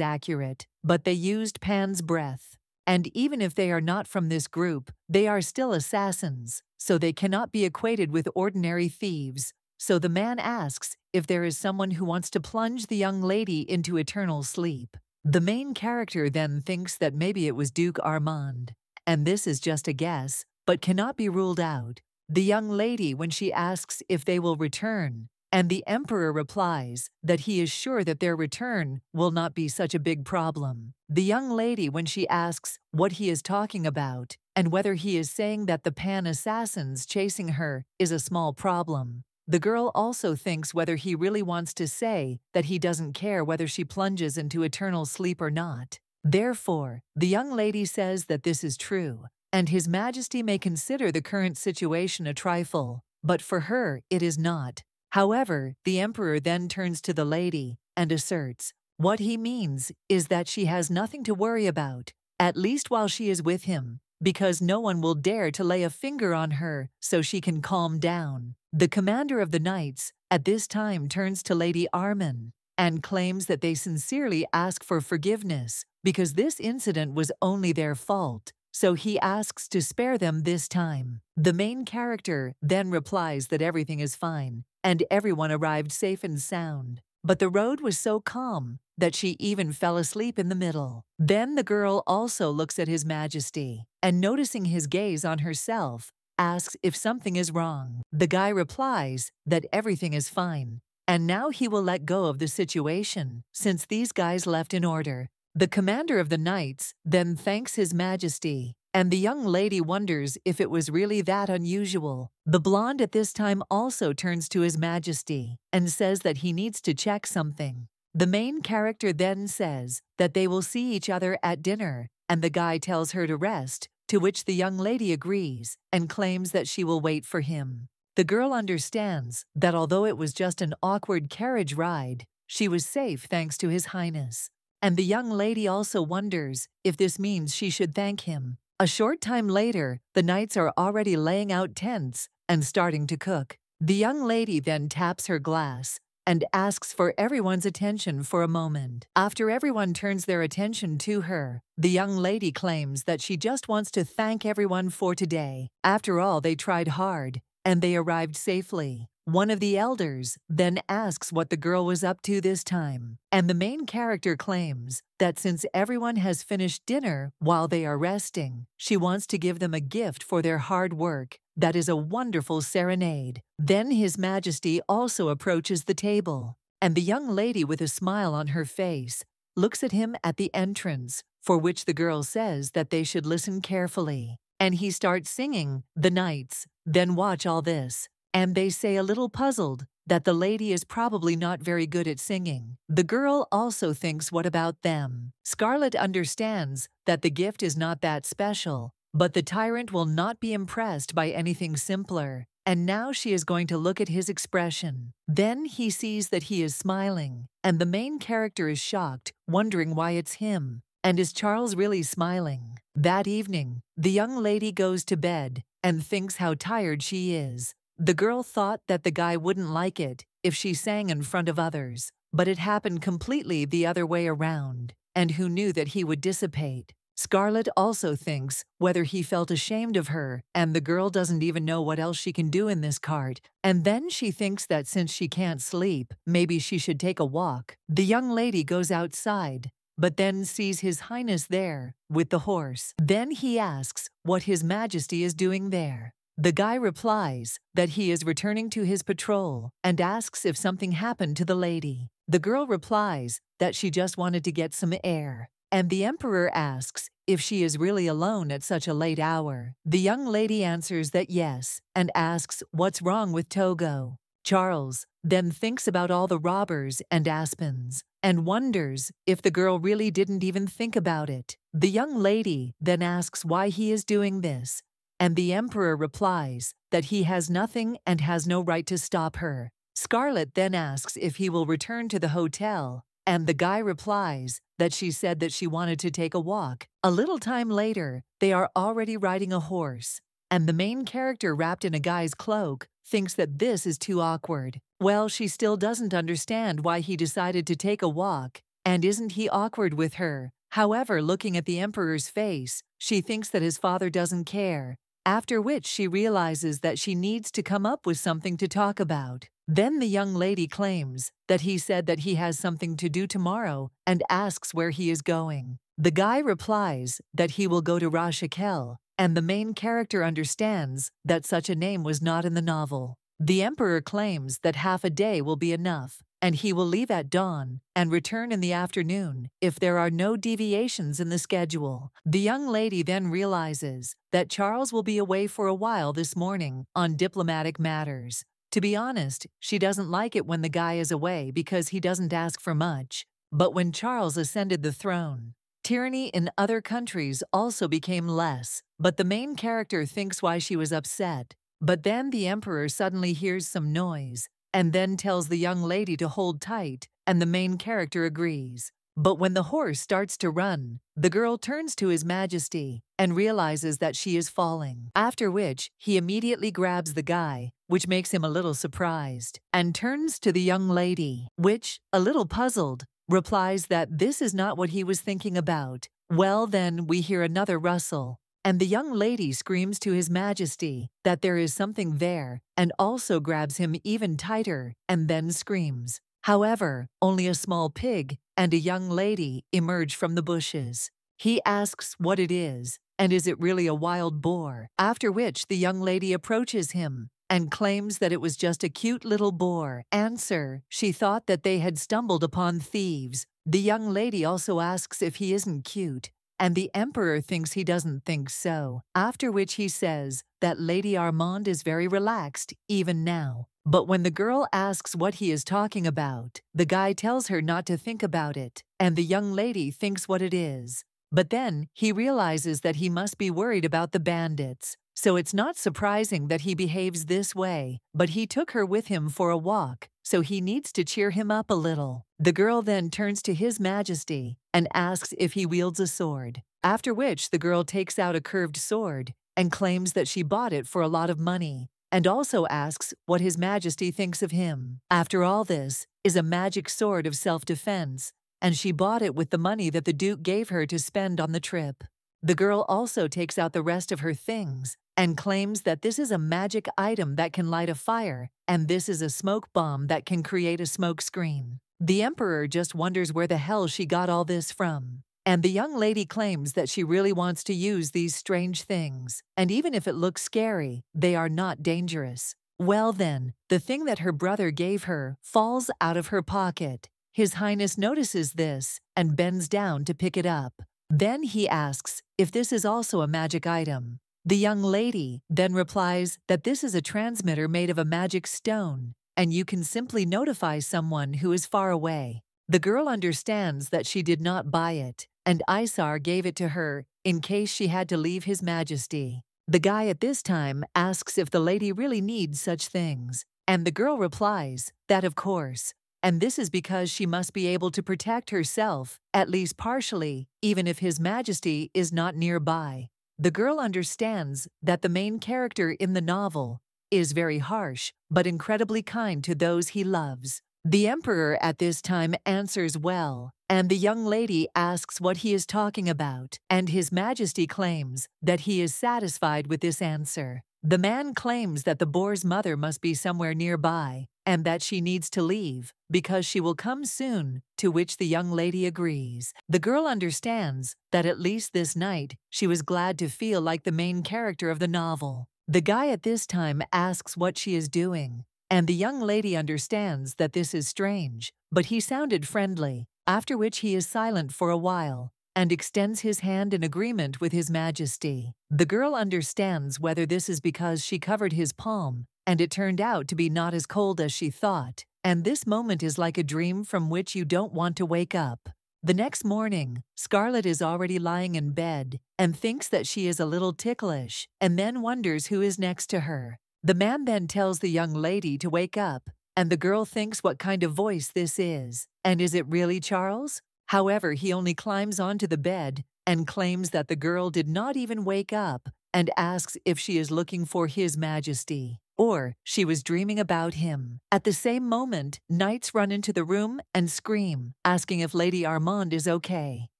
accurate, but they used Pan's breath. And even if they are not from this group, they are still assassins, so they cannot be equated with ordinary thieves. So the man asks if there is someone who wants to plunge the young lady into eternal sleep. The main character then thinks that maybe it was Duke Armand, and this is just a guess, but cannot be ruled out. The young lady, when she asks if they will return, and the Emperor replies that he is sure that their return will not be such a big problem. The young lady, when she asks what he is talking about, and whether he is saying that the Pan assassins chasing her is a small problem. The girl also thinks whether he really wants to say that he doesn't care whether she plunges into eternal sleep or not. Therefore, the young lady says that this is true, and His Majesty may consider the current situation a trifle, but for her it is not. However, the emperor then turns to the lady and asserts, what he means is that she has nothing to worry about, at least while she is with him, because no one will dare to lay a finger on her so she can calm down. The commander of the knights at this time turns to Lady Armin and claims that they sincerely ask for forgiveness because this incident was only their fault, so he asks to spare them this time. The main character then replies that everything is fine and everyone arrived safe and sound, but the road was so calm that she even fell asleep in the middle. Then the girl also looks at His Majesty and, noticing his gaze on herself, asks if something is wrong. The guy replies that everything is fine, and now he will let go of the situation since these guys left in order. The commander of the knights then thanks His Majesty, and the young lady wonders if it was really that unusual. The blonde at this time also turns to His Majesty and says that he needs to check something. The main character then says that they will see each other at dinner, and the guy tells her to rest, to which the young lady agrees and claims that she will wait for him. The girl understands that although it was just an awkward carriage ride, she was safe thanks to His Highness. And the young lady also wonders if this means she should thank him. A short time later, the knights are already laying out tents and starting to cook. The young lady then taps her glass and asks for everyone's attention for a moment. After everyone turns their attention to her, the young lady claims that she just wants to thank everyone for today. After all, they tried hard, and they arrived safely. One of the elders then asks what the girl was up to this time, and the main character claims that since everyone has finished dinner while they are resting, she wants to give them a gift for their hard work. That is a wonderful serenade. Then His Majesty also approaches the table, and the young lady with a smile on her face looks at him at the entrance, for which the girl says that they should listen carefully. And he starts singing, "The Knights, then watch all this." And they say, a little puzzled, that the lady is probably not very good at singing. The girl also thinks, what about them? Scarlet understands that the gift is not that special, but the tyrant will not be impressed by anything simpler, and now she is going to look at his expression. Then he sees that he is smiling, and the main character is shocked, wondering why it's him. And is Charles really smiling? That evening, the young lady goes to bed and thinks how tired she is. The girl thought that the guy wouldn't like it if she sang in front of others, but it happened completely the other way around, and who knew that he would dissipate? Scarlet also thinks whether he felt ashamed of her, and the girl doesn't even know what else she can do in this cart, and then she thinks that since she can't sleep, maybe she should take a walk. The young lady goes outside, but then sees His Highness there with the horse. Then he asks what His Majesty is doing there. The guy replies that he is returning to his patrol and asks if something happened to the lady. The girl replies that she just wanted to get some air, and the emperor asks if she is really alone at such a late hour. The young lady answers that yes, and asks what's wrong with Togo. Charles then thinks about all the robbers and aspens and wonders if the girl really didn't even think about it. The young lady then asks why he is doing this, and the emperor replies that he has nothing and has no right to stop her. Scarlet then asks if he will return to the hotel, and the guy replies that she said that she wanted to take a walk. A little time later, they are already riding a horse, and the main character, wrapped in a guy's cloak, thinks that this is too awkward. Well, she still doesn't understand why he decided to take a walk, and isn't he awkward with her? However, looking at the emperor's face, she thinks that his father doesn't care, after which she realizes that she needs to come up with something to talk about. Then the young lady claims that he said that he has something to do tomorrow and asks where he is going. The guy replies that he will go to Rashakel, and the main character understands that such a name was not in the novel. The emperor claims that half a day will be enough, and he will leave at dawn and return in the afternoon if there are no deviations in the schedule. The young lady then realizes that Charles will be away for a while this morning on diplomatic matters. To be honest, she doesn't like it when the guy is away because he doesn't ask for much. But when Charles ascended the throne, tyranny in other countries also became less, but the main character thinks why she was upset. But then the emperor suddenly hears some noise, and then tells the young lady to hold tight, and the main character agrees. But when the horse starts to run, the girl turns to His Majesty and realizes that she is falling, after which he immediately grabs the guy, which makes him a little surprised, and turns to the young lady, which, a little puzzled, replies that this is not what he was thinking about. Well, then we hear another rustle, and the young lady screams to His Majesty that there is something there and also grabs him even tighter and then screams. However, only a small pig and a young lady emerge from the bushes. He asks what it is, and is it really a wild boar? After which the young lady approaches him and claims that it was just a cute little boar. Answer: she thought that they had stumbled upon thieves. The young lady also asks if he isn't cute, and the emperor thinks he doesn't think so, after which he says that Lady Armande is very relaxed, even now. But when the girl asks what he is talking about, the guy tells her not to think about it, and the young lady thinks what it is. But then he realizes that he must be worried about the bandits, so it's not surprising that he behaves this way, but he took her with him for a walk, so he needs to cheer him up a little. The girl then turns to His Majesty and asks if he wields a sword, after which the girl takes out a curved sword and claims that she bought it for a lot of money, and also asks what His Majesty thinks of him. After all, this is a magic sword of self-defense, and she bought it with the money that the Duke gave her to spend on the trip. The girl also takes out the rest of her things and claims that this is a magic item that can light a fire, and this is a smoke bomb that can create a smoke screen. The emperor just wonders where the hell she got all this from. And the young lady claims that she really wants to use these strange things, and even if it looks scary, they are not dangerous. Well then, the thing that her brother gave her falls out of her pocket. His Highness notices this and bends down to pick it up. Then he asks if this is also a magic item. The young lady then replies that this is a transmitter made of a magic stone, and you can simply notify someone who is far away. The girl understands that she did not buy it, and Isar gave it to her in case she had to leave His Majesty. The guy at this time asks if the lady really needs such things, and the girl replies that of course, and this is because she must be able to protect herself, at least partially, even if His Majesty is not nearby. The girl understands that the main character in the novel is very harsh, but incredibly kind to those he loves. The emperor at this time answers well, and the young lady asks what he is talking about, and His Majesty claims that he is satisfied with this answer. The man claims that the boar's mother must be somewhere nearby, and that she needs to leave because she will come soon, to which the young lady agrees. The girl understands that at least this night she was glad to feel like the main character of the novel. The guy at this time asks what she is doing, and the young lady understands that this is strange, but he sounded friendly, after which he is silent for a while and extends his hand in agreement with His Majesty. The girl understands whether this is because she covered his palm, and it turned out to be not as cold as she thought, and this moment is like a dream from which you don't want to wake up. The next morning, Scarlett is already lying in bed and thinks that she is a little ticklish, and then wonders who is next to her. The man then tells the young lady to wake up, and the girl thinks what kind of voice this is, and is it really Charles? However, he only climbs onto the bed and claims that the girl did not even wake up, and asks if she is looking for His Majesty, or she was dreaming about him. At the same moment, knights run into the room and scream, asking if Lady Armande is okay.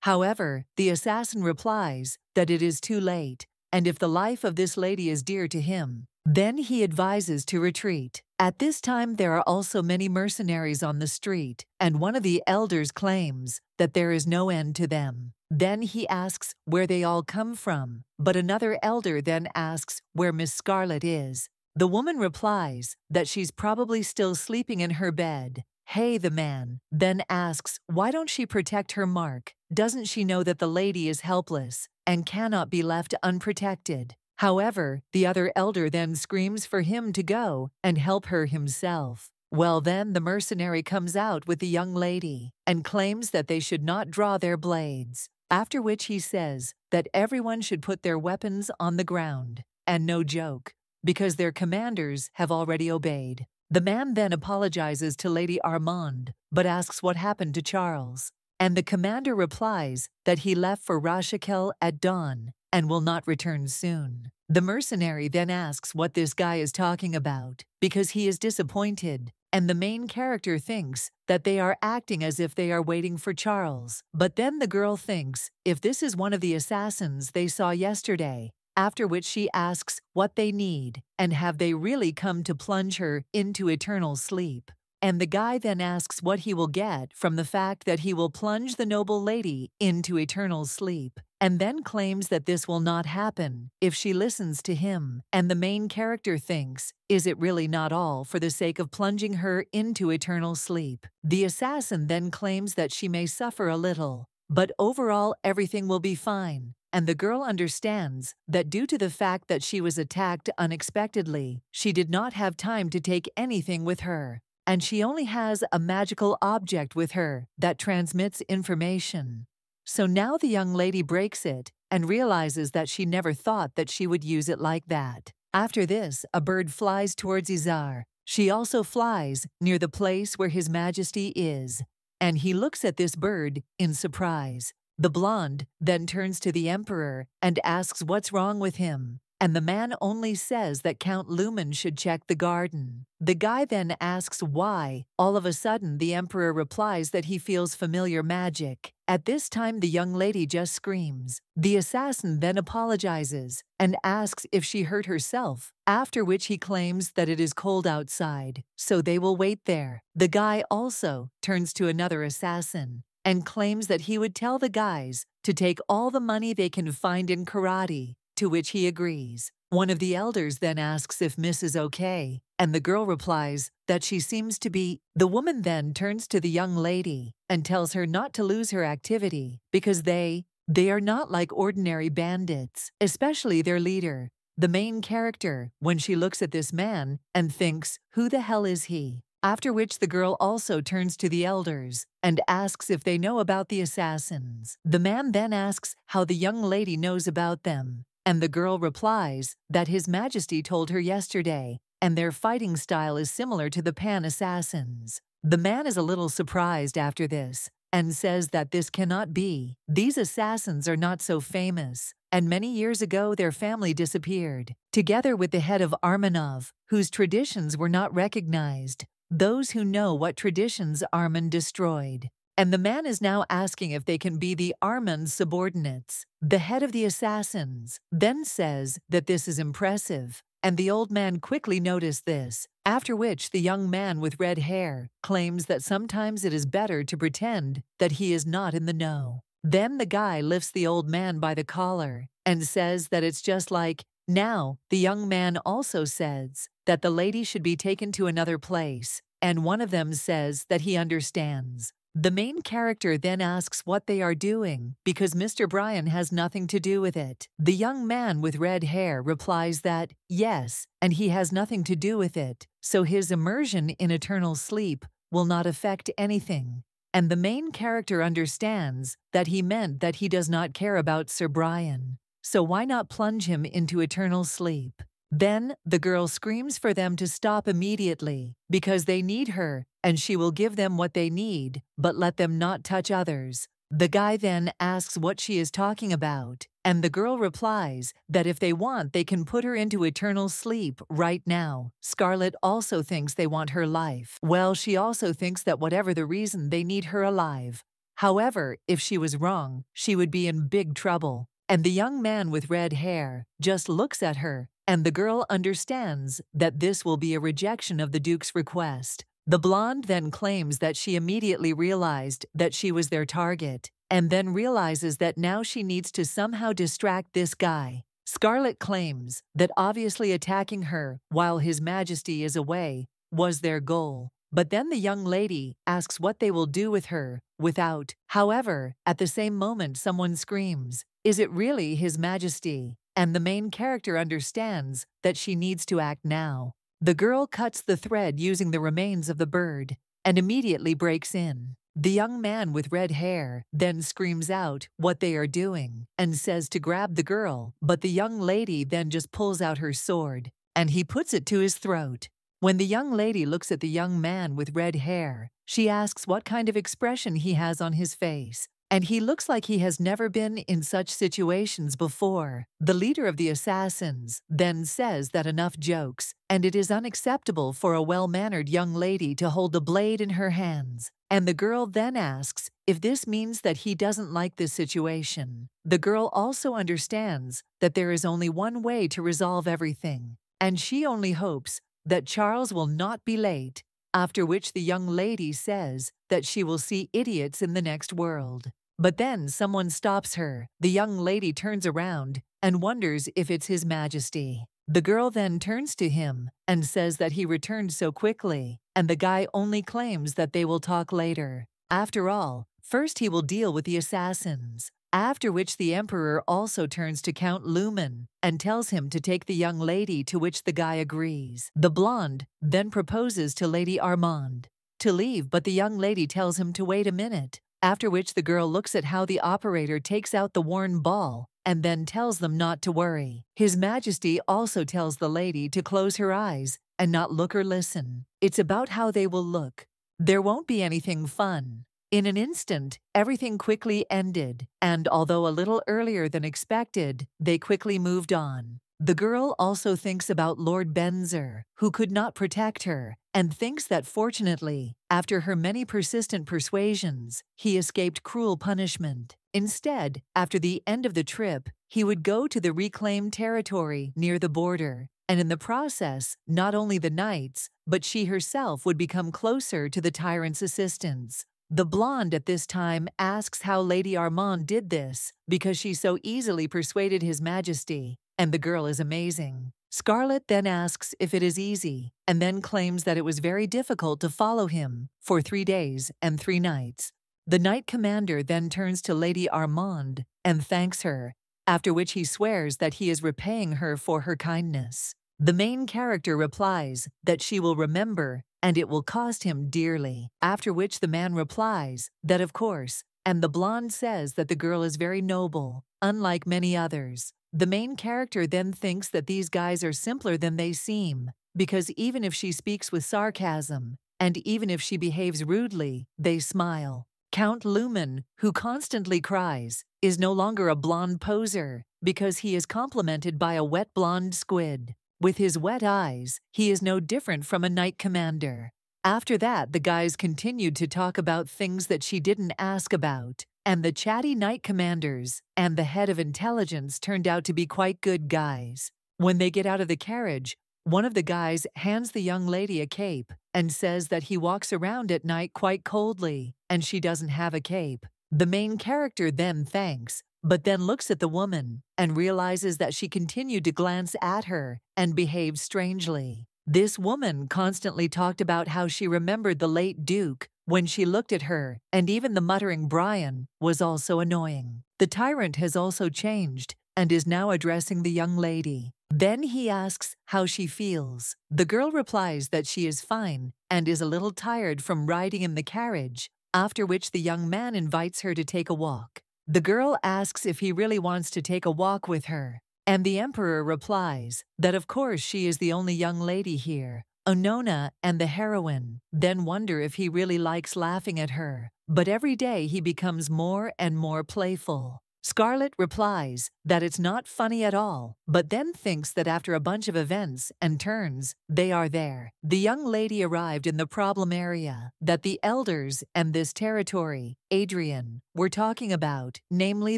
However, the assassin replies that it is too late, and if the life of this lady is dear to him, then he advises to retreat. At this time there are also many mercenaries on the street, and one of the elders claims that there is no end to them. Then he asks where they all come from, but another elder then asks where Miss Scarlett is. The woman replies that she's probably still sleeping in her bed. Hey, the man then asks, why don't she protect her mark? Doesn't she know that the lady is helpless and cannot be left unprotected? However, the other elder then screams for him to go and help her himself. Well, then the mercenary comes out with the young lady and claims that they should not draw their blades, after which he says that everyone should put their weapons on the ground. And no joke, because their commanders have already obeyed. The man then apologizes to Lady Armand, but asks what happened to Charles. And the commander replies that he left for Rashakel at dawn and will not return soon. The mercenary then asks what this guy is talking about, because he is disappointed, and the main character thinks that they are acting as if they are waiting for Charles. But then the girl thinks if this is one of the assassins they saw yesterday, after which she asks what they need and have they really come to plunge her into eternal sleep. And the guy then asks what he will get from the fact that he will plunge the noble lady into eternal sleep, and then claims that this will not happen if she listens to him. And the main character thinks, is it really not all for the sake of plunging her into eternal sleep? The assassin then claims that she may suffer a little, but overall everything will be fine. And the girl understands that due to the fact that she was attacked unexpectedly, she did not have time to take anything with her, and she only has a magical object with her that transmits information. So now the young lady breaks it and realizes that she never thought that she would use it like that. After this, a bird flies towards Izar. She also flies near the place where His Majesty is, and he looks at this bird in surprise. The blonde then turns to the emperor and asks what's wrong with him, and the man only says that Count Lumen should check the garden. The guy then asks why. All of a sudden, the emperor replies that he feels familiar magic. At this time, the young lady just screams. The assassin then apologizes and asks if she hurt herself, after which he claims that it is cold outside, so they will wait there. The guy also turns to another assassin and claims that he would tell the guys to take all the money they can find in karate, to which he agrees. One of the elders then asks if Miss is okay, and the girl replies that she seems to be. The woman then turns to the young lady and tells her not to lose her activity because they are not like ordinary bandits, especially their leader, the main character, when she looks at this man and thinks, who the hell is he? After which the girl also turns to the elders and asks if they know about the assassins. The man then asks how the young lady knows about them, and the girl replies that His Majesty told her yesterday, and their fighting style is similar to the Pan assassins. The man is a little surprised after this and says that this cannot be. These assassins are not so famous, and many years ago their family disappeared, together with the head of Armanov, whose traditions were not recognized. Those who know what traditions Armand destroyed. And the man is now asking if they can be the Armand's subordinates. The head of the assassins then says that this is impressive, and the old man quickly noticed this, after which the young man with red hair claims that sometimes it is better to pretend that he is not in the know. Then the guy lifts the old man by the collar and says that it's just like. Now, the young man also says that the lady should be taken to another place, and one of them says that he understands. The main character then asks what they are doing, because Mr. Bryan has nothing to do with it. The young man with red hair replies that, yes, and he has nothing to do with it, so his immersion in eternal sleep will not affect anything. And the main character understands that he meant that he does not care about Sir Bryan. So why not plunge him into eternal sleep? Then the girl screams for them to stop immediately because they need her and she will give them what they need, but let them not touch others. The guy then asks what she is talking about, and the girl replies that if they want, they can put her into eternal sleep right now. Scarlet also thinks they want her life. Well, she also thinks that whatever the reason, they need her alive. However, if she was wrong, she would be in big trouble. And the young man with red hair just looks at her, and the girl understands that this will be a rejection of the Duke's request. The blonde then claims that she immediately realized that she was their target, and then realizes that now she needs to somehow distract this guy. Scarlet claims that obviously attacking her while His Majesty is away was their goal. But then the young lady asks what they will do with her without. However, at the same moment someone screams, "Is it really His Majesty?" And the main character understands that she needs to act now. The girl cuts the thread using the remains of the bird and immediately breaks in. The young man with red hair then screams out what they are doing and says to grab the girl, but the young lady then just pulls out her sword and he puts it to his throat. When the young lady looks at the young man with red hair, she asks what kind of expression he has on his face, and he looks like he has never been in such situations before. The leader of the assassins then says that enough jokes, and it is unacceptable for a well-mannered young lady to hold a blade in her hands. And the girl then asks if this means that he doesn't like this situation. The girl also understands that there is only one way to resolve everything, and she only hopes that Charles will not be late, after which the young lady says that she will see idiots in the next world. But then someone stops her. The young lady turns around and wonders if it's His Majesty. The girl then turns to him and says that he returned so quickly, and the guy only claims that they will talk later. After all, first he will deal with the assassins. After which the emperor also turns to Count Lumen and tells him to take the young lady, to which the guy agrees. The blonde then proposes to Lady Armand to leave, but the young lady tells him to wait a minute, after which the girl looks at how the operator takes out the worn ball and then tells them not to worry. His Majesty also tells the lady to close her eyes and not look or listen. It's about how they will look. There won't be anything fun. In an instant, everything quickly ended, and although a little earlier than expected, they quickly moved on. The girl also thinks about Lord Benzer, who could not protect her, and thinks that fortunately, after her many persistent persuasions, he escaped cruel punishment. Instead, after the end of the trip, he would go to the reclaimed territory near the border, and in the process, not only the knights, but she herself would become closer to the tyrant's assistance. The blonde at this time asks how Lady Armand did this, because she so easily persuaded His Majesty, and the girl is amazing. Scarlet then asks if it is easy, and then claims that it was very difficult to follow him for 3 days and 3 nights. The knight commander then turns to Lady Armand and thanks her, after which he swears that he is repaying her for her kindness. The main character replies that she will remember and it will cost him dearly, after which the man replies that of course, and the blonde says that the girl is very noble, unlike many others. The main character then thinks that these guys are simpler than they seem, because even if she speaks with sarcasm, and even if she behaves rudely, they smile. Count Lumen, who constantly cries, is no longer a blonde poser, because he is complimented by a wet blonde squid. With his wet eyes, he is no different from a knight commander. After that, the guys continued to talk about things that she didn't ask about, and the chatty knight commanders and the head of intelligence turned out to be quite good guys. When they get out of the carriage, one of the guys hands the young lady a cape and says that he walks around at night quite coldly, and she doesn't have a cape. The main character then thanks, but then looks at the woman and realizes that she continued to glance at her and behaved strangely. This woman constantly talked about how she remembered the late Duke when she looked at her, and even the muttering Brian was also annoying. The tyrant has also changed and is now addressing the young lady. Then he asks how she feels. The girl replies that she is fine and is a little tired from riding in the carriage, after which the young man invites her to take a walk. The girl asks if he really wants to take a walk with her, and the emperor replies that of course she is the only young lady here. Onona and the heroine then wonder if he really likes laughing at her, but every day he becomes more and more playful. Scarlet replies that it's not funny at all, but then thinks that after a bunch of events and turns, they are there. The young lady arrived in the problem area that the elders and this territory, Adrian, were talking about, namely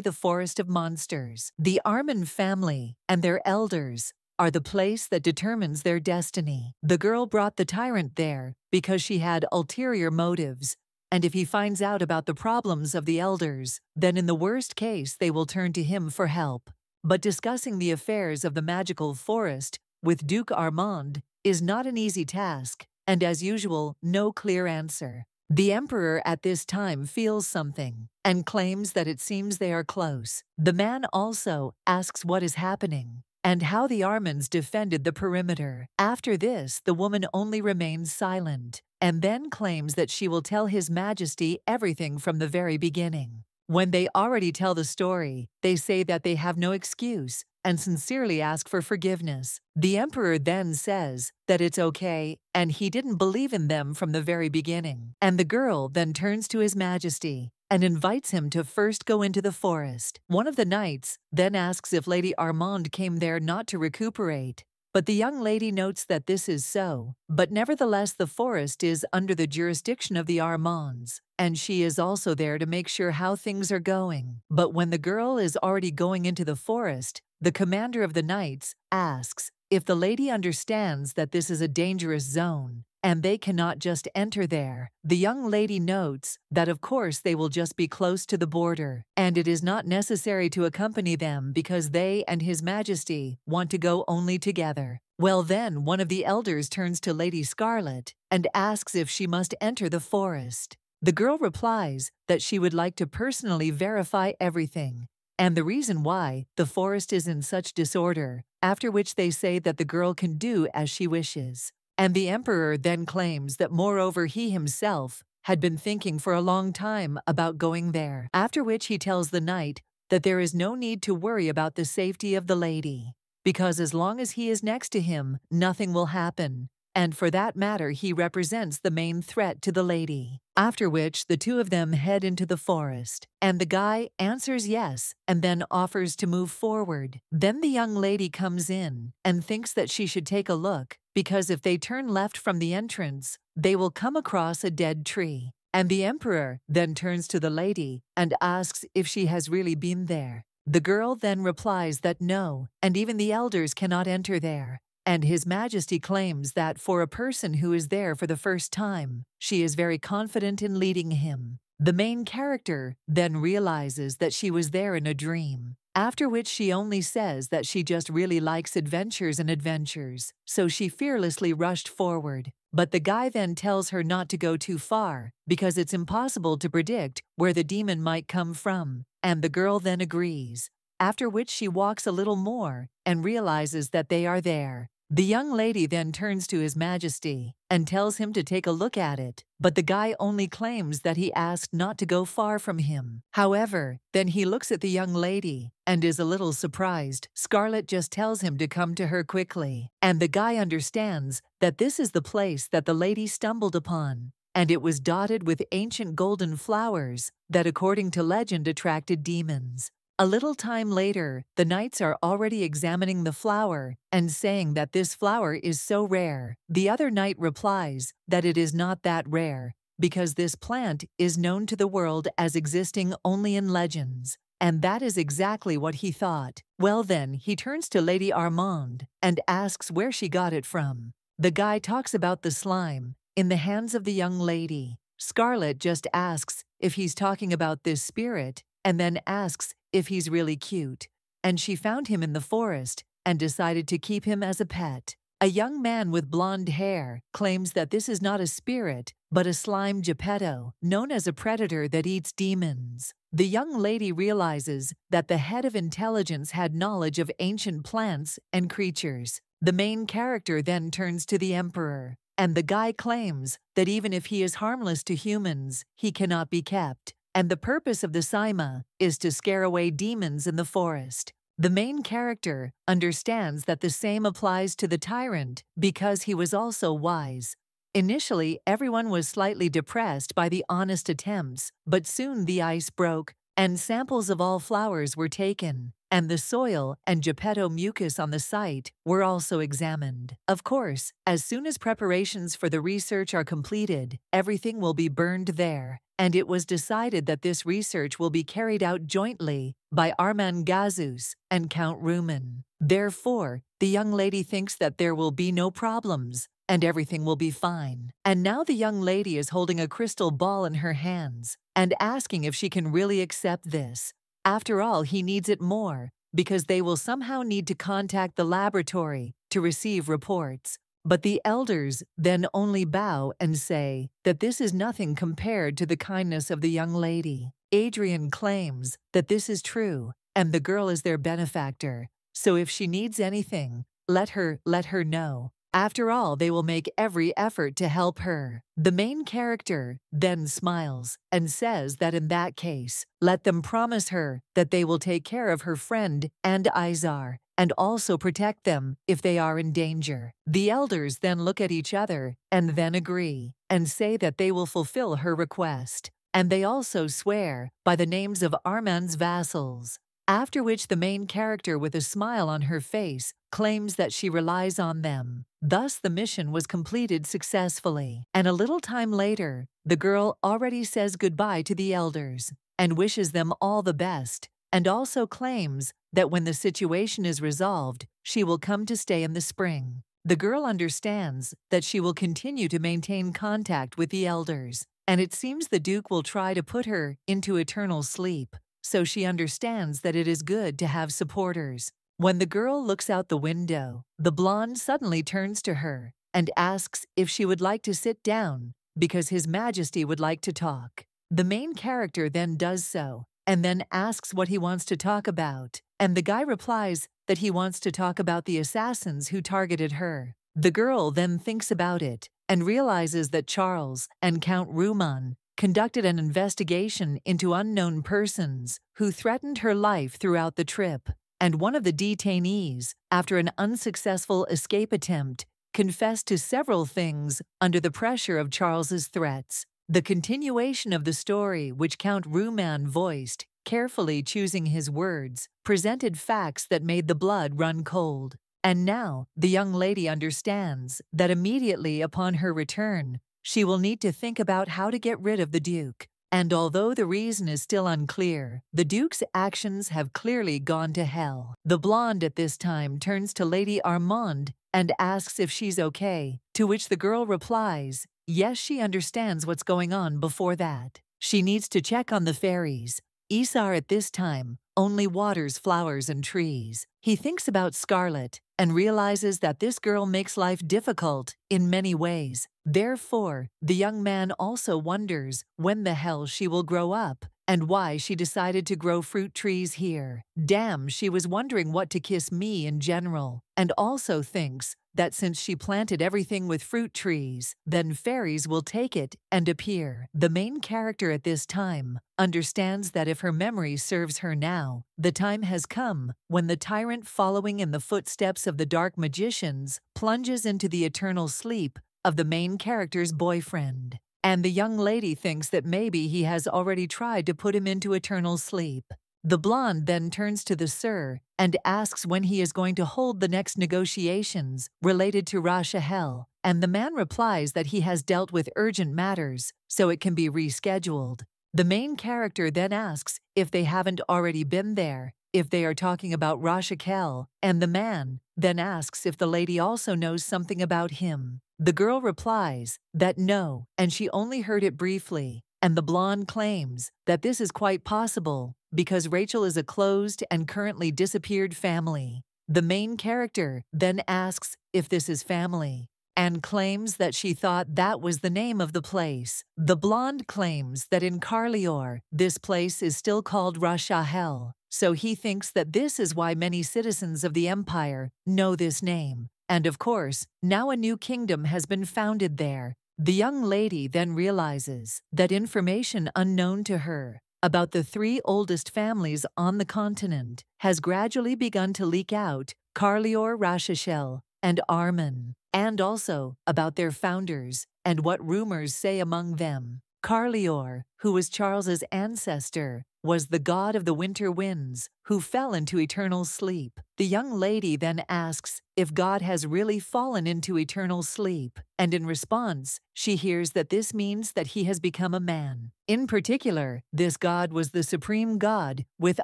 the Forest of Monsters. The Armand family and their elders are the place that determines their destiny. The girl brought the tyrant there because she had ulterior motives, and if he finds out about the problems of the elders, then in the worst case they will turn to him for help. But discussing the affairs of the magical forest with Duke Armand is not an easy task, and as usual, no clear answer. The Emperor at this time feels something and claims that it seems they are close. The man also asks what is happening and how the Armands defended the perimeter. After this, the woman only remains silent and then claims that she will tell His Majesty everything from the very beginning. When they already tell the story, they say that they have no excuse and sincerely ask for forgiveness. The Emperor then says that it's okay and he didn't believe in them from the very beginning. And the girl then turns to His Majesty and invites him to first go into the forest. One of the knights then asks if Lady Armand came there not to recuperate. But the young lady notes that this is so, but nevertheless the forest is under the jurisdiction of the Armands, and she is also there to make sure how things are going. But when the girl is already going into the forest, the commander of the knights asks if the lady understands that this is a dangerous zone, and they cannot just enter there. The young lady notes that of course they will just be close to the border, and it is not necessary to accompany them because they and His Majesty want to go only together. Well then, one of the elders turns to Lady Scarlet and asks if she must enter the forest. The girl replies that she would like to personally verify everything, and the reason why the forest is in such disorder, after which they say that the girl can do as she wishes. And the Emperor then claims that moreover he himself had been thinking for a long time about going there, after which he tells the knight that there is no need to worry about the safety of the lady, because as long as he is next to him, nothing will happen, and for that matter he represents the main threat to the lady. After which the two of them head into the forest, and the guy answers yes and then offers to move forward. Then the young lady comes in and thinks that she should take a look, because if they turn left from the entrance, they will come across a dead tree. And the Emperor then turns to the lady and asks if she has really been there. The girl then replies that no, and even the elders cannot enter there. And His Majesty claims that for a person who is there for the first time, she is very confident in leading him. The main character then realizes that she was there in a dream, after which she only says that she just really likes adventures and adventures, so she fearlessly rushed forward. But the guy then tells her not to go too far, because it's impossible to predict where the demon might come from, and the girl then agrees, after which she walks a little more and realizes that they are there. The young lady then turns to His Majesty and tells him to take a look at it, but the guy only claims that he asked not to go far from him. However, then he looks at the young lady and is a little surprised. Scarlet just tells him to come to her quickly, and the guy understands that this is the place that the lady stumbled upon, and it was dotted with ancient golden flowers that, according to legend, attracted demons. A little time later, the knights are already examining the flower and saying that this flower is so rare. The other knight replies that it is not that rare, because this plant is known to the world as existing only in legends. And that is exactly what he thought. Well then, he turns to Lady Armand and asks where she got it from. The guy talks about the slime in the hands of the young lady. Scarlet just asks if he's talking about this spirit, and then asks if he's really cute, and she found him in the forest and decided to keep him as a pet. A young man with blonde hair claims that this is not a spirit, but a slime Geppetto, known as a predator that eats demons. The young lady realizes that the head of intelligence had knowledge of ancient plants and creatures. The main character then turns to the Emperor, and the guy claims that even if he is harmless to humans, he cannot be kept. And the purpose of the Saima is to scare away demons in the forest. The main character understands that the same applies to the Tyrant because he was also wise. Initially, everyone was slightly depressed by the honest attempts, but soon the ice broke, and samples of all flowers were taken, and the soil and Geppetto mucus on the site were also examined. Of course, as soon as preparations for the research are completed, everything will be burned there, and it was decided that this research will be carried out jointly by Armand Gazus and Count Rumen. Therefore, the young lady thinks that there will be no problems, and everything will be fine. And now the young lady is holding a crystal ball in her hands and asking if she can really accept this. After all, he needs it more because they will somehow need to contact the laboratory to receive reports. But the elders then only bow and say that this is nothing compared to the kindness of the young lady. Adrian claims that this is true, and the girl is their benefactor, so if she needs anything, let her know. After all, they will make every effort to help her. The main character then smiles and says that in that case, let them promise her that they will take care of her friend and Izar, and also protect them if they are in danger. The elders then look at each other and then agree and say that they will fulfill her request. And they also swear by the names of Armand's vassals. After which the main character, with a smile on her face, claims that she relies on them. Thus the mission was completed successfully. And a little time later, the girl already says goodbye to the elders and wishes them all the best, and also claims that when the situation is resolved, she will come to stay in the spring. The girl understands that she will continue to maintain contact with the elders, and it seems the Duke will try to put her into eternal sleep, so she understands that it is good to have supporters. When the girl looks out the window, the blonde suddenly turns to her and asks if she would like to sit down because His Majesty would like to talk. The main character then does so and then asks what he wants to talk about, and the guy replies that he wants to talk about the assassins who targeted her. The girl then thinks about it and realizes that Charles and Count Ruman conducted an investigation into unknown persons who threatened her life throughout the trip, and one of the detainees, after an unsuccessful escape attempt, confessed to several things under the pressure of Charles's threats. The continuation of the story, which Count Ruman voiced, carefully choosing his words, presented facts that made the blood run cold. And now the young lady understands that immediately upon her return, she will need to think about how to get rid of the Duke. And although the reason is still unclear, the Duke's actions have clearly gone to hell. The blonde at this time turns to Lady Armand and asks if she's okay, to which the girl replies, yes, she understands what's going on before that. She needs to check on the fairies. Isar at this time only waters flowers and trees. He thinks about Scarlet and realizes that this girl makes life difficult in many ways. Therefore, the young man also wonders when the hell she will grow up and why she decided to grow fruit trees here. Damn, she was wondering what to kiss me in general, and also thinks that since she planted everything with fruit trees, then fairies will take it and appear. The main character at this time understands that if her memory serves her now, the time has come when the tyrant, following in the footsteps of the dark magicians, plunges into the eternal sleep of the main character's boyfriend. And the young lady thinks that maybe he has already tried to put him into eternal sleep. The blonde then turns to the Sir and asks when he is going to hold the next negotiations related to Rachel, and the man replies that he has dealt with urgent matters, so it can be rescheduled. The main character then asks if they haven't already been there, if they are talking about Rachel, and the man then asks if the lady also knows something about him. The girl replies that no, and she only heard it briefly, and the blonde claims that this is quite possible because Rachel is a closed and currently disappeared family. The main character then asks if this is family and claims that she thought that was the name of the place. The blonde claims that in Carlior, this place is still called Rachel, so he thinks that this is why many citizens of the empire know this name. And of course, now a new kingdom has been founded there. The young lady then realizes that information unknown to her about the 3 oldest families on the continent has gradually begun to leak out: Carlior, Rachel, and Armin, and also about their founders and what rumors say among them. Carlior, who was Charles's ancestor, was the god of the winter winds who fell into eternal sleep. The young lady then asks if God has really fallen into eternal sleep, and in response, she hears that this means that he has become a man. In particular, this god was the supreme god with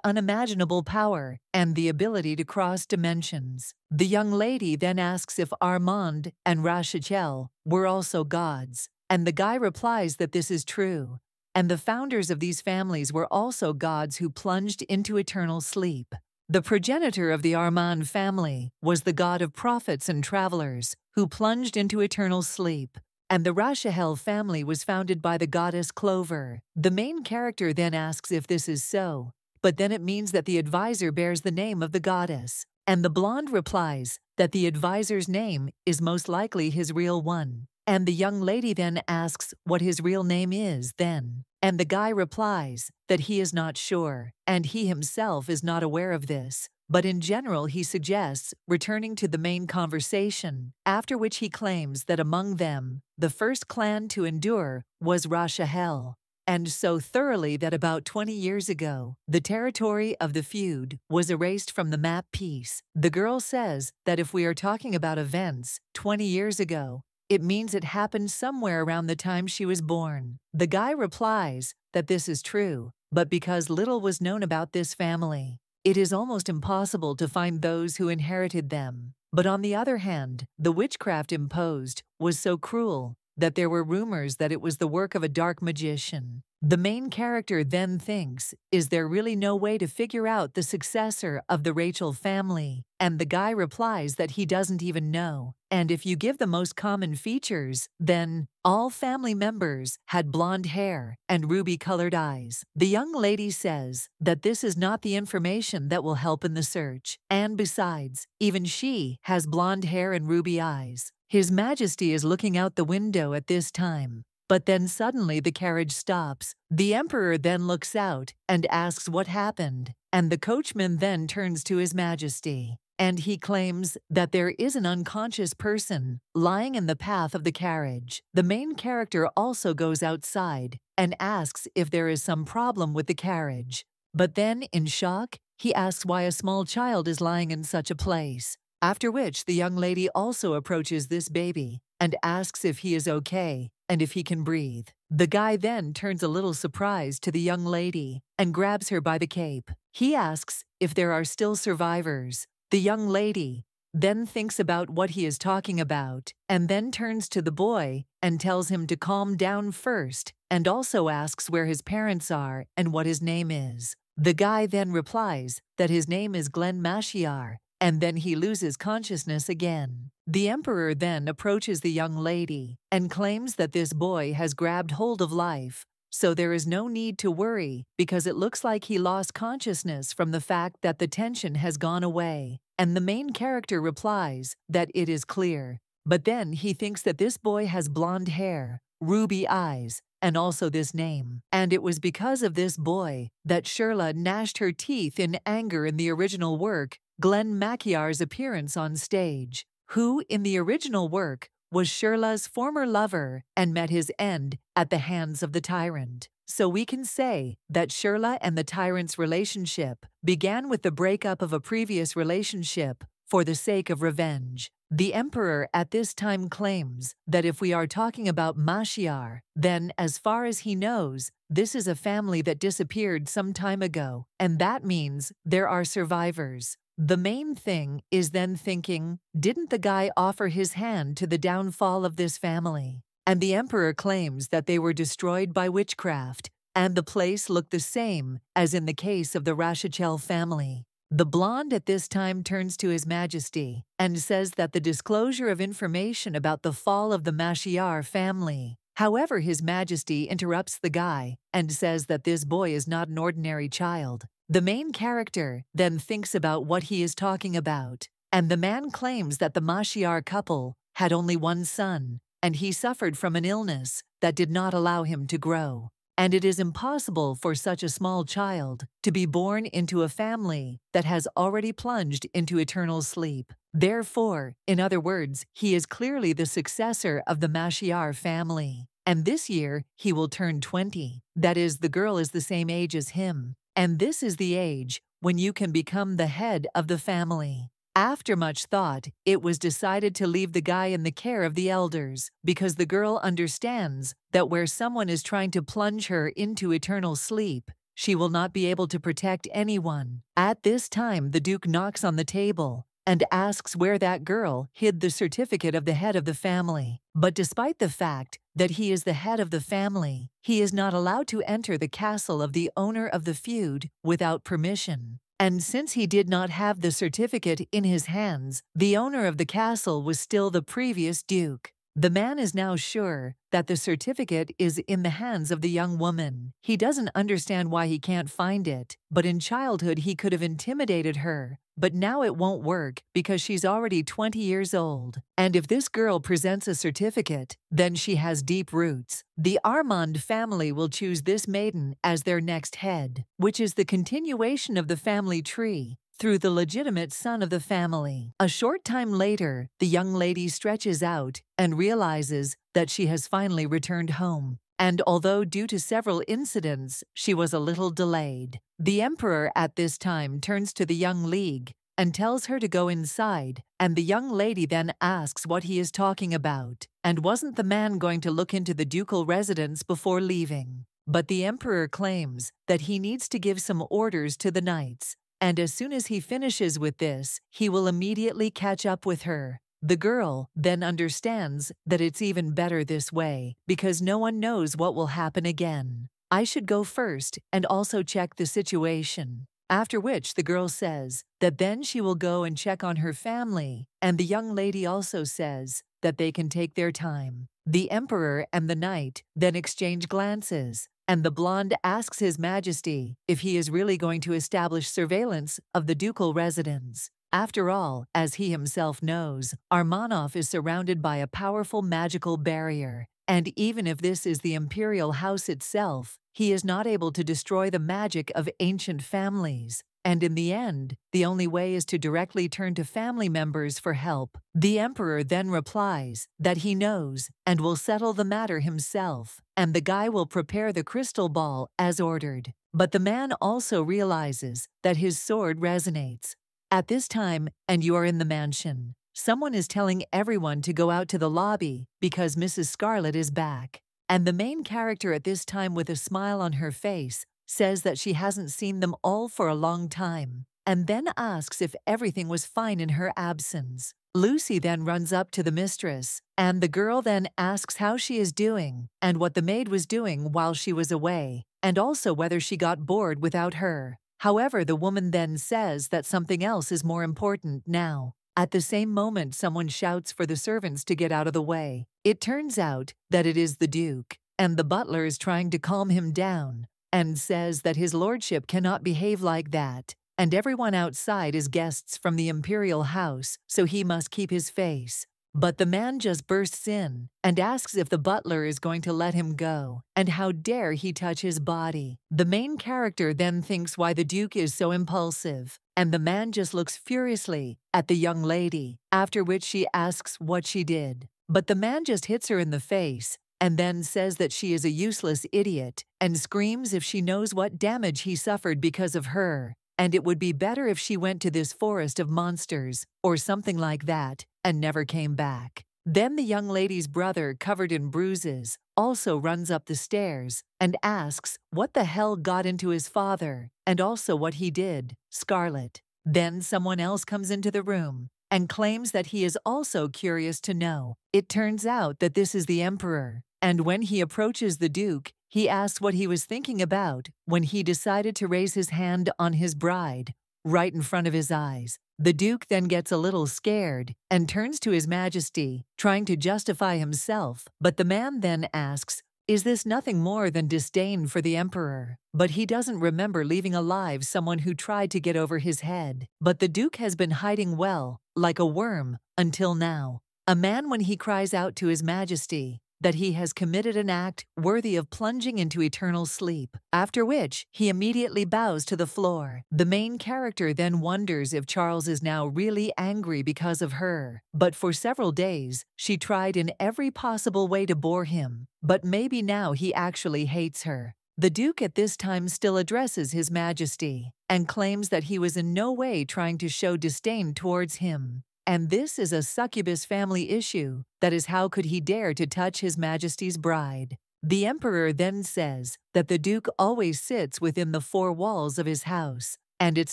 unimaginable power and the ability to cross dimensions. The young lady then asks if Armand and Rachel were also gods, and the guy replies that this is true, and the founders of these families were also gods who plunged into eternal sleep. The progenitor of the Arman family was the god of prophets and travelers who plunged into eternal sleep, and the Rashahel family was founded by the goddess Clover. The main character then asks if this is so, but then it means that the advisor bears the name of the goddess, and the blonde replies that the advisor's name is most likely his real one. And the young lady then asks what his real name is then. And the guy replies that he is not sure, and he himself is not aware of this. But in general, he suggests returning to the main conversation, after which he claims that among them, the first clan to endure was Rashahel, and so thoroughly that about 20 years ago, the territory of the feud was erased from the map piece. The girl says that if we are talking about events 20 years ago, it means it happened somewhere around the time she was born. The guy replies that this is true, but because little was known about this family, it is almost impossible to find those who inherited them. But on the other hand, the witchcraft imposed was so cruel that there were rumors that it was the work of a dark magician. The main character then thinks, is there really no way to figure out the successor of the Rachel family? And the guy replies that he doesn't even know. And if you give the most common features, then all family members had blonde hair and ruby-colored eyes. The young lady says that this is not the information that will help in the search. And besides, even she has blonde hair and ruby eyes. His Majesty is looking out the window at this time. But then suddenly the carriage stops. The emperor then looks out and asks what happened, and the coachman then turns to His Majesty, and he claims that there is an unconscious person lying in the path of the carriage. The main character also goes outside and asks if there is some problem with the carriage. But then, in shock, he asks why a small child is lying in such a place. After which the young lady also approaches this baby and asks if he is okay and if he can breathe. The guy then turns a little surprised to the young lady and grabs her by the cape. He asks if there are still survivors. The young lady then thinks about what he is talking about and then turns to the boy and tells him to calm down first and also asks where his parents are and what his name is. The guy then replies that his name is Glen Mashiar, and then he loses consciousness again. The emperor then approaches the young lady and claims that this boy has grabbed hold of life, so there is no need to worry because it looks like he lost consciousness from the fact that the tension has gone away. And the main character replies that it is clear. But then he thinks that this boy has blonde hair, ruby eyes, and also this name. And it was because of this boy that Shirla gnashed her teeth in anger in the original work, Glen Machiar's appearance on stage, who in the original work was Shirla's former lover and met his end at the hands of the Tyrant. So we can say that Shirla and the Tyrant's relationship began with the breakup of a previous relationship for the sake of revenge. The emperor at this time claims that if we are talking about Mashiar, then as far as he knows, this is a family that disappeared some time ago, and that means there are survivors. The main thing is then thinking, didn't the guy offer his hand to the downfall of this family? And the emperor claims that they were destroyed by witchcraft, and the place looked the same as in the case of the Rashachel family. The blonde at this time turns to His Majesty and says that the disclosure of information about the fall of the Mashiar family. However, His Majesty interrupts the guy and says that this boy is not an ordinary child. The main character then thinks about what he is talking about, and the man claims that the Mashiar couple had only one son, and he suffered from an illness that did not allow him to grow. And it is impossible for such a small child to be born into a family that has already plunged into eternal sleep. Therefore, in other words, he is clearly the successor of the Mashiar family. And this year, he will turn 20. That is, the girl is the same age as him. And this is the age when you can become the head of the family. After much thought, it was decided to leave the guy in the care of the elders, because the girl understands that where someone is trying to plunge her into eternal sleep, she will not be able to protect anyone. At this time, the Duke knocks on the table and asks where that girl hid the certificate of the head of the family. But despite the fact that he is the head of the family, he is not allowed to enter the castle of the owner of the feud without permission. And since he did not have the certificate in his hands, the owner of the castle was still the previous duke. The man is now sure that the certificate is in the hands of the young woman. He doesn't understand why he can't find it, but in childhood he could have intimidated her. But now it won't work because she's already 20 years old. And if this girl presents a certificate, then she has deep roots. The Armand family will choose this maiden as their next head, which is the continuation of the family tree through the legitimate son of the family. A short time later, the young lady stretches out and realizes that she has finally returned home. And although due to several incidents, she was a little delayed. The emperor at this time turns to the young league and tells her to go inside, and the young lady then asks what he is talking about, and wasn't the man going to look into the ducal residence before leaving? But the emperor claims that he needs to give some orders to the knights, and as soon as he finishes with this, he will immediately catch up with her. The girl then understands that it's even better this way, because no one knows what will happen again. I should go first and also check the situation. After which the girl says that then she will go and check on her family, and the young lady also says that they can take their time. The emperor and the knight then exchange glances, and the blonde asks His Majesty if he is really going to establish surveillance of the ducal residence. After all, as he himself knows, Armanov is surrounded by a powerful magical barrier, and even if this is the imperial house itself, he is not able to destroy the magic of ancient families. And in the end, the only way is to directly turn to family members for help. The emperor then replies that he knows and will settle the matter himself, and the guy will prepare the crystal ball as ordered. But the man also realizes that his sword resonates. At this time, and you are in the mansion, someone is telling everyone to go out to the lobby because Mrs. Scarlet is back. And the main character at this time, with a smile on her face, says that she hasn't seen them all for a long time, and then asks if everything was fine in her absence. Lucy then runs up to the mistress, and the girl then asks how she is doing and what the maid was doing while she was away, and also whether she got bored without her. However, the woman then says that something else is more important now. At the same moment, someone shouts for the servants to get out of the way. It turns out that it is the Duke, and the butler is trying to calm him down and says that his lordship cannot behave like that, and everyone outside is guests from the imperial house, so he must keep his face. But the man just bursts in and asks if the butler is going to let him go, and how dare he touch his body. The main character then thinks why the Duke is so impulsive, and the man just looks furiously at the young lady, after which she asks what she did. But the man just hits her in the face, and then says that she is a useless idiot, and screams if she knows what damage he suffered because of her, and it would be better if she went to this forest of monsters, or something like that, and never came back. Then the young lady's brother, covered in bruises, also runs up the stairs and asks what the hell got into his father, and also what he did, Scarlet. Then someone else comes into the room and claims that he is also curious to know. It turns out that this is the emperor, and when he approaches the Duke, he asks what he was thinking about when he decided to raise his hand on his bride, right in front of his eyes. The Duke then gets a little scared and turns to His Majesty, trying to justify himself, but the man then asks, is this nothing more than disdain for the emperor? But he doesn't remember leaving alive someone who tried to get over his head. But the Duke has been hiding well, like a worm, until now. A man, when he cries out to His Majesty that he has committed an act worthy of plunging into eternal sleep, after which he immediately bows to the floor. The main character then wonders if Charles is now really angry because of her, but for several days she tried in every possible way to bore him, but maybe now he actually hates her. The Duke at this time still addresses His Majesty and claims that he was in no way trying to show disdain towards him. And this is a succubus family issue. That is, how could he dare to touch His Majesty's bride? The emperor then says that the Duke always sits within the four walls of his house, and it's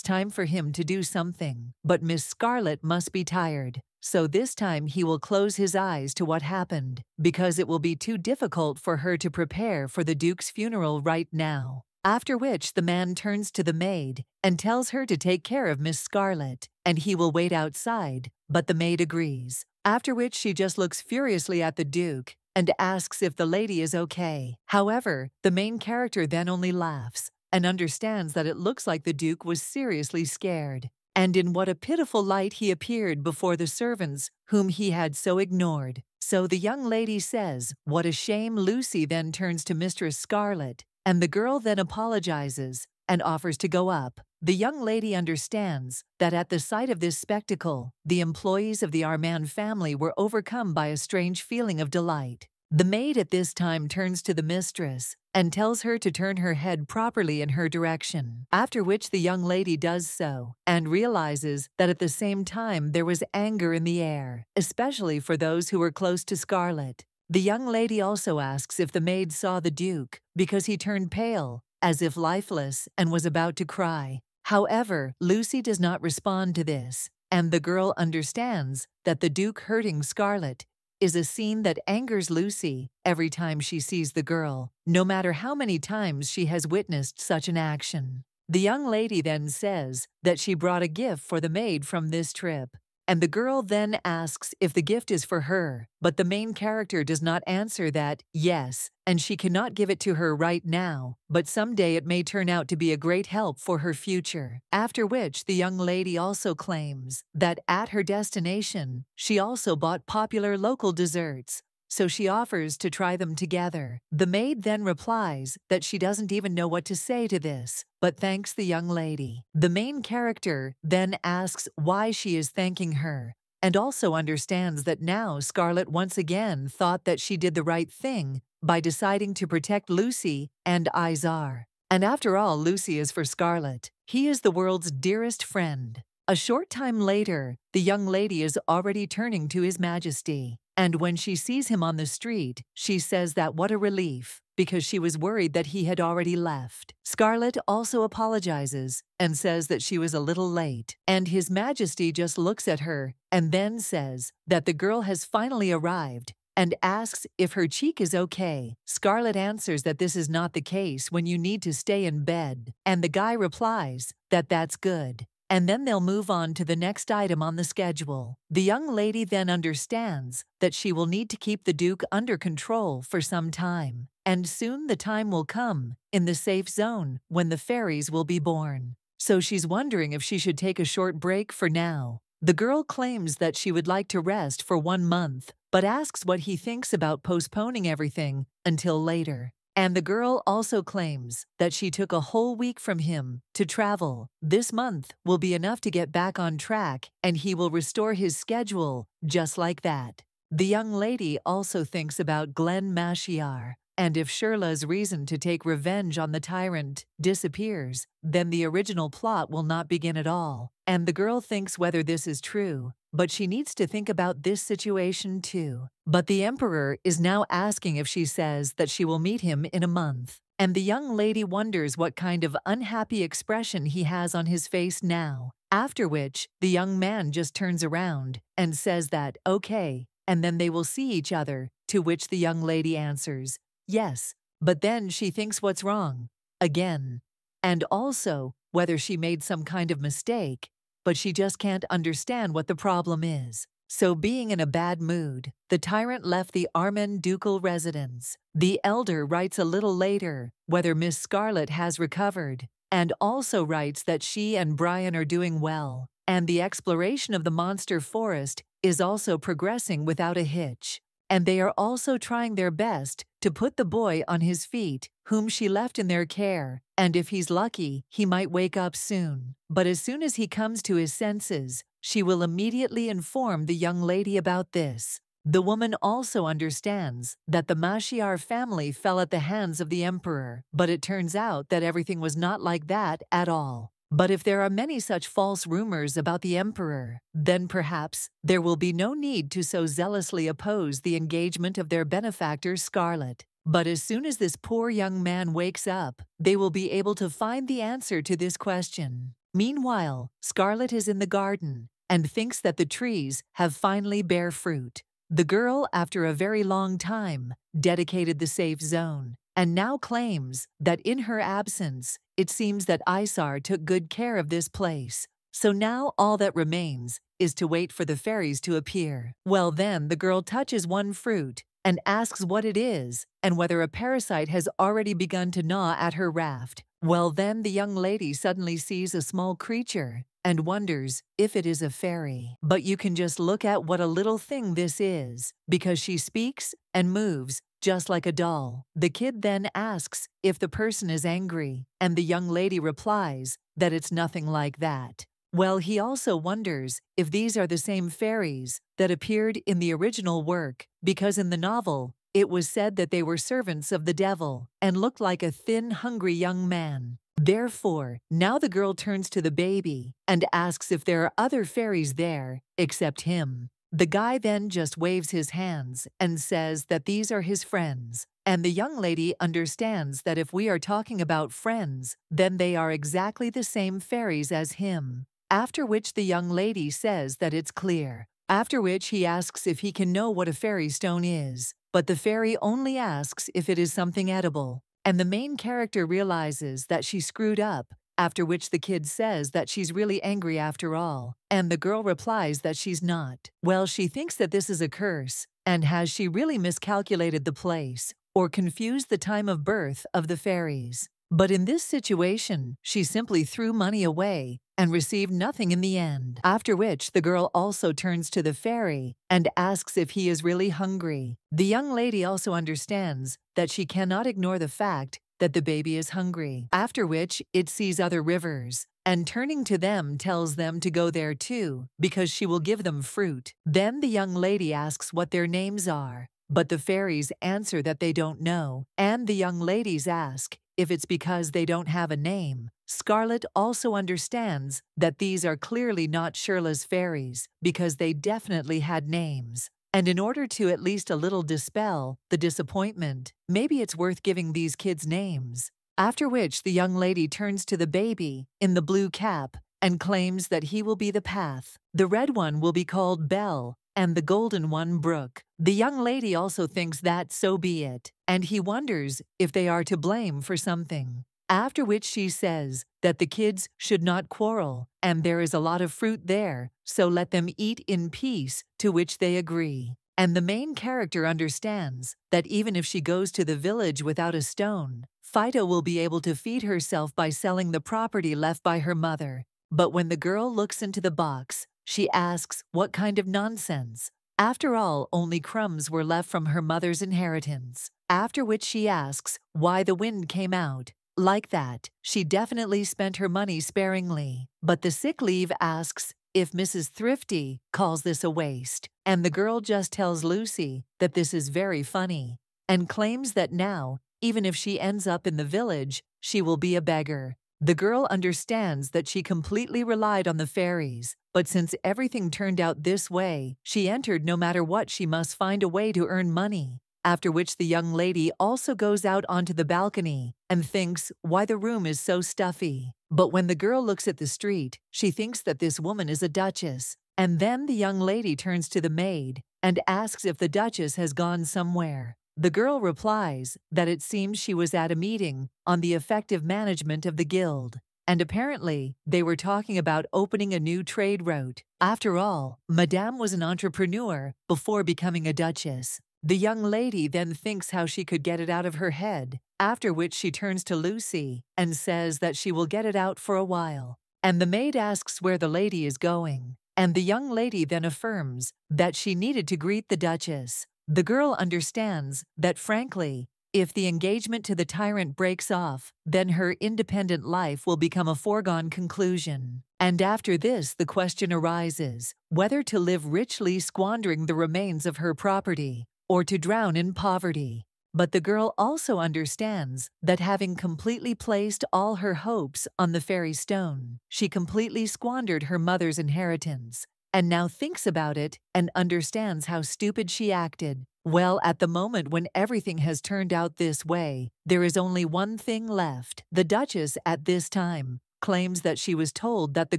time for him to do something. But Miss Scarlet must be tired, so this time he will close his eyes to what happened, because it will be too difficult for her to prepare for the Duke's funeral right now. After which the man turns to the maid and tells her to take care of Miss Scarlet, and he will wait outside, but the maid agrees. After which she just looks furiously at the Duke and asks if the lady is okay. However, the main character then only laughs and understands that it looks like the Duke was seriously scared, and in what a pitiful light he appeared before the servants whom he had so ignored. So the young lady says, "What a shame." Lucy then turns to Mistress Scarlet, and the girl then apologizes and offers to go up. The young lady understands that at the sight of this spectacle, the employees of the Armand family were overcome by a strange feeling of delight. The maid at this time turns to the mistress and tells her to turn her head properly in her direction, after which the young lady does so and realizes that at the same time there was anger in the air, especially for those who were close to Scarlet. The young lady also asks if the maid saw the Duke because he turned pale, as if lifeless, and was about to cry. However, Lucy does not respond to this, and the girl understands that the Duke hurting Scarlet is a scene that angers Lucy every time she sees the girl, no matter how many times she has witnessed such an action. The young lady then says that she brought a gift for the maid from this trip, and the girl then asks if the gift is for her, but the main character does not answer that yes, and she cannot give it to her right now, but someday it may turn out to be a great help for her future. After which the young lady also claims that at her destination, she also bought popular local desserts, so she offers to try them together. The maid then replies that she doesn't even know what to say to this, but thanks the young lady. The main character then asks why she is thanking her, and also understands that now Scarlet once again thought that she did the right thing by deciding to protect Lucy and Izar. And after all, Lucy is for Scarlet. He is the world's dearest friend. A short time later, the young lady is already turning to His Majesty, and when she sees him on the street, she says that what a relief, because she was worried that he had already left. Scarlet also apologizes and says that she was a little late, and His Majesty just looks at her and then says that the girl has finally arrived and asks if her cheek is okay. Scarlet answers that this is not the case when you need to stay in bed, and the guy replies that that's good. And then they'll move on to the next item on the schedule. The young lady then understands that she will need to keep the Duke under control for some time, and soon the time will come in the safe zone when the fairies will be born. So she's wondering if she should take a short break for now. The girl claims that she would like to rest for 1 month, but asks what he thinks about postponing everything until later. And the girl also claims that she took a whole week from him to travel. This month will be enough to get back on track, and he will restore his schedule just like that. The young lady also thinks about Glenn Mashiar, and if Shirla's reason to take revenge on the Tyrant disappears, then the original plot will not begin at all. And the girl thinks whether this is true, but she needs to think about this situation too. But the Emperor is now asking if she says that she will meet him in a month, and the young lady wonders what kind of unhappy expression he has on his face now. After which, the young man just turns around and says that, okay, and then they will see each other, to which the young lady answers, yes, but then she thinks what's wrong, again, and also whether she made some kind of mistake, but she just can't understand what the problem is. So being in a bad mood, the Tyrant left the Armand ducal residence. The elder writes a little later whether Miss Scarlet has recovered, and also writes that she and Brian are doing well, and the exploration of the monster forest is also progressing without a hitch. And they are also trying their best to put the boy on his feet, whom she left in their care, and if he's lucky, he might wake up soon. But as soon as he comes to his senses, she will immediately inform the young lady about this. The woman also understands that the Mashiar family fell at the hands of the Emperor, but it turns out that everything was not like that at all. But if there are many such false rumors about the Emperor, then perhaps there will be no need to so zealously oppose the engagement of their benefactor Scarlet. But as soon as this poor young man wakes up, they will be able to find the answer to this question. Meanwhile, Scarlet is in the garden and thinks that the trees have finally bear fruit. The girl, after a very long time, dedicated the safe zone, and now claims that in her absence, it seems that Isar took good care of this place. So now all that remains is to wait for the fairies to appear. Well, then the girl touches one fruit and asks what it is and whether a parasite has already begun to gnaw at her raft. Well, then the young lady suddenly sees a small creature and wonders if it is a fairy. But you can just look at what a little thing this is, because she speaks and moves just like a doll. The kid then asks if the person is angry, and the young lady replies that it's nothing like that. Well, he also wonders if these are the same fairies that appeared in the original work, because in the novel, it was said that they were servants of the devil and looked like a thin, hungry young man. Therefore, now the girl turns to the baby and asks if there are other fairies there except him. The guy then just waves his hands and says that these are his friends. And the young lady understands that if we are talking about friends, then they are exactly the same fairies as him. After which the young lady says that it's clear. After which he asks if he can know what a fairy stone is. But the fairy only asks if it is something edible. And the main character realizes that she screwed up, after which the kid says that she's really angry after all. And the girl replies that she's not. Well, she thinks that this is a curse. And has she really miscalculated the place or confused the time of birth of the fairies? But in this situation, she simply threw money away and received nothing in the end. After which the girl also turns to the fairy and asks if he is really hungry. The young lady also understands that she cannot ignore the fact that the baby is hungry. After which it sees other rivers, and turning to them tells them to go there too, because she will give them fruit. Then the young lady asks what their names are, but the fairies answer that they don't know, and the young ladies ask if it's because they don't have a name. Scarlet also understands that these are clearly not Shirla's fairies, because they definitely had names. And in order to at least a little dispel the disappointment, maybe it's worth giving these kids names. After which the young lady turns to the baby in the blue cap and claims that he will be the path. The red one will be called Belle, and the golden one Brooke. The young lady also thinks that so be it, and he wonders if they are to blame for something. After which she says that the kids should not quarrel, and there is a lot of fruit there, so let them eat in peace, to which they agree. And the main character understands that even if she goes to the village without a stone, Fido will be able to feed herself by selling the property left by her mother. But when the girl looks into the box, she asks what kind of nonsense. After all, only crumbs were left from her mother's inheritance. After which she asks why the wind came out. Like that, she definitely spent her money sparingly. But the sick leave asks if Mrs. Thrifty calls this a waste. And the girl just tells Lucy that this is very funny, and claims that now, even if she ends up in the village, she will be a beggar. The girl understands that she completely relied on the fairies, but since everything turned out this way, she entered no matter what she must find a way to earn money. After which the young lady also goes out onto the balcony and thinks why the room is so stuffy. But when the girl looks at the street, she thinks that this woman is a duchess. And then the young lady turns to the maid and asks if the duchess has gone somewhere. The girl replies that it seems she was at a meeting on the effective management of the guild, and apparently they were talking about opening a new trade route. After all, Madame was an entrepreneur before becoming a duchess. The young lady then thinks how she could get it out of her head, after which she turns to Lucy and says that she will get it out for a while. And the maid asks where the lady is going, and the young lady then affirms that she needed to greet the duchess. The girl understands that, frankly, if the engagement to the tyrant breaks off, then her independent life will become a foregone conclusion. And after this, the question arises whether to live richly squandering the remains of her property or to drown in poverty. But the girl also understands that having completely placed all her hopes on the fairy stone, she completely squandered her mother's inheritance, and now thinks about it and understands how stupid she acted. Well, at the moment when everything has turned out this way, there is only one thing left. The duchess at this time claims that she was told that the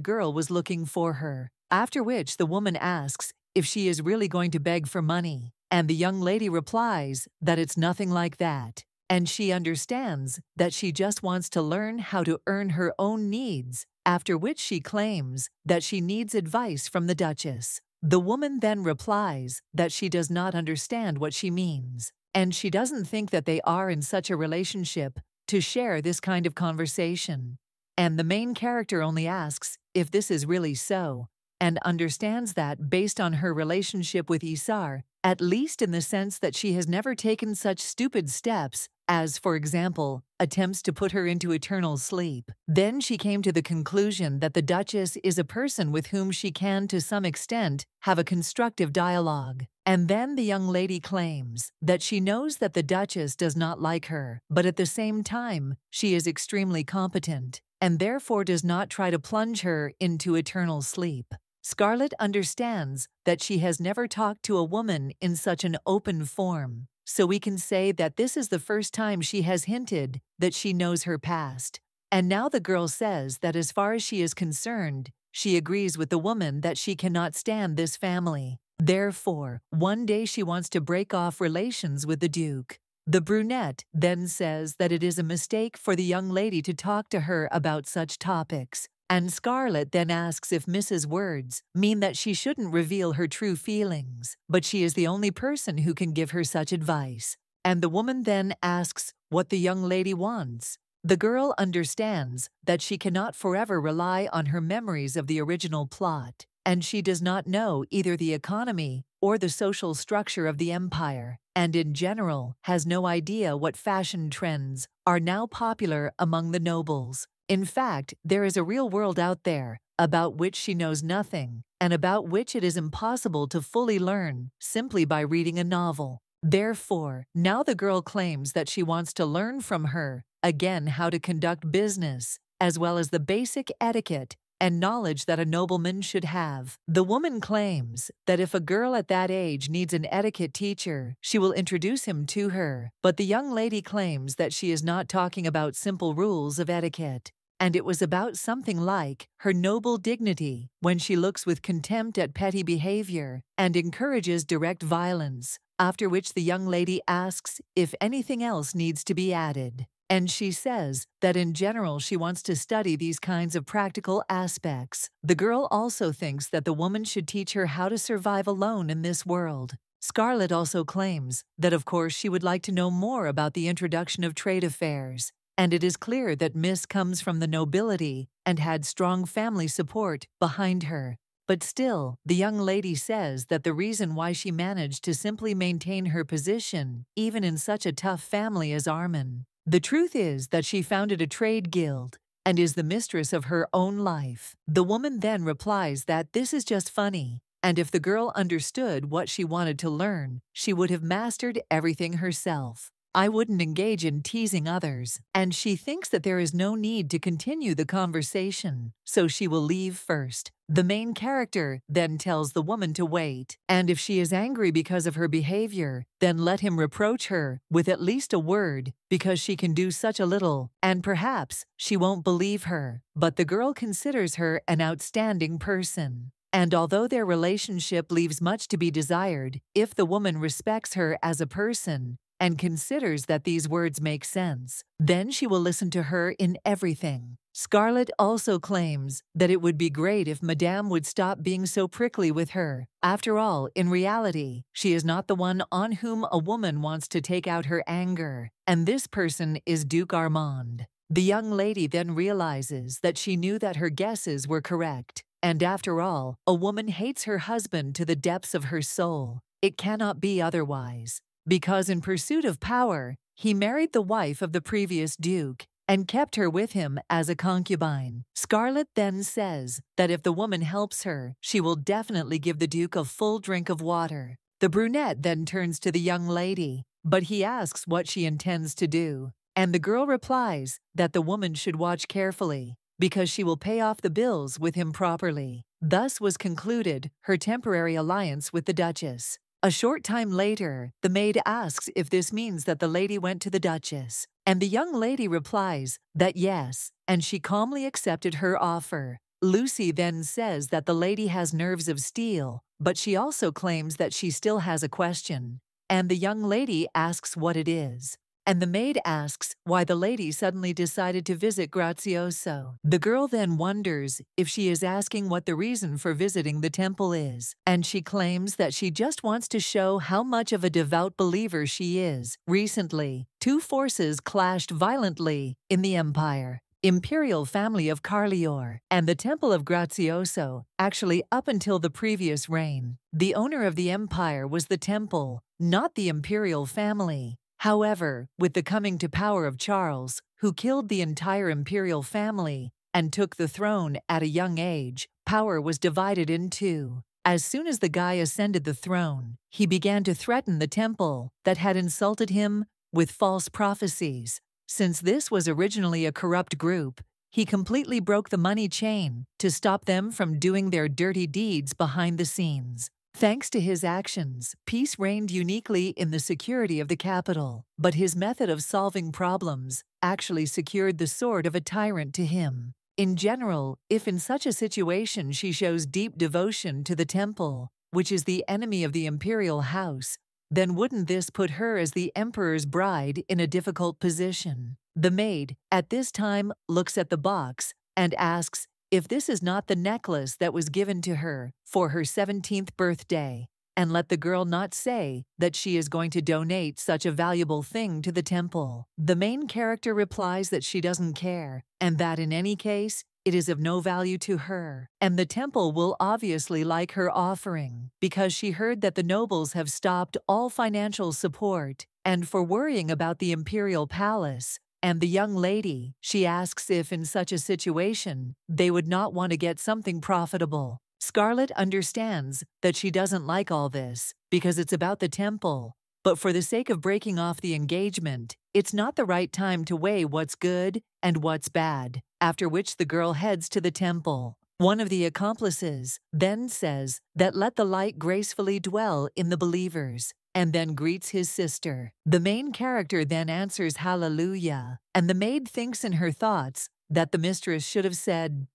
girl was looking for her, after which the woman asks if she is really going to beg for money. And the young lady replies that it's nothing like that. and she understands that she just wants to learn how to earn her own needs, after which she claims that she needs advice from the Duchess. The woman then replies that she does not understand what she means, and she doesn't think that they are in such a relationship to share this kind of conversation. And the main character only asks if this is really so, and understands that based on her relationship with Isar, at least in the sense that she has never taken such stupid steps as, for example, attempts to put her into eternal sleep. Then she came to the conclusion that the Duchess is a person with whom she can, to some extent, have a constructive dialogue. And then the young lady claims that she knows that the Duchess does not like her, but at the same time, she is extremely competent, and therefore does not try to plunge her into eternal sleep. Scarlett understands that she has never talked to a woman in such an open form, so we can say that this is the first time she has hinted that she knows her past. And now the girl says that as far as she is concerned, she agrees with the woman that she cannot stand this family. Therefore, one day she wants to break off relations with the Duke. The brunette then says that it is a mistake for the young lady to talk to her about such topics. And Scarlett then asks if Mrs. Words mean that she shouldn't reveal her true feelings, but she is the only person who can give her such advice. And the woman then asks what the young lady wants. The girl understands that she cannot forever rely on her memories of the original plot, and she does not know either the economy or the social structure of the empire, and in general has no idea what fashion trends are now popular among the nobles. In fact, there is a real world out there about which she knows nothing, and about which it is impossible to fully learn simply by reading a novel. Therefore, now the girl claims that she wants to learn from her, again, how to conduct business, as well as the basic etiquette and knowledge that a nobleman should have. The woman claims that if a girl at that age needs an etiquette teacher, she will introduce him to her. But the young lady claims that she is not talking about simple rules of etiquette, and it was about something like her noble dignity when she looks with contempt at petty behavior and encourages direct violence, after which the young lady asks if anything else needs to be added. And she says that in general she wants to study these kinds of practical aspects. The girl also thinks that the woman should teach her how to survive alone in this world. Scarlett also claims that of course she would like to know more about the introduction of trade affairs, and it is clear that Miss comes from the nobility and had strong family support behind her. But still, the young lady says that the reason why she managed to simply maintain her position, even in such a tough family as Armin, the truth is that she founded a trade guild and is the mistress of her own life. The woman then replies that this is just funny, and if the girl understood what she wanted to learn, she would have mastered everything herself. I wouldn't engage in teasing others, and she thinks that there is no need to continue the conversation, so she will leave first. The main character then tells the woman to wait, and if she is angry because of her behavior, then let him reproach her with at least a word, because she can do such a little, and perhaps she won't believe her. But the girl considers her an outstanding person. And although their relationship leaves much to be desired, if the woman respects her as a person and considers that these words make sense, then she will listen to her in everything. Scarlett also claims that it would be great if Madame would stop being so prickly with her. After all, in reality, she is not the one on whom a woman wants to take out her anger, and this person is Duke Armand. The young lady then realizes that she knew that her guesses were correct, and after all, a woman hates her husband to the depths of her soul. It cannot be otherwise, because in pursuit of power, he married the wife of the previous duke and kept her with him as a concubine. Scarlett then says that if the woman helps her, she will definitely give the duke a full drink of water. The brunette then turns to the young lady, but he asks what she intends to do, and the girl replies that the woman should watch carefully, because she will pay off the bills with him properly. Thus was concluded her temporary alliance with the Duchess. A short time later, the maid asks if this means that the lady went to the Duchess, and the young lady replies that yes, and she calmly accepted her offer. Lucy then says that the lady has nerves of steel, but she also claims that she still has a question, and the young lady asks what it is. and the maid asks why the lady suddenly decided to visit Grazioso. The girl then wonders if she is asking what the reason for visiting the temple is, and she claims that she just wants to show how much of a devout believer she is. Recently, two forces clashed violently in the empire. Imperial family of Carlior and the Temple of Grazioso, actually up until the previous reign. The owner of the empire was the temple, not the imperial family. However, with the coming to power of Charles, who killed the entire imperial family and took the throne at a young age, power was divided in two. As soon as the guy ascended the throne, he began to threaten the temple that had insulted him with false prophecies. Since this was originally a corrupt group, he completely broke the money chain to stop them from doing their dirty deeds behind the scenes. Thanks to his actions, peace reigned uniquely in the security of the capital, but his method of solving problems actually secured the sword of a tyrant to him. In general, if in such a situation she shows deep devotion to the temple, which is the enemy of the imperial house, then wouldn't this put her as the emperor's bride in a difficult position? The maid, at this time, looks at the box and asks if this is not the necklace that was given to her for her 17th birthday, and let the girl not say that she is going to donate such a valuable thing to the temple. The main character replies that she doesn't care, and that in any case, it is of no value to her, and the temple will obviously like her offering, because she heard that the nobles have stopped all financial support, and for worrying about the imperial palace. And the young lady, she asks if in such a situation, they would not want to get something profitable. Scarlet understands that she doesn't like all this, because it's about the temple, but for the sake of breaking off the engagement, it's not the right time to weigh what's good and what's bad, after which the girl heads to the temple. One of the accomplices then says that let the light gracefully dwell in the believers, and then greets his sister. The main character then answers hallelujah, and the maid thinks in her thoughts that the mistress should have said,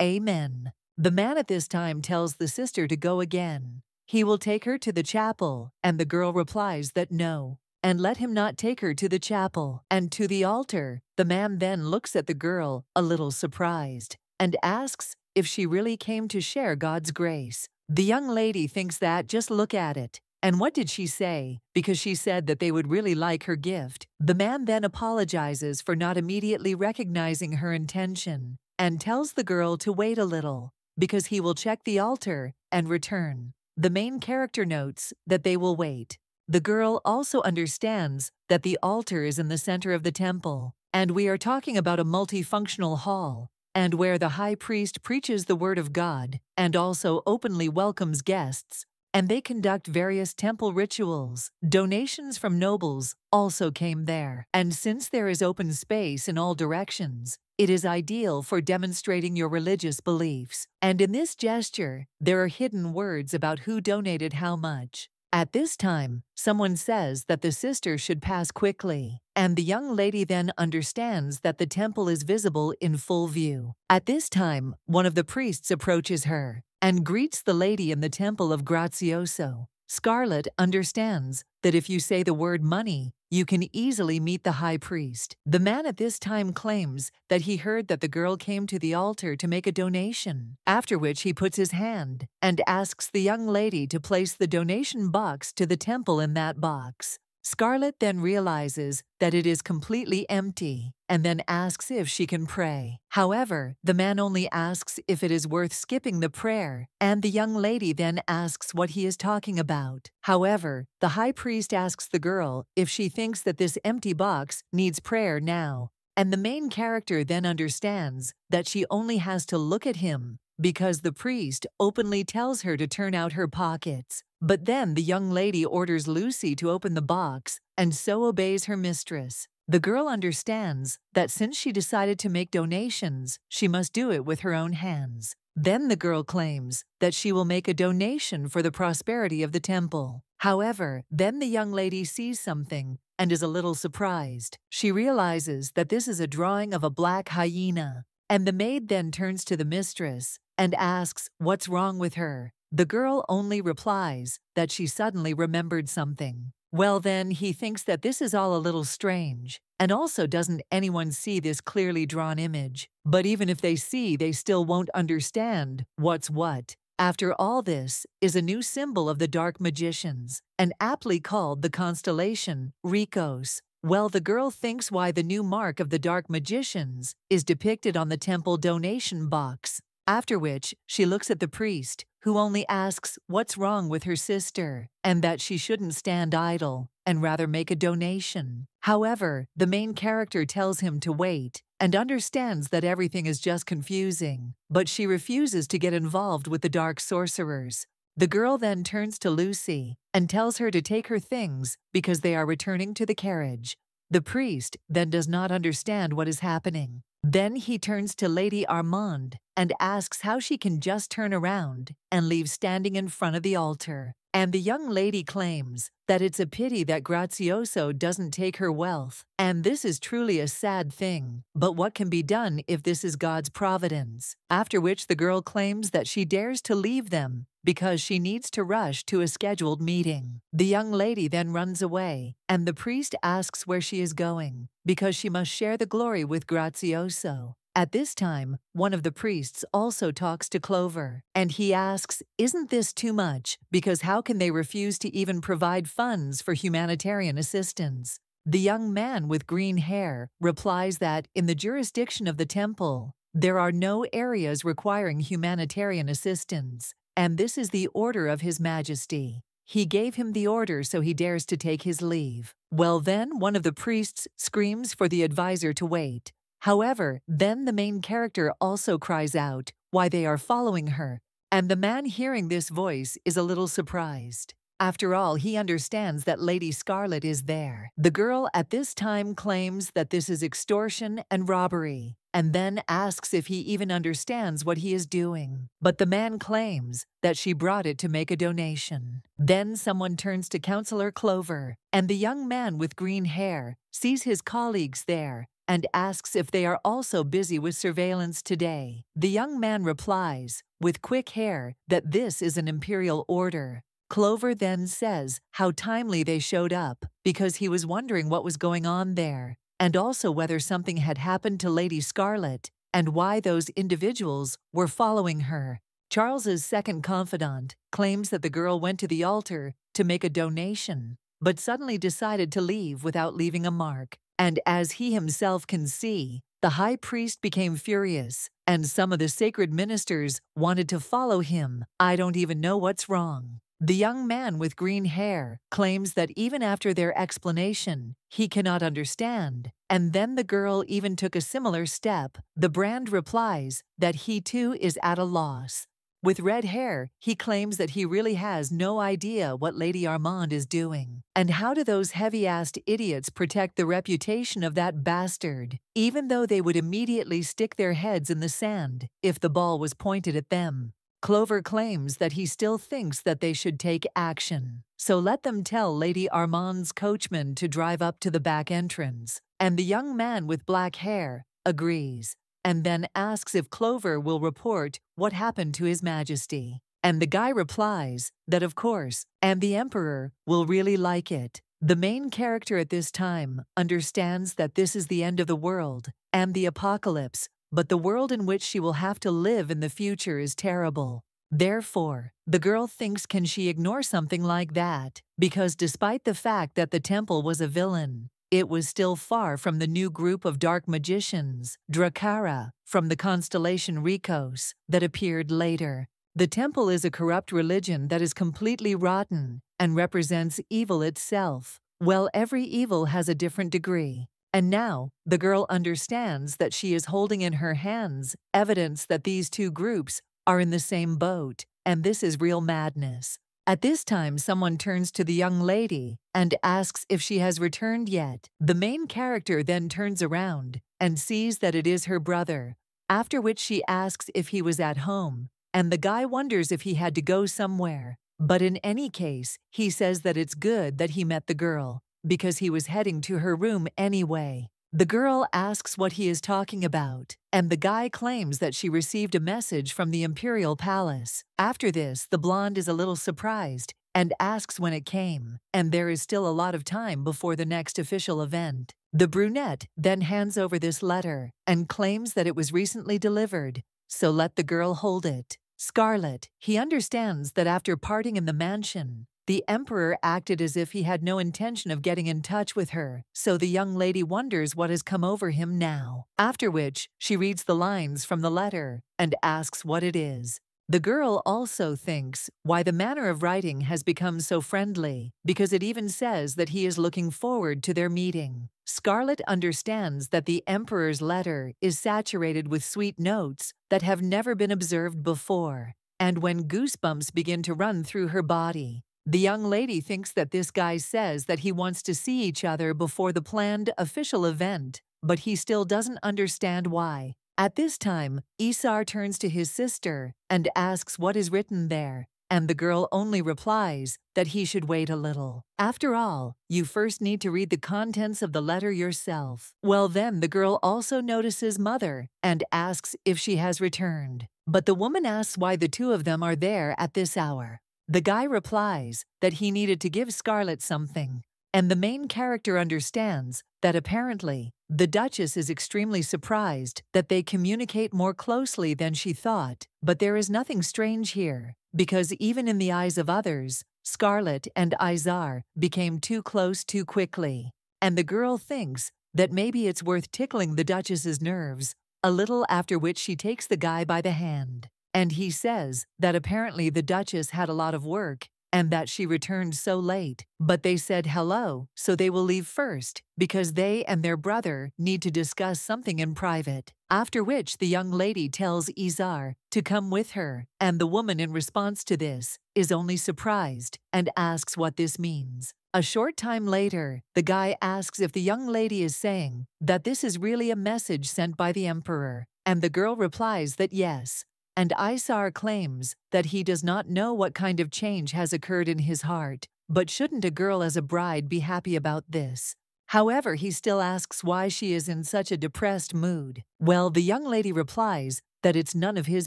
Amen. The man at this time tells the sister to go again. He will take her to the chapel, and the girl replies that no, and let him not take her to the chapel and to the altar. The man then looks at the girl, a little surprised, and asks if she really came to share God's grace. The young lady thinks that just look at it. And what did she say? Because she said that they would really like her gift. The man then apologizes for not immediately recognizing her intention and tells the girl to wait a little, because he will check the altar and return. The main character notes that they will wait. The girl also understands that the altar is in the center of the temple, and we are talking about a multifunctional hall, and where the high priest preaches the word of God and also openly welcomes guests, and they conduct various temple rituals. Donations from nobles also came there, and since there is open space in all directions, it is ideal for demonstrating your religious beliefs. And in this gesture, there are hidden words about who donated how much. At this time, someone says that the sister should pass quickly, and the young lady then understands that the temple is visible in full view. At this time, one of the priests approaches her and greets the lady in the temple of Grazioso. Scarlet understands that if you say the word money, you can easily meet the high priest. The man at this time claims that he heard that the girl came to the altar to make a donation, after which he puts his hand and asks the young lady to place the donation box to the temple in that box. Scarlet then realizes that it is completely empty and then asks if she can pray. However, the man only asks if it is worth skipping the prayer, and the young lady then asks what he is talking about. However, the high priest asks the girl if she thinks that this empty box needs prayer now, and the main character then understands that she only has to look at him because the priest openly tells her to turn out her pockets. But then the young lady orders Lucy to open the box and so obeys her mistress. The girl understands that since she decided to make donations, she must do it with her own hands. Then the girl claims that she will make a donation for the prosperity of the temple. However, then the young lady sees something and is a little surprised. She realizes that this is a drawing of a black hyena, and the maid then turns to the mistress and asks what's wrong with her. The girl only replies that she suddenly remembered something. Well then, he thinks that this is all a little strange. And also, doesn't anyone see this clearly drawn image? But even if they see, they still won't understand what's what. After all, this is a new symbol of the dark magicians, and aptly called the constellation Ricos. Well, the girl thinks why the new mark of the dark magicians is depicted on the temple donation box. After which, she looks at the priest, who only asks what's wrong with her sister, and that she shouldn't stand idle, and rather make a donation. However, the main character tells him to wait, and understands that everything is just confusing, but she refuses to get involved with the dark sorcerers. The girl then turns to Lucy, and tells her to take her things because they are returning to the carriage. The priest then does not understand what is happening. Then he turns to Lady Armand and asks how she can just turn around and leave standing in front of the altar. And the young lady claims that it's a pity that Grazioso doesn't take her wealth, and this is truly a sad thing. But what can be done if this is God's providence? After which the girl claims that she dares to leave them because she needs to rush to a scheduled meeting. The young lady then runs away, and the priest asks where she is going, because she must share the glory with Grazioso. At this time, one of the priests also talks to Clover, and he asks, isn't this too much? Because how can they refuse to even provide funds for humanitarian assistance? The young man with green hair replies that in the jurisdiction of the temple, there are no areas requiring humanitarian assistance, and this is the order of His Majesty. He gave him the order, so he dares to take his leave. Well then, one of the priests screams for the advisor to wait. However, then the main character also cries out why they are following her, and the man hearing this voice is a little surprised. After all, he understands that Lady Scarlet is there. The girl at this time claims that this is extortion and robbery, and then asks if he even understands what he is doing. But the man claims that she brought it to make a donation. Then someone turns to Counselor Clover, and the young man with green hair sees his colleagues there and asks if they are also busy with surveillance today. The young man replies, with quick hair, that this is an imperial order. Clover then says how timely they showed up, because he was wondering what was going on there, and also whether something had happened to Lady Scarlet, and why those individuals were following her. Charles's second confidant claims that the girl went to the altar to make a donation, but suddenly decided to leave without leaving a mark. And as he himself can see, the high priest became furious, and some of the sacred ministers wanted to follow him. I don't even know what's wrong. The young man with green hair claims that even after their explanation, he cannot understand. And then the girl even took a similar step. The brand replies that he too is at a loss. With red hair, he claims that he really has no idea what Lady Armand is doing. And how do those heavy-assed idiots protect the reputation of that bastard, even though they would immediately stick their heads in the sand if the ball was pointed at them? Clover claims that he still thinks that they should take action. So let them tell Lady Armand's coachman to drive up to the back entrance. And the young man with black hair agrees, and then asks if Clover will report what happened to His Majesty. And the guy replies that of course, and the Emperor will really like it. The main character at this time understands that this is the end of the world and the apocalypse, but the world in which she will have to live in the future is terrible. Therefore, the girl thinks, can she ignore something like that? Because despite the fact that the temple was a villain, it was still far from the new group of dark magicians, Dracara, from the constellation Ricos, that appeared later. The temple is a corrupt religion that is completely rotten and represents evil itself. Well, every evil has a different degree. And now, the girl understands that she is holding in her hands evidence that these two groups are in the same boat, and this is real madness. At this time, someone turns to the young lady and asks if she has returned yet. The main character then turns around and sees that it is her brother, after which she asks if he was at home, and the guy wonders if he had to go somewhere. But in any case, he says that it's good that he met the girl, because he was heading to her room anyway. The girl asks what he is talking about, and the guy claims that she received a message from the Imperial Palace. After this, the blonde is a little surprised. and asks when it came, and there is still a lot of time before the next official event. The brunette then hands over this letter and claims that it was recently delivered, so let the girl hold it. Scarlet, he understands that after parting in the mansion, the Emperor acted as if he had no intention of getting in touch with her, so the young lady wonders what has come over him now. After which, she reads the lines from the letter and asks what it is. The girl also thinks why the manner of writing has become so friendly, because it even says that he is looking forward to their meeting. Scarlet understands that the Emperor's letter is saturated with sweet notes that have never been observed before, and when goosebumps begin to run through her body, the young lady thinks that this guy says that he wants to see each other before the planned official event, but he still doesn't understand why. At this time, Isar turns to his sister and asks what is written there, and the girl only replies that he should wait a little. After all, you first need to read the contents of the letter yourself. Well, then the girl also notices Mother and asks if she has returned. But the woman asks why the two of them are there at this hour. The guy replies that he needed to give Scarlet something, and the main character understands that apparently the Duchess is extremely surprised that they communicate more closely than she thought. But there is nothing strange here, because even in the eyes of others, Scarlet and Izar became too close too quickly, and the girl thinks that maybe it's worth tickling the Duchess's nerves a little, after which she takes the guy by the hand. And he says that apparently the Duchess had a lot of work and that she returned so late, but they said hello, so they will leave first because they and their brother need to discuss something in private. After which the young lady tells Izar to come with her, and the woman in response to this is only surprised and asks what this means. A short time later, the guy asks if the young lady is saying that this is really a message sent by the Emperor, and the girl replies that yes. And Isar claims that he does not know what kind of change has occurred in his heart, but shouldn't a girl as a bride be happy about this? However, he still asks why she is in such a depressed mood. Well, the young lady replies that it's none of his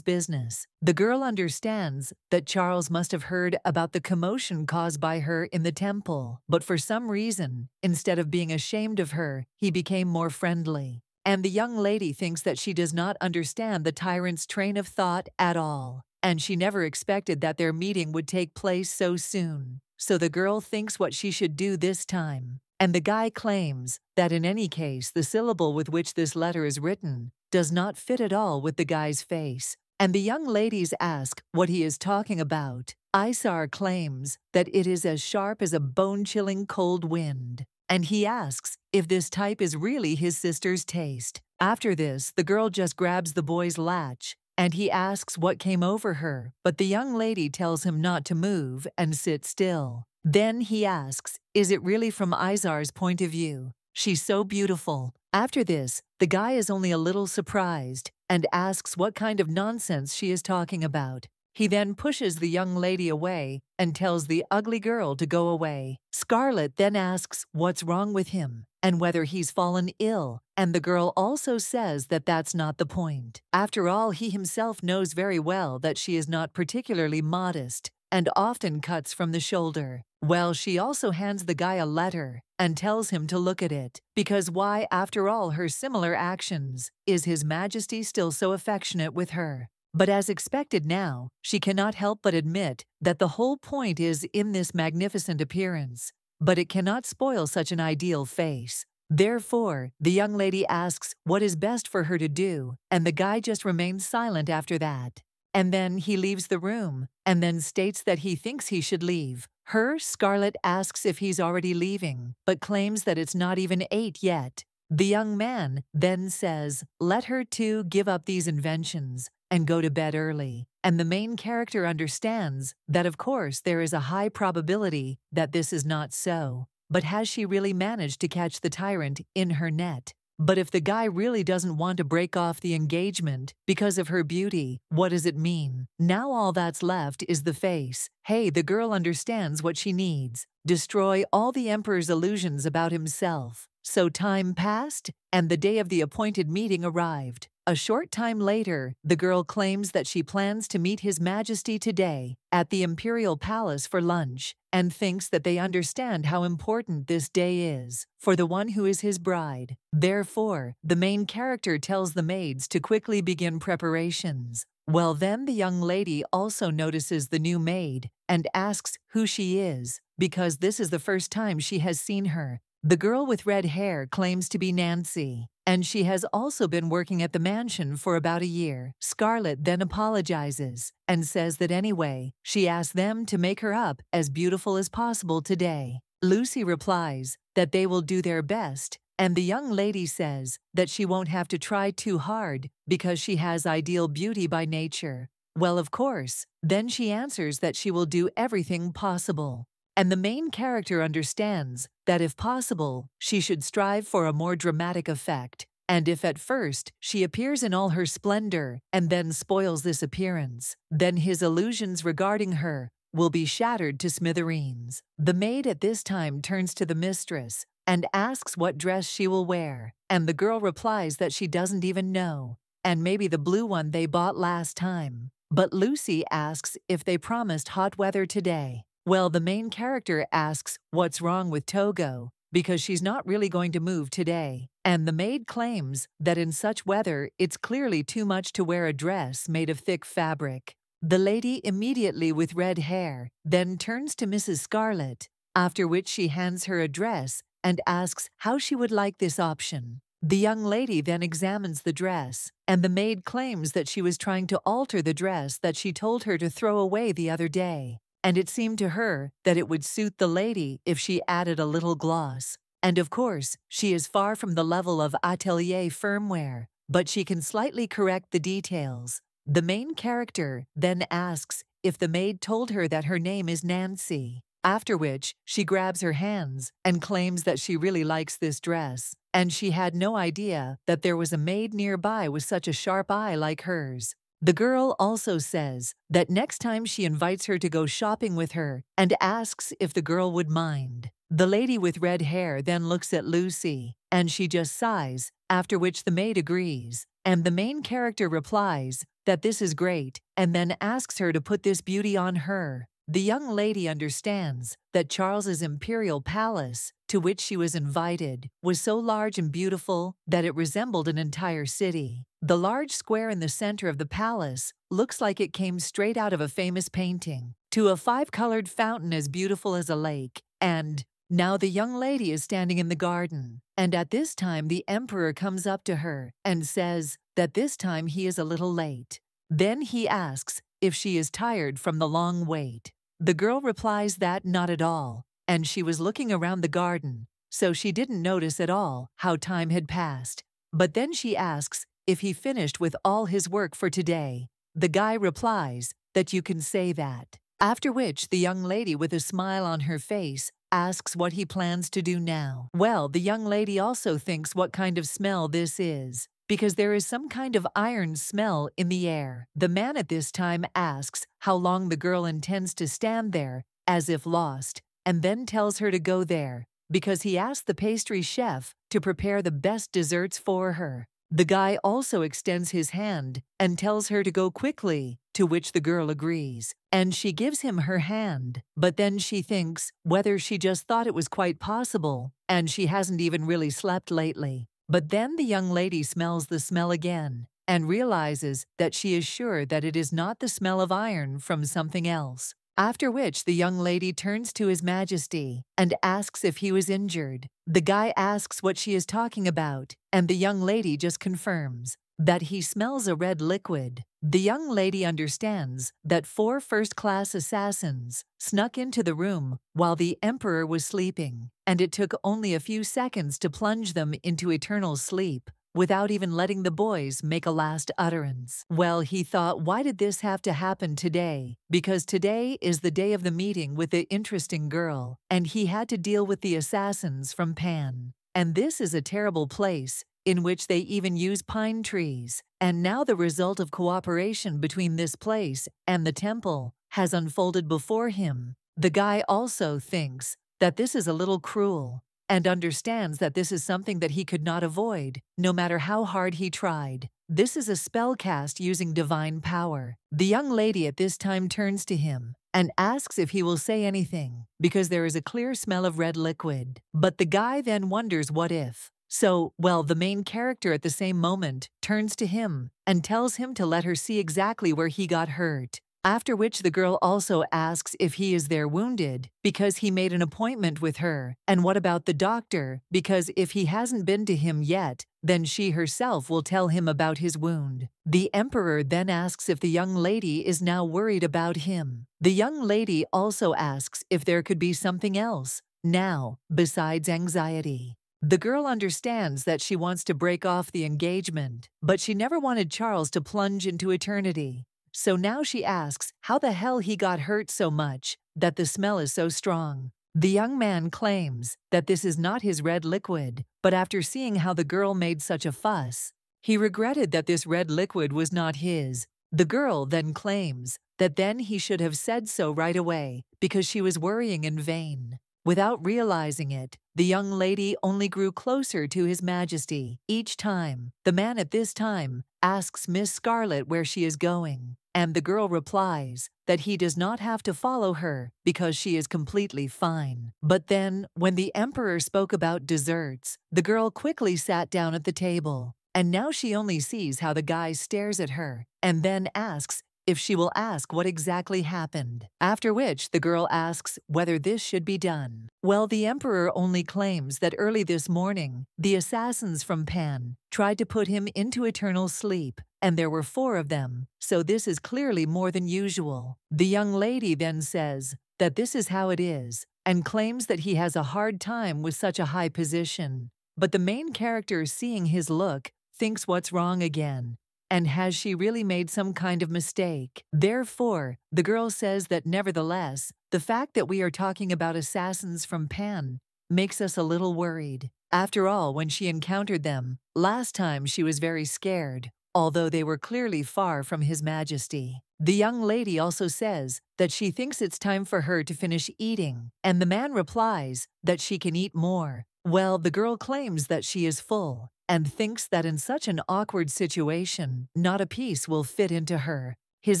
business. The girl understands that Charles must have heard about the commotion caused by her in the temple, but for some reason, instead of being ashamed of her, he became more friendly. And the young lady thinks that she does not understand the tyrant's train of thought at all, and she never expected that their meeting would take place so soon. So the girl thinks what she should do this time. And the guy claims that in any case, the syllable with which this letter is written does not fit at all with the guy's face. And the young ladies ask what he is talking about. Isar claims that it is as sharp as a bone-chilling cold wind, and he asks if this type is really his sister's taste. After this, the girl just grabs the boy's latch, and he asks what came over her, but the young lady tells him not to move and sit still. Then he asks, is it really from Izar's point of view? She's so beautiful. After this, the guy is only a little surprised and asks what kind of nonsense she is talking about. He then pushes the young lady away and tells the ugly girl to go away. Scarlet then asks what's wrong with him and whether he's fallen ill, and the girl also says that that's not the point. After all, he himself knows very well that she is not particularly modest and often cuts from the shoulder. Well, she also hands the guy a letter and tells him to look at it, because why, after all her similar actions, is His Majesty still so affectionate with her? But as expected now, she cannot help but admit that the whole point is in this magnificent appearance, but it cannot spoil such an ideal face. Therefore, the young lady asks what is best for her to do, and the guy just remains silent after that. And then he leaves the room, and then states that he thinks he should leave. Scarlet asks if he's already leaving, but claims that it's not even 8 yet. The young man then says, let her too give up these inventions and go to bed early. And the main character understands that of course there is a high probability that this is not so. But has she really managed to catch the tyrant in her net? But if the guy really doesn't want to break off the engagement because of her beauty, what does it mean? Now all that's left is the face. Hey, the girl understands what she needs. Destroy all the Emperor's illusions about himself. So time passed, and the day of the appointed meeting arrived. A short time later, the girl claims that she plans to meet His Majesty today at the Imperial Palace for lunch and thinks that they understand how important this day is for the one who is his bride. Therefore, the main character tells the maids to quickly begin preparations. Well, then the young lady also notices the new maid and asks who she is, because this is the first time she has seen her. The girl with red hair claims to be Nancy, and she has also been working at the mansion for about a year. Scarlett then apologizes and says that anyway, she asked them to make her up as beautiful as possible today. Lucy replies that they will do their best, and the young lady says that she won't have to try too hard because she has ideal beauty by nature. Well, of course, then she answers that she will do everything possible. And the main character understands that if possible, she should strive for a more dramatic effect, and if at first she appears in all her splendor and then spoils this appearance, then his illusions regarding her will be shattered to smithereens. The maid at this time turns to the mistress and asks what dress she will wear, and the girl replies that she doesn't even know, and maybe the blue one they bought last time. But Lucy asks if they promised hot weather today. Well, the main character asks what's wrong with Togo, because she's not really going to move today, and the maid claims that in such weather it's clearly too much to wear a dress made of thick fabric. The lady immediately with red hair then turns to Mrs. Scarlett, after which she hands her a dress and asks how she would like this option. The young lady then examines the dress, and the maid claims that she was trying to alter the dress that she told her to throw away the other day, and it seemed to her that it would suit the lady if she added a little gloss. And of course, she is far from the level of atelier firmware, but she can slightly correct the details. The main character then asks if the maid told her that her name is Nancy, after which she grabs her hands and claims that she really likes this dress, and she had no idea that there was a maid nearby with such a sharp eye like hers. The girl also says that next time she invites her to go shopping with her and asks if the girl would mind. The lady with red hair then looks at Lucy, and she just sighs, after which the maid agrees, and the main character replies that this is great and then asks her to put this beauty on her. The young lady understands that Charles's imperial palace, to which she was invited, was so large and beautiful that it resembled an entire city. The large square in the center of the palace looks like it came straight out of a famous painting, to a five-colored fountain as beautiful as a lake, and now the young lady is standing in the garden, and at this time the emperor comes up to her and says that this time he is a little late. Then he asks if she is tired from the long wait. The girl replies that not at all, and she was looking around the garden, so she didn't notice at all how time had passed. But then she asks if he finished with all his work for today. The guy replies that you can say that. After which the young lady with a smile on her face asks what he plans to do now. Well, the young lady also thinks what kind of smell this is, because there is some kind of iron smell in the air. The man at this time asks how long the girl intends to stand there, as if lost, and then tells her to go there, because he asked the pastry chef to prepare the best desserts for her. The guy also extends his hand and tells her to go quickly, to which the girl agrees, and she gives him her hand, but then she thinks whether she just thought it was quite possible, and she hasn't even really slept lately. But then the young lady smells the smell again and realizes that she is sure that it is not the smell of iron from something else. After which the young lady turns to His Majesty and asks if he was injured. The guy asks what she is talking about, and the young lady just confirms that he smells a red liquid. The young lady understands that 4 first-class assassins snuck into the room while the emperor was sleeping, and it took only a few seconds to plunge them into eternal sleep, without even letting the boys make a last utterance. Well, he thought, why did this have to happen today? Because today is the day of the meeting with the interesting girl, and he had to deal with the assassins from Pan. And this is a terrible place, in which they even use pine trees. And now the result of cooperation between this place and the temple has unfolded before him. The guy also thinks that this is a little cruel, and understands that this is something that he could not avoid, no matter how hard he tried. This is a spell cast using divine power. The young lady at this time turns to him and asks if he will say anything, because there is a clear smell of red liquid. But the guy then wonders what if. So, well, the main character at the same moment turns to him and tells him to let her see exactly where he got hurt. After which the girl also asks if he is there wounded, because he made an appointment with her, and what about the doctor, because if he hasn't been to him yet, then she herself will tell him about his wound. The emperor then asks if the young lady is now worried about him. The young lady also asks if there could be something else now besides anxiety. The girl understands that she wants to break off the engagement, but she never wanted Charles to plunge into eternity. So now she asks how the hell he got hurt so much that the smell is so strong. The young man claims that this is not his red liquid, but after seeing how the girl made such a fuss, he regretted that this red liquid was not his. The girl then claims that then he should have said so right away because she was worrying in vain. Without realizing it, the young lady only grew closer to His Majesty each time. The man at this time asks Miss Scarlet where she is going, and the girl replies that he does not have to follow her because she is completely fine. But then, when the emperor spoke about desserts, the girl quickly sat down at the table, and now she only sees how the guy stares at her, and then asks if she will ask what exactly happened, after which the girl asks whether this should be done. Well, the emperor only claims that early this morning, the assassins from Pan tried to put him into eternal sleep, and there were 4 of them, so this is clearly more than usual. The young lady then says that this is how it is, and claims that he has a hard time with such a high position. But the main character, seeing his look, thinks what's wrong again. And has she really made some kind of mistake? Therefore, the girl says that nevertheless, the fact that we are talking about assassins from Pan makes us a little worried. After all, when she encountered them, last time she was very scared, although they were clearly far from His Majesty. The young lady also says that she thinks it's time for her to finish eating, and the man replies that she can eat more. Well, the girl claims that she is full, and thinks that in such an awkward situation, not a piece will fit into her. His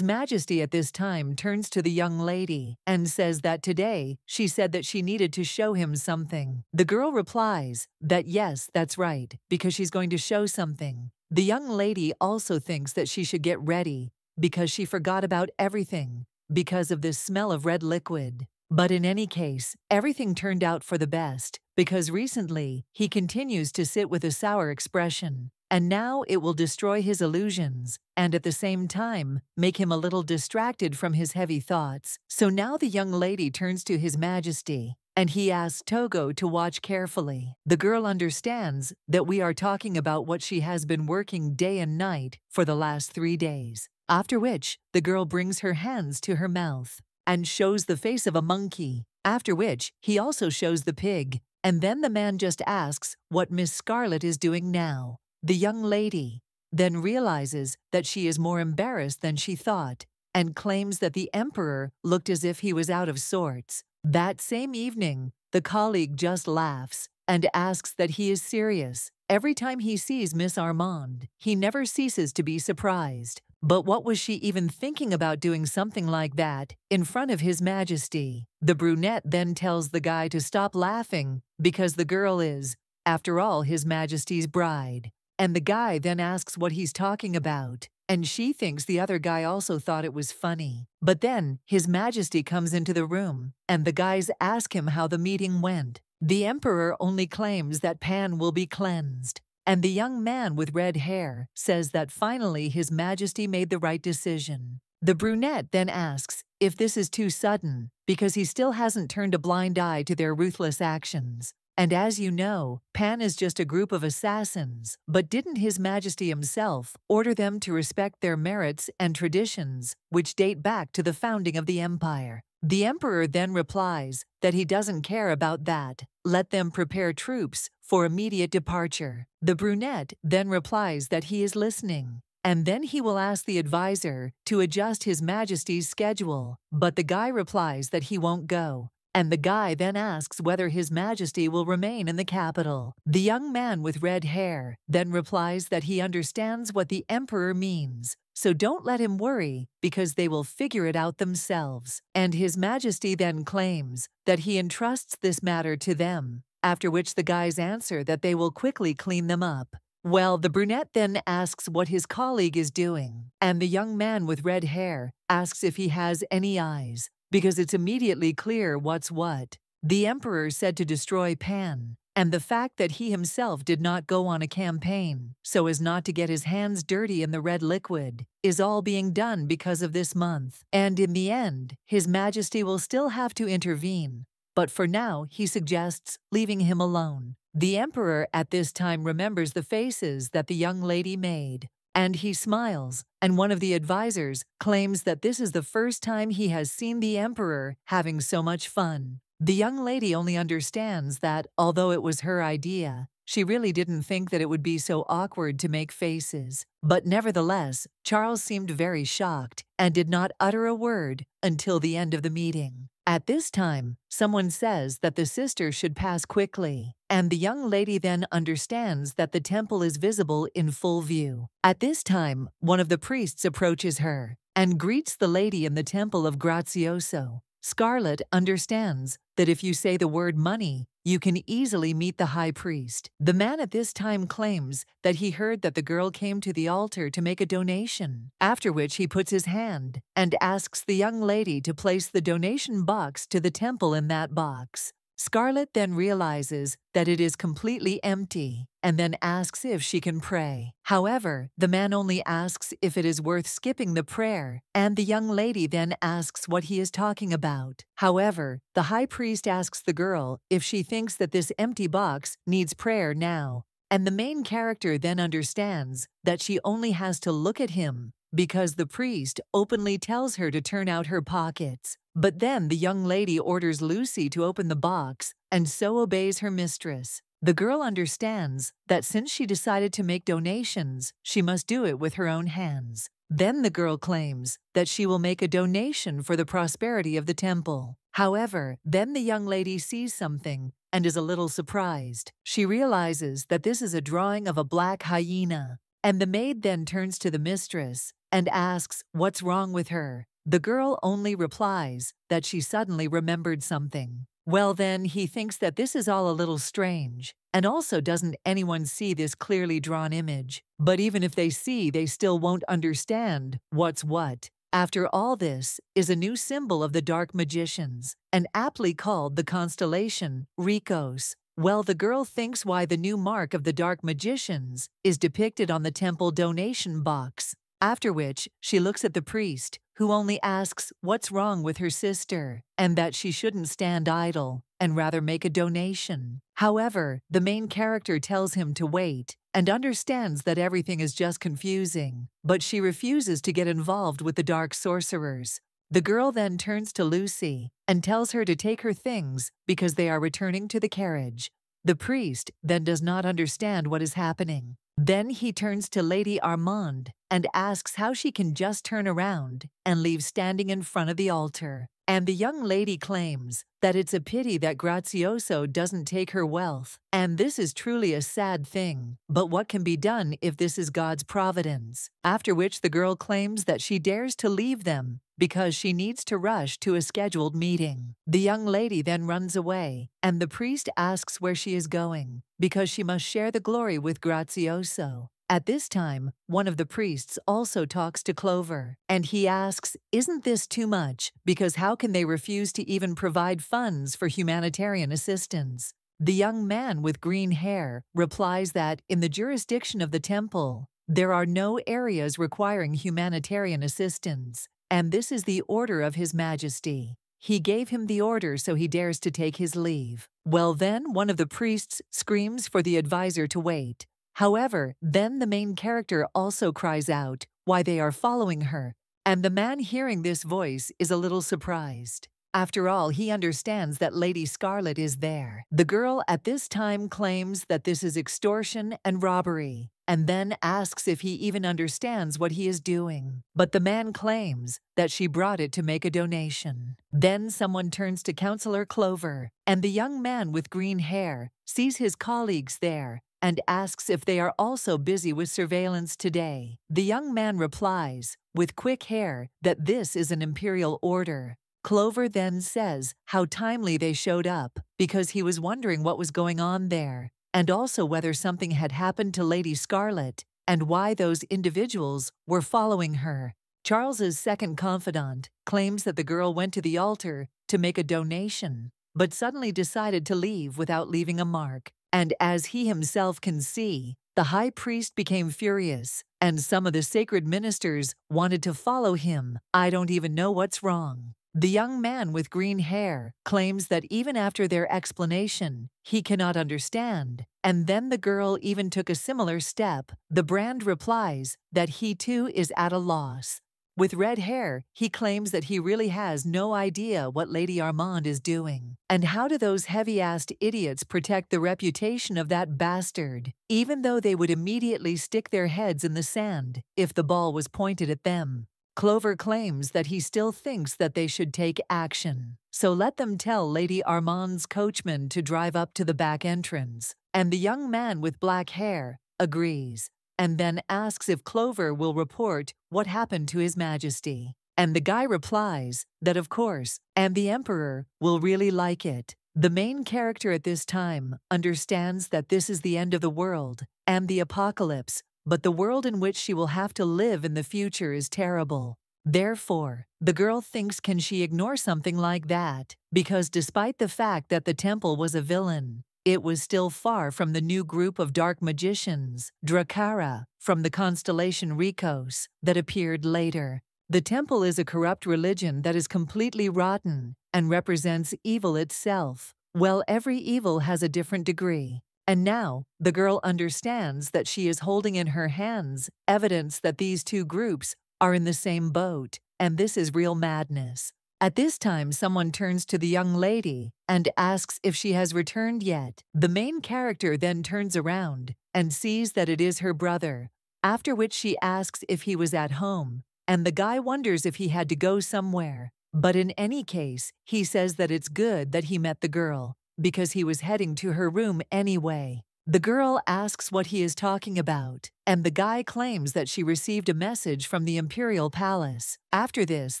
Majesty at this time turns to the young lady and says that today she said that she needed to show him something. The girl replies that yes, that's right, because she's going to show something. The young lady also thinks that she should get ready because she forgot about everything because of this smell of red liquid. But in any case, everything turned out for the best, because recently he continues to sit with a sour expression, and now it will destroy his illusions, and at the same time make him a little distracted from his heavy thoughts. So now the young lady turns to His Majesty, and he asks Togo to watch carefully. The girl understands that we are talking about what she has been working day and night for the last 3 days, after which the girl brings her hands to her mouth and shows the face of a monkey, after which he also shows the pig, and then the man just asks what Miss Scarlet is doing now. The young lady then realizes that she is more embarrassed than she thought, and claims that the emperor looked as if he was out of sorts. That same evening, the colleague just laughs and asks that he is serious. Every time he sees Miss Armand, he never ceases to be surprised. But what was she even thinking about doing something like that in front of His Majesty? The brunette then tells the guy to stop laughing because the girl is, after all, His Majesty's bride. And the guy then asks what he's talking about, and she thinks the other guy also thought it was funny. But then His Majesty comes into the room, and the guys ask him how the meeting went. The emperor only claims that Pan will be cleansed, and the young man with red hair says that finally His Majesty made the right decision. The brunette then asks if this is too sudden, because he still hasn't turned a blind eye to their ruthless actions. And as you know, Pan is just a group of assassins, but didn't His Majesty himself order them to respect their merits and traditions, which date back to the founding of the empire? The emperor then replies that he doesn't care about that. Let them prepare troops for immediate departure. The brunette then replies that he is listening, and then he will ask the advisor to adjust His Majesty's schedule, but the guy replies that he won't go. and the guy then asks whether His Majesty will remain in the capital. The young man with red hair then replies that he understands what the emperor means, so don't let him worry because they will figure it out themselves. And His Majesty then claims that he entrusts this matter to them, after which the guys answer that they will quickly clean them up. Well, the brunette then asks what his colleague is doing, and the young man with red hair asks if he has any eyes, because it's immediately clear what's what. The emperor said to destroy Pan, and the fact that he himself did not go on a campaign so as not to get his hands dirty in the red liquid is all being done because of this month. And in the end, His Majesty will still have to intervene, but for now he suggests leaving him alone. The emperor at this time remembers the faces that the young lady made, and he smiles, and one of the advisors claims that this is the first time he has seen the emperor having so much fun. The young lady only understands that, although it was her idea, she really didn't think that it would be so awkward to make faces. But nevertheless, Charles seemed very shocked and did not utter a word until the end of the meeting. At this time, someone says that the sister should pass quickly, and the young lady then understands that the temple is visible in full view. At this time, one of the priests approaches her and greets the lady in the temple of Grazioso. Scarlet understands that if you say the word money, you can easily meet the high priest. The man at this time claims that he heard that the girl came to the altar to make a donation, after which he puts his hand and asks the young lady to place the donation box to the temple in that box. Scarlet then realizes that it is completely empty and then asks if she can pray. However, the man only asks if it is worth skipping the prayer, and the young lady then asks what he is talking about. However, the high priest asks the girl if she thinks that this empty box needs prayer now, and the main character then understands that she only has to look at him because the priest openly tells her to turn out her pockets. But then the young lady orders Lucy to open the box and so obeys her mistress. The girl understands that since she decided to make donations, she must do it with her own hands. Then the girl claims that she will make a donation for the prosperity of the temple. However, then the young lady sees something and is a little surprised. She realizes that this is a drawing of a black hyena, and the maid then turns to the mistress and asks what's wrong with her. The girl only replies that she suddenly remembered something. Well then, he thinks that this is all a little strange, and also doesn't anyone see this clearly drawn image? But even if they see, they still won't understand what's what. After all, this is a new symbol of the dark magicians, and aptly called the constellation Ricos. Well, the girl thinks why the new mark of the dark magicians is depicted on the temple donation box. After which, she looks at the priest, who only asks what's wrong with her sister, and that she shouldn't stand idle, and rather make a donation. However, the main character tells him to wait, and understands that everything is just confusing, but she refuses to get involved with the dark sorcerers. The girl then turns to Lucy, and tells her to take her things because they are returning to the carriage. The priest then does not understand what is happening. Then he turns to Lady Armande and asks how she can just turn around and leave standing in front of the altar. And the young lady claims that it's a pity that Grazioso doesn't take her wealth, and this is truly a sad thing, but what can be done if this is God's providence? After which the girl claims that she dares to leave them because she needs to rush to a scheduled meeting. The young lady then runs away, and the priest asks where she is going, because she must share the glory with Grazioso. At this time, one of the priests also talks to Clover, and he asks, isn't this too much? Because how can they refuse to even provide funds for humanitarian assistance? The young man with green hair replies that in the jurisdiction of the temple, there are no areas requiring humanitarian assistance, and this is the order of His Majesty. He gave him the order, so he dares to take his leave. Well then, one of the priests screams for the advisor to wait. However, then the main character also cries out why they are following her, and the man hearing this voice is a little surprised. After all, he understands that Lady Scarlet is there. The girl at this time claims that this is extortion and robbery, and then asks if he even understands what he is doing. But the man claims that she brought it to make a donation. Then someone turns to Counselor Clover, and the young man with green hair sees his colleagues there and asks if they are also busy with surveillance today. The young man replies, with quick hair, that this is an imperial order. Clover then says how timely they showed up, because he was wondering what was going on there, and also whether something had happened to Lady Scarlet, and why those individuals were following her. Charles's second confidant claims that the girl went to the altar to make a donation, but suddenly decided to leave without leaving a mark. And as he himself can see, the high priest became furious, and some of the sacred ministers wanted to follow him. I don't even know what's wrong. The young man with green hair claims that even after their explanation, he cannot understand. And then the girl even took a similar step. The brand replies that he too is at a loss. With red hair, he claims that he really has no idea what Lady Armand is doing. And how do those heavy-assed idiots protect the reputation of that bastard, even though they would immediately stick their heads in the sand if the ball was pointed at them? Clover claims that he still thinks that they should take action. So let them tell Lady Armand's coachman to drive up to the back entrance. And the young man with black hair agrees, and then asks if Clover will report what happened to His Majesty. And the guy replies that of course, and the Emperor will really like it. The main character at this time understands that this is the end of the world and the apocalypse, but the world in which she will have to live in the future is terrible. Therefore, the girl thinks, can she ignore something like that? Because despite the fact that the temple was a villain, it was still far from the new group of dark magicians, Drakara, from the constellation Rikos, that appeared later. The temple is a corrupt religion that is completely rotten and represents evil itself. Well, every evil has a different degree. And now, the girl understands that she is holding in her hands evidence that these two groups are in the same boat, and this is real madness. At this time, someone turns to the young lady and asks if she has returned yet. The main character then turns around and sees that it is her brother, after which she asks if he was at home, and the guy wonders if he had to go somewhere. But in any case, he says that it's good that he met the girl, because he was heading to her room anyway. The girl asks what he is talking about, and the guy claims that she received a message from the Imperial Palace. After this,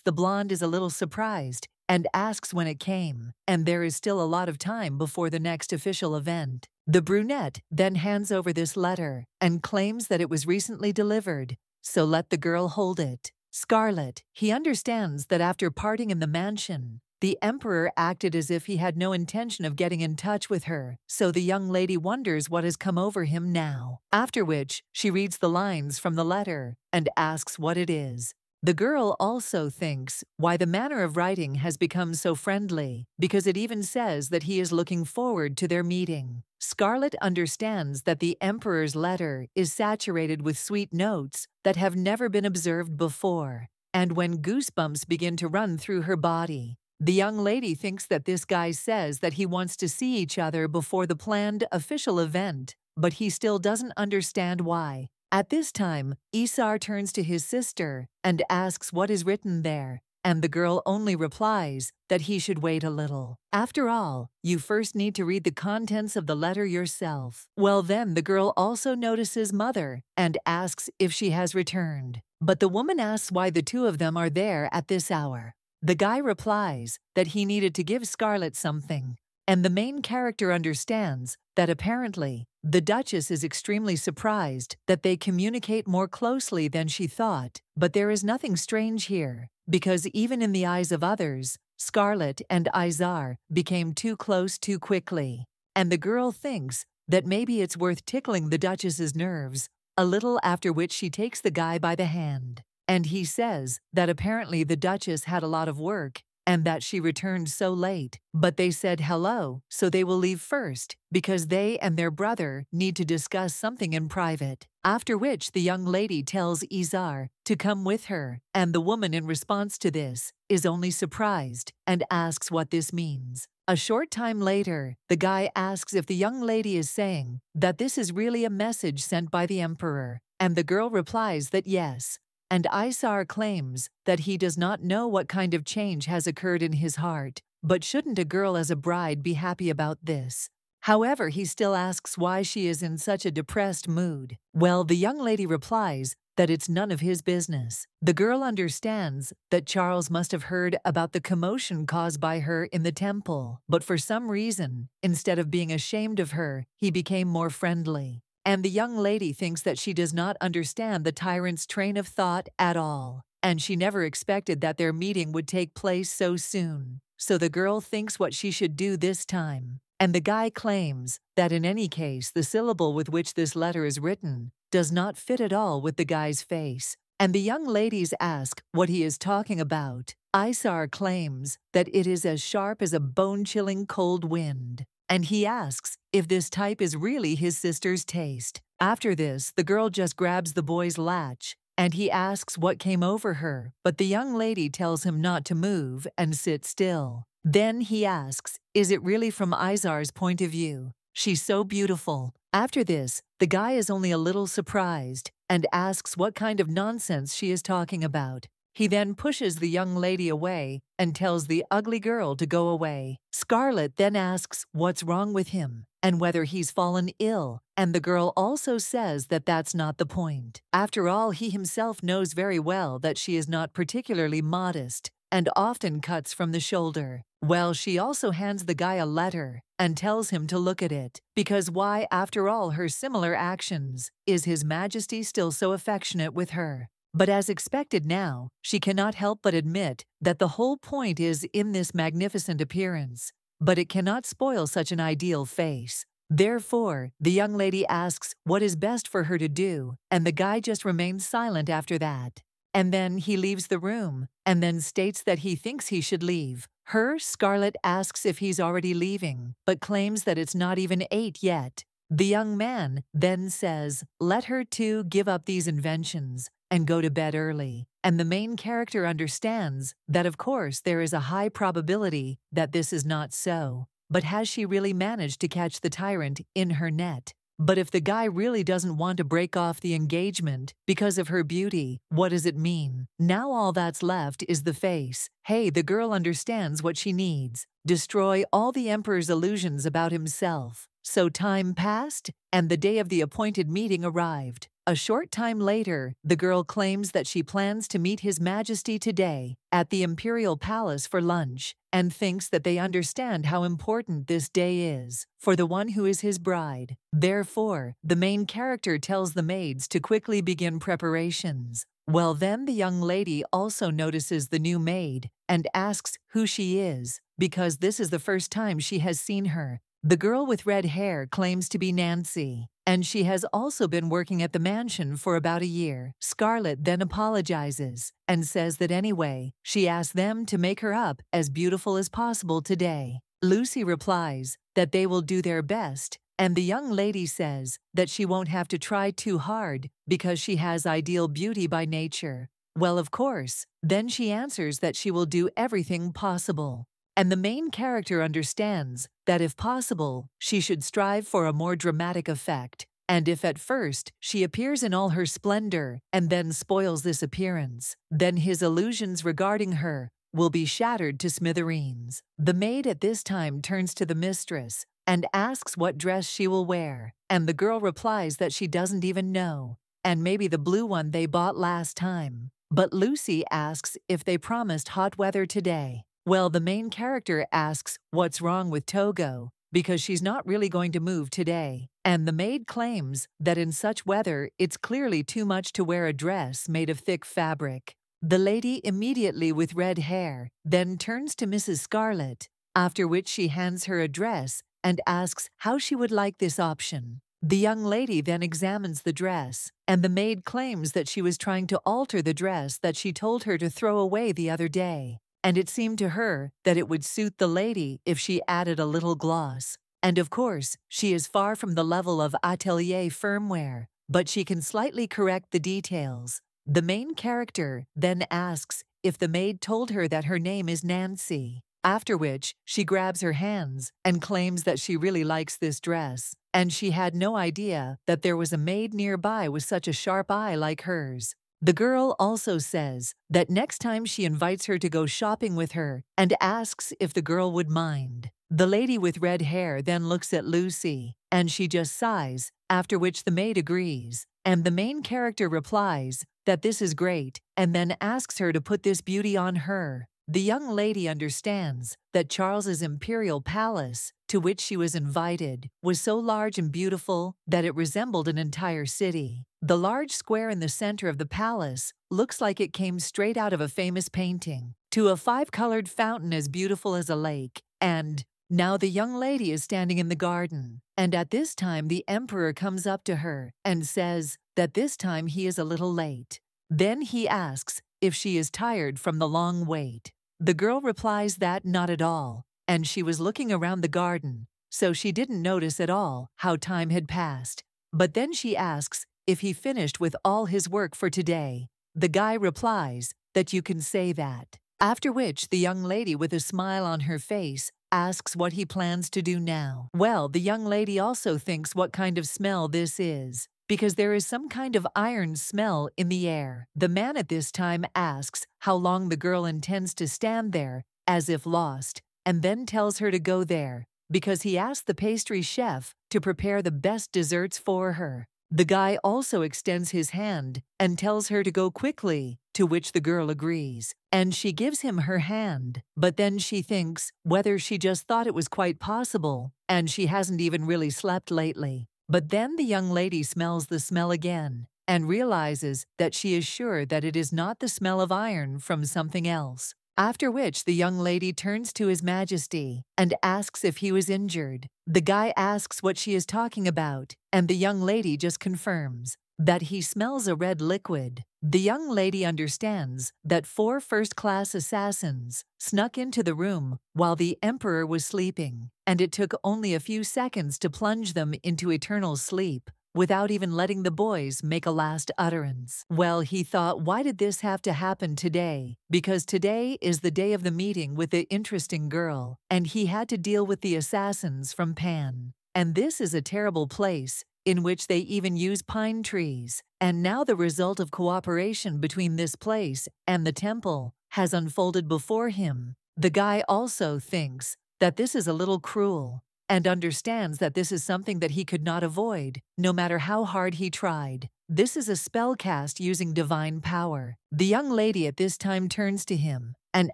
the blonde is a little surprised and asks when it came, and there is still a lot of time before the next official event. The brunette then hands over this letter and claims that it was recently delivered, so let the girl hold it. Scarlet, he understands that after parting in the mansion, the Emperor acted as if he had no intention of getting in touch with her, so the young lady wonders what has come over him now. After which, she reads the lines from the letter and asks what it is. The girl also thinks why the manner of writing has become so friendly, because it even says that he is looking forward to their meeting. Scarlet understands that the Emperor's letter is saturated with sweet notes that have never been observed before, and when goosebumps begin to run through her body, the young lady thinks that this guy says that he wants to see each other before the planned official event, but he still doesn't understand why. At this time, Isar turns to his sister and asks what is written there, and the girl only replies that he should wait a little. After all, you first need to read the contents of the letter yourself. Well, then the girl also notices Mother and asks if she has returned, but the woman asks why the two of them are there at this hour. The guy replies that he needed to give Scarlet something, and the main character understands that apparently the Duchess is extremely surprised that they communicate more closely than she thought. But there is nothing strange here, because even in the eyes of others, Scarlet and Izar became too close too quickly, and the girl thinks that maybe it's worth tickling the Duchess's nerves a little, after which she takes the guy by the hand. And he says that apparently the Duchess had a lot of work and that she returned so late, but they said hello, so they will leave first because they and their brother need to discuss something in private. After which the young lady tells Izar to come with her, and the woman in response to this is only surprised and asks what this means. A short time later, the guy asks if the young lady is saying that this is really a message sent by the emperor, and the girl replies that yes. And Isar claims that he does not know what kind of change has occurred in his heart, but shouldn't a girl as a bride be happy about this? However, he still asks why she is in such a depressed mood. Well, the young lady replies that it's none of his business. The girl understands that Charles must have heard about the commotion caused by her in the temple, but for some reason, instead of being ashamed of her, he became more friendly. And the young lady thinks that she does not understand the tyrant's train of thought at all, and she never expected that their meeting would take place so soon. So the girl thinks what she should do this time. And the guy claims that in any case, the syllable with which this letter is written does not fit at all with the guy's face. And the young ladies ask what he is talking about. Isar claims that it is as sharp as a bone-chilling cold wind. And he asks if this type is really his sister's taste. After this, the girl just grabs the boy's latch, and he asks what came over her, but the young lady tells him not to move and sit still. Then he asks, is it really from Isar's point of view? She's so beautiful. After this, the guy is only a little surprised and asks what kind of nonsense she is talking about. He then pushes the young lady away and tells the ugly girl to go away. Scarlet then asks what's wrong with him and whether he's fallen ill, and the girl also says that that's not the point. After all, he himself knows very well that she is not particularly modest and often cuts from the shoulder. Well, she also hands the guy a letter and tells him to look at it, because why, after all her similar actions, is His Majesty still so affectionate with her? But as expected now, she cannot help but admit that the whole point is in this magnificent appearance, but it cannot spoil such an ideal face. Therefore, the young lady asks what is best for her to do, and the guy just remains silent after that. And then he leaves the room, and then states that he thinks he should leave. Scarlet asks if he's already leaving, but claims that it's not even 8 yet. The young man then says, let her too give up these inventions and go to bed early. And the main character understands that of course there is a high probability that this is not so. But has she really managed to catch the tyrant in her net? But if the guy really doesn't want to break off the engagement because of her beauty, what does it mean? Now all that's left is the face. Hey, the girl understands what she needs. Destroy all the emperor's illusions about himself. So time passed, and the day of the appointed meeting arrived. A short time later, the girl claims that she plans to meet His Majesty today at the Imperial Palace for lunch, and thinks that they understand how important this day is for the one who is his bride. Therefore, the main character tells the maids to quickly begin preparations. Well, then the young lady also notices the new maid and asks who she is, because this is the first time she has seen her. The girl with red hair claims to be Nancy, and she has also been working at the mansion for about a year. Scarlet then apologizes and says that anyway, she asked them to make her up as beautiful as possible today. Lucy replies that they will do their best, and the young lady says that she won't have to try too hard because she has ideal beauty by nature. Well, of course, then she answers that she will do everything possible. And the main character understands that if possible, she should strive for a more dramatic effect, and if at first she appears in all her splendor and then spoils this appearance, then his illusions regarding her will be shattered to smithereens. The maid at this time turns to the mistress and asks what dress she will wear, and the girl replies that she doesn't even know, and maybe the blue one they bought last time. But Lucy asks if they promised hot weather today. Well, the main character asks what's wrong with Togo, because she's not really going to move today. And the maid claims that in such weather, it's clearly too much to wear a dress made of thick fabric. The lady immediately with red hair then turns to Mrs. Scarlet, after which she hands her a dress and asks how she would like this option. The young lady then examines the dress, and the maid claims that she was trying to alter the dress that she told her to throw away the other day. And it seemed to her that it would suit the lady if she added a little gloss. And of course, she is far from the level of atelier firmware, but she can slightly correct the details. The main character then asks if the maid told her that her name is Nancy, After which, she grabs her hands and claims that she really likes this dress, and she had no idea that there was a maid nearby with such a sharp eye like hers. The girl also says that next time she invites her to go shopping with her and asks if the girl would mind. The lady with red hair then looks at Lucy, and she just sighs, after which the maid agrees, and the main character replies that this is great and then asks her to put this beauty on her. The young lady understands that Charles's imperial palace, to which she was invited, was so large and beautiful that it resembled an entire city. The large square in the center of the palace looks like it came straight out of a famous painting, to a five-colored fountain as beautiful as a lake, and now the young lady is standing in the garden, and at this time the emperor comes up to her and says that this time he is a little late. Then he asks if she is tired from the long wait. The girl replies that not at all, and she was looking around the garden, so she didn't notice at all how time had passed. But then she asks if he finished with all his work for today. The guy replies that you can say that. After which, the young lady with a smile on her face asks what he plans to do now. Well, the young lady also thinks what kind of smell this is, because there is some kind of iron smell in the air. The man at this time asks how long the girl intends to stand there, as if lost, and then tells her to go there, because he asked the pastry chef to prepare the best desserts for her. The guy also extends his hand and tells her to go quickly, to which the girl agrees, and she gives him her hand. But then she thinks whether she just thought it was quite possible, and she hasn't even really slept lately. But then the young lady smells the smell again and realizes that she is sure that it is not the smell of iron from something else. After which, the young lady turns to His Majesty and asks if he was injured. The guy asks what she is talking about, and the young lady just confirms that he smells a red liquid. The young lady understands that 4 first-class assassins snuck into the room while the emperor was sleeping, and it took only a few seconds to plunge them into eternal sleep, without even letting the boys make a last utterance. Well, he thought, why did this have to happen today? Because today is the day of the meeting with the interesting girl, and he had to deal with the assassins from Pan. And this is a terrible place, in which they even use pine trees. And now the result of cooperation between this place and the temple has unfolded before him. The guy also thinks that this is a little cruel, and understands that this is something that he could not avoid, no matter how hard he tried. This is a spell cast using divine power. The young lady at this time turns to him and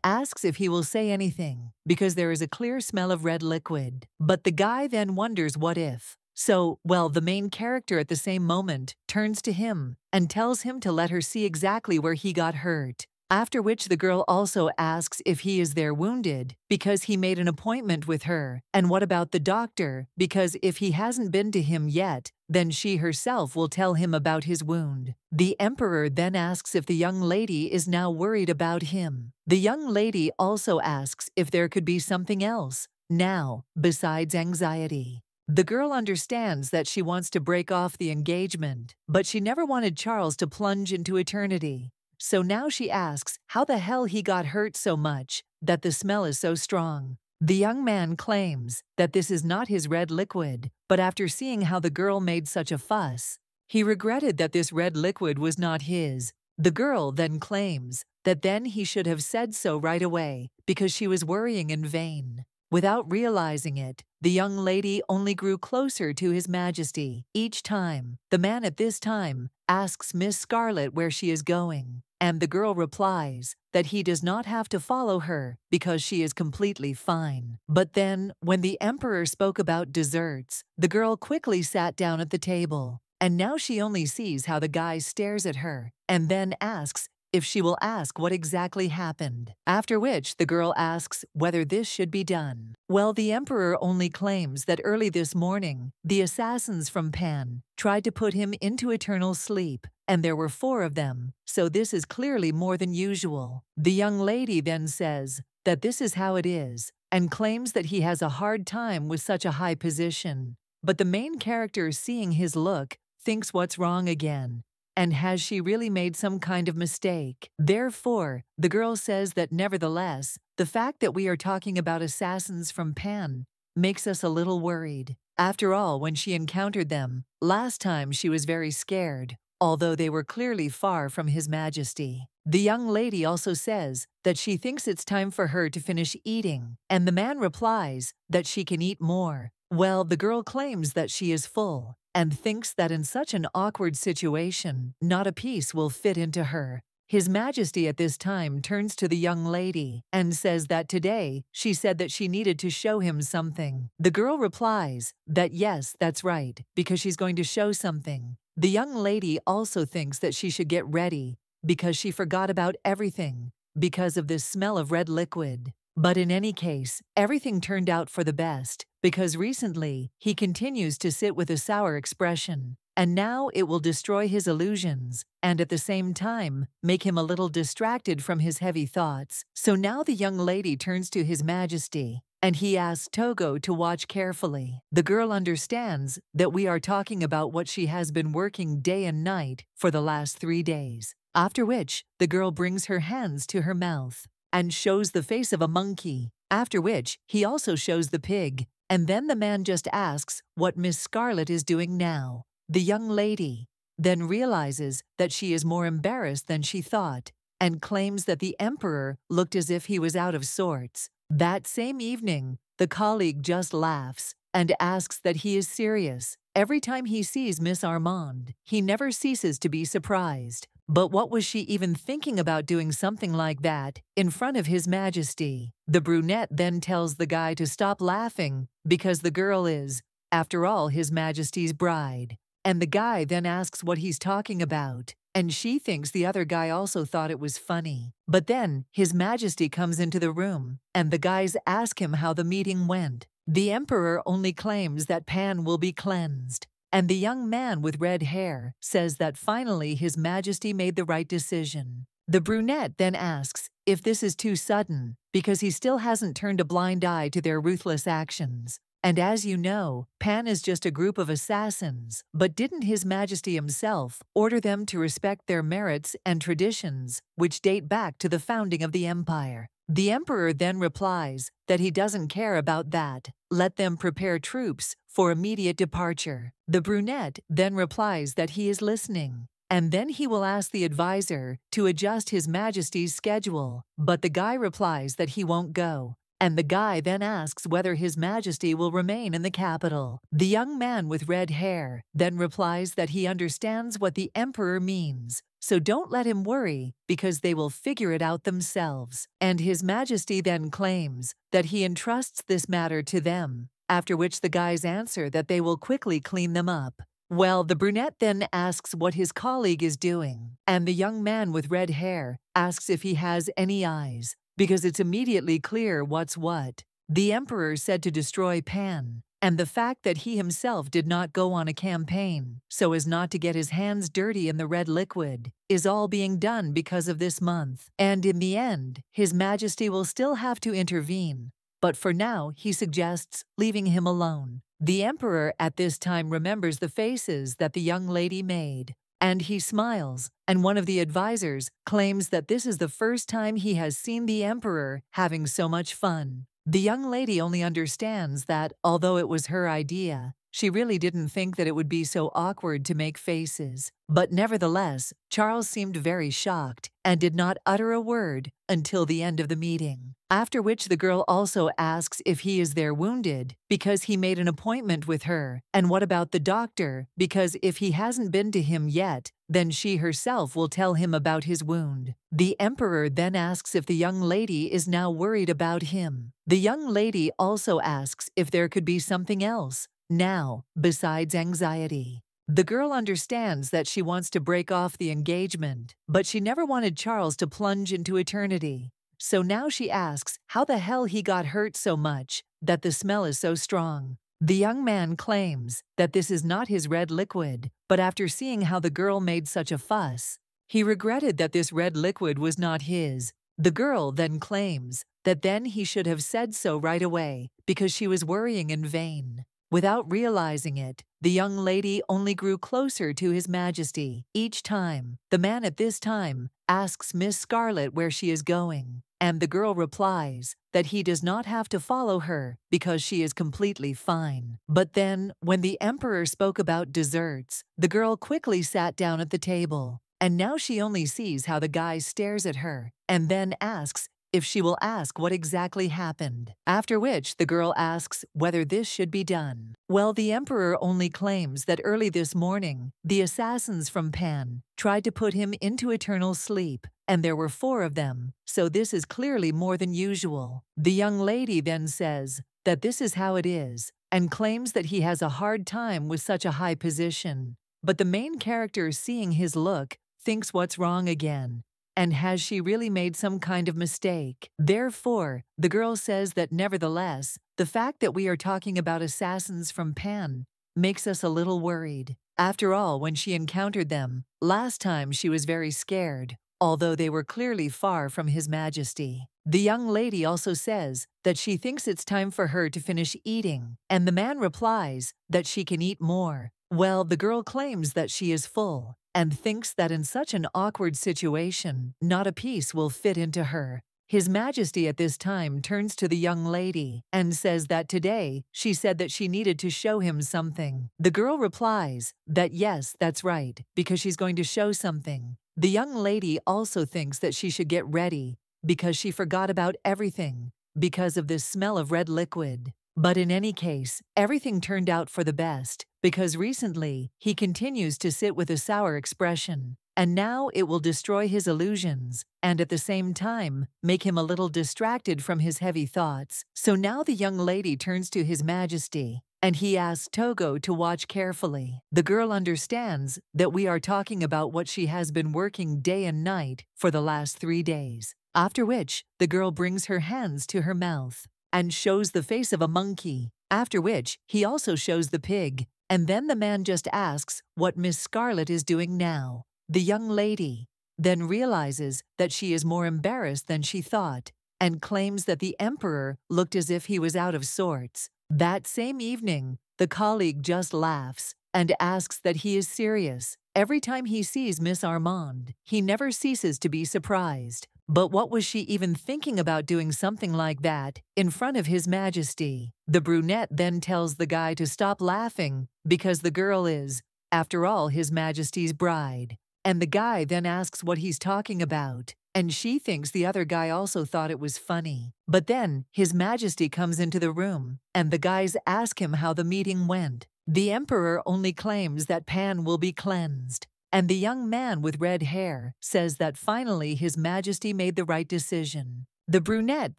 asks if he will say anything, because there is a clear smell of red liquid. But the guy then wonders what if. So, well, the main character at the same moment turns to him and tells him to let her see exactly where he got hurt. After which the girl also asks if he is there wounded, because he made an appointment with her, and what about the doctor, because if he hasn't been to him yet, then she herself will tell him about his wound. The emperor then asks if the young lady is now worried about him. The young lady also asks if there could be something else now, besides anxiety. The girl understands that she wants to break off the engagement, but she never wanted Charles to plunge into eternity. So now she asks how the hell he got hurt so much that the smell is so strong. The young man claims that this is not his red liquid, but after seeing how the girl made such a fuss, he regretted that this red liquid was not his. The girl then claims that then he should have said so right away because she was worrying in vain. Without realizing it, the young lady only grew closer to His Majesty each time. The man at this time asks Miss Scarlet where she is going, and the girl replies that he does not have to follow her because she is completely fine. But then, when the emperor spoke about desserts, the girl quickly sat down at the table, and now she only sees how the guy stares at her, and then asks if she will ask what exactly happened. After which, the girl asks whether this should be done. Well, the emperor only claims that early this morning, the assassins from Pan tried to put him into eternal sleep, and there were 4 of them, so this is clearly more than usual. The young lady then says that this is how it is, and claims that he has a hard time with such a high position. But the main character, seeing his look, thinks what's wrong again, And has she really made some kind of mistake? Therefore, the girl says that nevertheless, the fact that we are talking about assassins from Pan makes us a little worried. After all, when she encountered them, last time she was very scared, although they were clearly far from His Majesty. The young lady also says that she thinks it's time for her to finish eating, and the man replies that she can eat more. Well, the girl claims that she is full, and thinks that in such an awkward situation, not a piece will fit into her. His Majesty at this time turns to the young lady and says that today she said that she needed to show him something. The girl replies that yes, that's right, because she's going to show something. The young lady also thinks that she should get ready because she forgot about everything because of this smell of red liquid. But in any case, everything turned out for the best, because recently he continues to sit with a sour expression, and now it will destroy his illusions, and at the same time make him a little distracted from his heavy thoughts. So now the young lady turns to His Majesty, and he asks Togo to watch carefully. The girl understands that we are talking about what she has been working day and night for the last 3 days. After which, the girl brings her hands to her mouth and shows the face of a monkey, after which he also shows the pig, and then the man just asks what Miss Scarlet is doing now. The young lady then realizes that she is more embarrassed than she thought, and claims that the emperor looked as if he was out of sorts. That same evening, the colleague just laughs and asks that he is serious. Every time he sees Miss Armand, he never ceases to be surprised. But what was she even thinking about doing something like that in front of His Majesty? The brunette then tells the guy to stop laughing because the girl is, after all, His Majesty's bride. And the guy then asks what he's talking about, and she thinks the other guy also thought it was funny. But then His Majesty comes into the room, and the guys ask him how the meeting went. The emperor only claims that Pan will be cleansed, and the young man with red hair says that finally His Majesty made the right decision. The brunette then asks if this is too sudden, because he still hasn't turned a blind eye to their ruthless actions. And as you know, Pan is just a group of assassins, but didn't His Majesty himself order them to respect their merits and traditions, which date back to the founding of the empire? The emperor then replies that he doesn't care about that. Let them prepare troops for immediate departure. The brunette then replies that he is listening, and then he will ask the advisor to adjust His Majesty's schedule, but the guy replies that he won't go. And the guy then asks whether His Majesty will remain in the capital. The young man with red hair then replies that he understands what the emperor means, so don't let him worry because they will figure it out themselves. And His Majesty then claims that he entrusts this matter to them, after which the guys answer that they will quickly clean them up. Well, the brunette then asks what his colleague is doing, and the young man with red hair asks if he has any eyes, because it's immediately clear what's what. The emperor said to destroy Pan, and the fact that he himself did not go on a campaign so as not to get his hands dirty in the red liquid is all being done because of this month. And in the end, His Majesty will still have to intervene, but for now he suggests leaving him alone. The emperor at this time remembers the faces that the young lady made, and he smiles, and one of the advisors claims that this is the first time he has seen the emperor having so much fun. The young lady only understands that, although it was her idea, she really didn't think that it would be so awkward to make faces. But nevertheless, Charles seemed very shocked and did not utter a word until the end of the meeting. After which the girl also asks if he is there wounded because he made an appointment with her, and what about the doctor, because if he hasn't been to him yet, then she herself will tell him about his wound. The emperor then asks if the young lady is now worried about him. The young lady also asks if there could be something else now besides anxiety. The girl understands that she wants to break off the engagement, but she never wanted Charles to plunge into eternity. So now she asks how the hell he got hurt so much that the smell is so strong. The young man claims that this is not his red liquid, but after seeing how the girl made such a fuss, he regretted that this red liquid was not his. The girl then claims that then he should have said so right away because she was worrying in vain. Without realizing it, the young lady only grew closer to His Majesty. Each time, the man at this time asks Miss Scarlet where she is going, and the girl replies that he does not have to follow her because she is completely fine. But then, when the emperor spoke about desserts, the girl quickly sat down at the table, and now she only sees how the guy stares at her, and then asks if she will ask what exactly happened, after which the girl asks whether this should be done. Well, the emperor only claims that early this morning, the assassins from Pan tried to put him into eternal sleep, and there were 4 of them, so this is clearly more than usual. The young lady then says that this is how it is, and claims that he has a hard time with such a high position. But the main character, seeing his look, thinks what's wrong again. And has she really made some kind of mistake? Therefore, the girl says that nevertheless, the fact that we are talking about assassins from Pan makes us a little worried. After all, when she encountered them, last time she was very scared, although they were clearly far from His Majesty. The young lady also says that she thinks it's time for her to finish eating, and the man replies that she can eat more. Well, the girl claims that she is full, and thinks that in such an awkward situation, not a piece will fit into her. His Majesty at this time turns to the young lady and says that today she said that she needed to show him something. The girl replies that yes, that's right, because she's going to show something. The young lady also thinks that she should get ready because she forgot about everything because of this smell of red liquid. But in any case, everything turned out for the best, because recently he continues to sit with a sour expression, and now it will destroy his illusions, and at the same time make him a little distracted from his heavy thoughts. So now the young lady turns to His Majesty, and he asks Togo to watch carefully. The girl understands that we are talking about what she has been working day and night for the last 3 days, after which the girl brings her hands to her mouth and shows the face of a monkey, after which he also shows the pig, and then the man just asks what Miss Scarlet is doing now. The young lady then realizes that she is more embarrassed than she thought, and claims that the emperor looked as if he was out of sorts. That same evening, the colleague just laughs and asks that he is serious. Every time he sees Miss Armand, he never ceases to be surprised. But what was she even thinking about doing something like that in front of His Majesty? The brunette then tells the guy to stop laughing because the girl is, after all, His Majesty's bride. And the guy then asks what he's talking about, and she thinks the other guy also thought it was funny. But then His Majesty comes into the room, and the guys ask him how the meeting went. The emperor only claims that Pan will be cleansed, and the young man with red hair says that finally His Majesty made the right decision. The brunette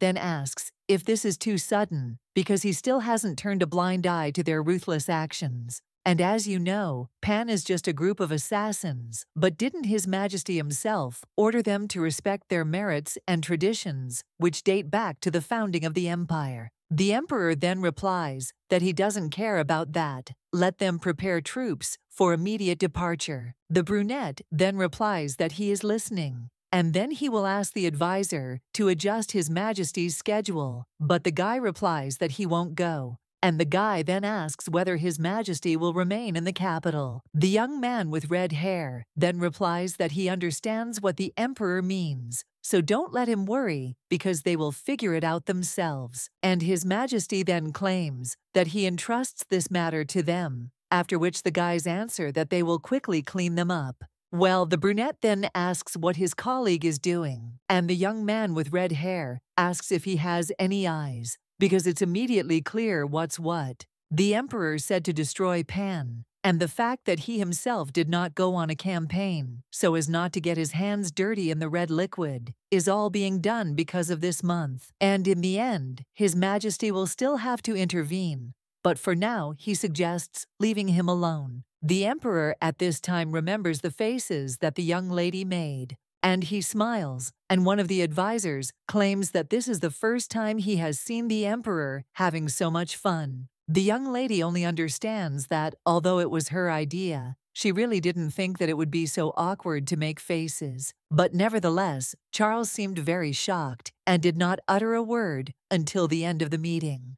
then asks if this is too sudden, because he still hasn't turned a blind eye to their ruthless actions. And as you know, Pan is just a group of assassins, but didn't His Majesty himself order them to respect their merits and traditions, which date back to the founding of the empire? The emperor then replies that he doesn't care about that. Let them prepare troops for immediate departure. The brunette then replies that he is listening, and then he will ask the advisor to adjust His Majesty's schedule, but the guy replies that he won't go. And the guy then asks whether His Majesty will remain in the capital. The young man with red hair then replies that he understands what the emperor means, so don't let him worry because they will figure it out themselves. And His Majesty then claims that he entrusts this matter to them, after which the guys answer that they will quickly clean them up. Well, the brunette then asks what his colleague is doing, and the young man with red hair asks if he has any eyes, because it's immediately clear what's what. The emperor said to destroy Pan, and the fact that he himself did not go on a campaign so as not to get his hands dirty in the red liquid is all being done because of this month. And in the end, His Majesty will still have to intervene, but for now he suggests leaving him alone. The emperor at this time remembers the faces that the young lady made, and he smiles, and one of the advisors claims that this is the first time he has seen the emperor having so much fun. The young lady only understands that, although it was her idea, she really didn't think that it would be so awkward to make faces. But nevertheless, Charles seemed very shocked and did not utter a word until the end of the meeting.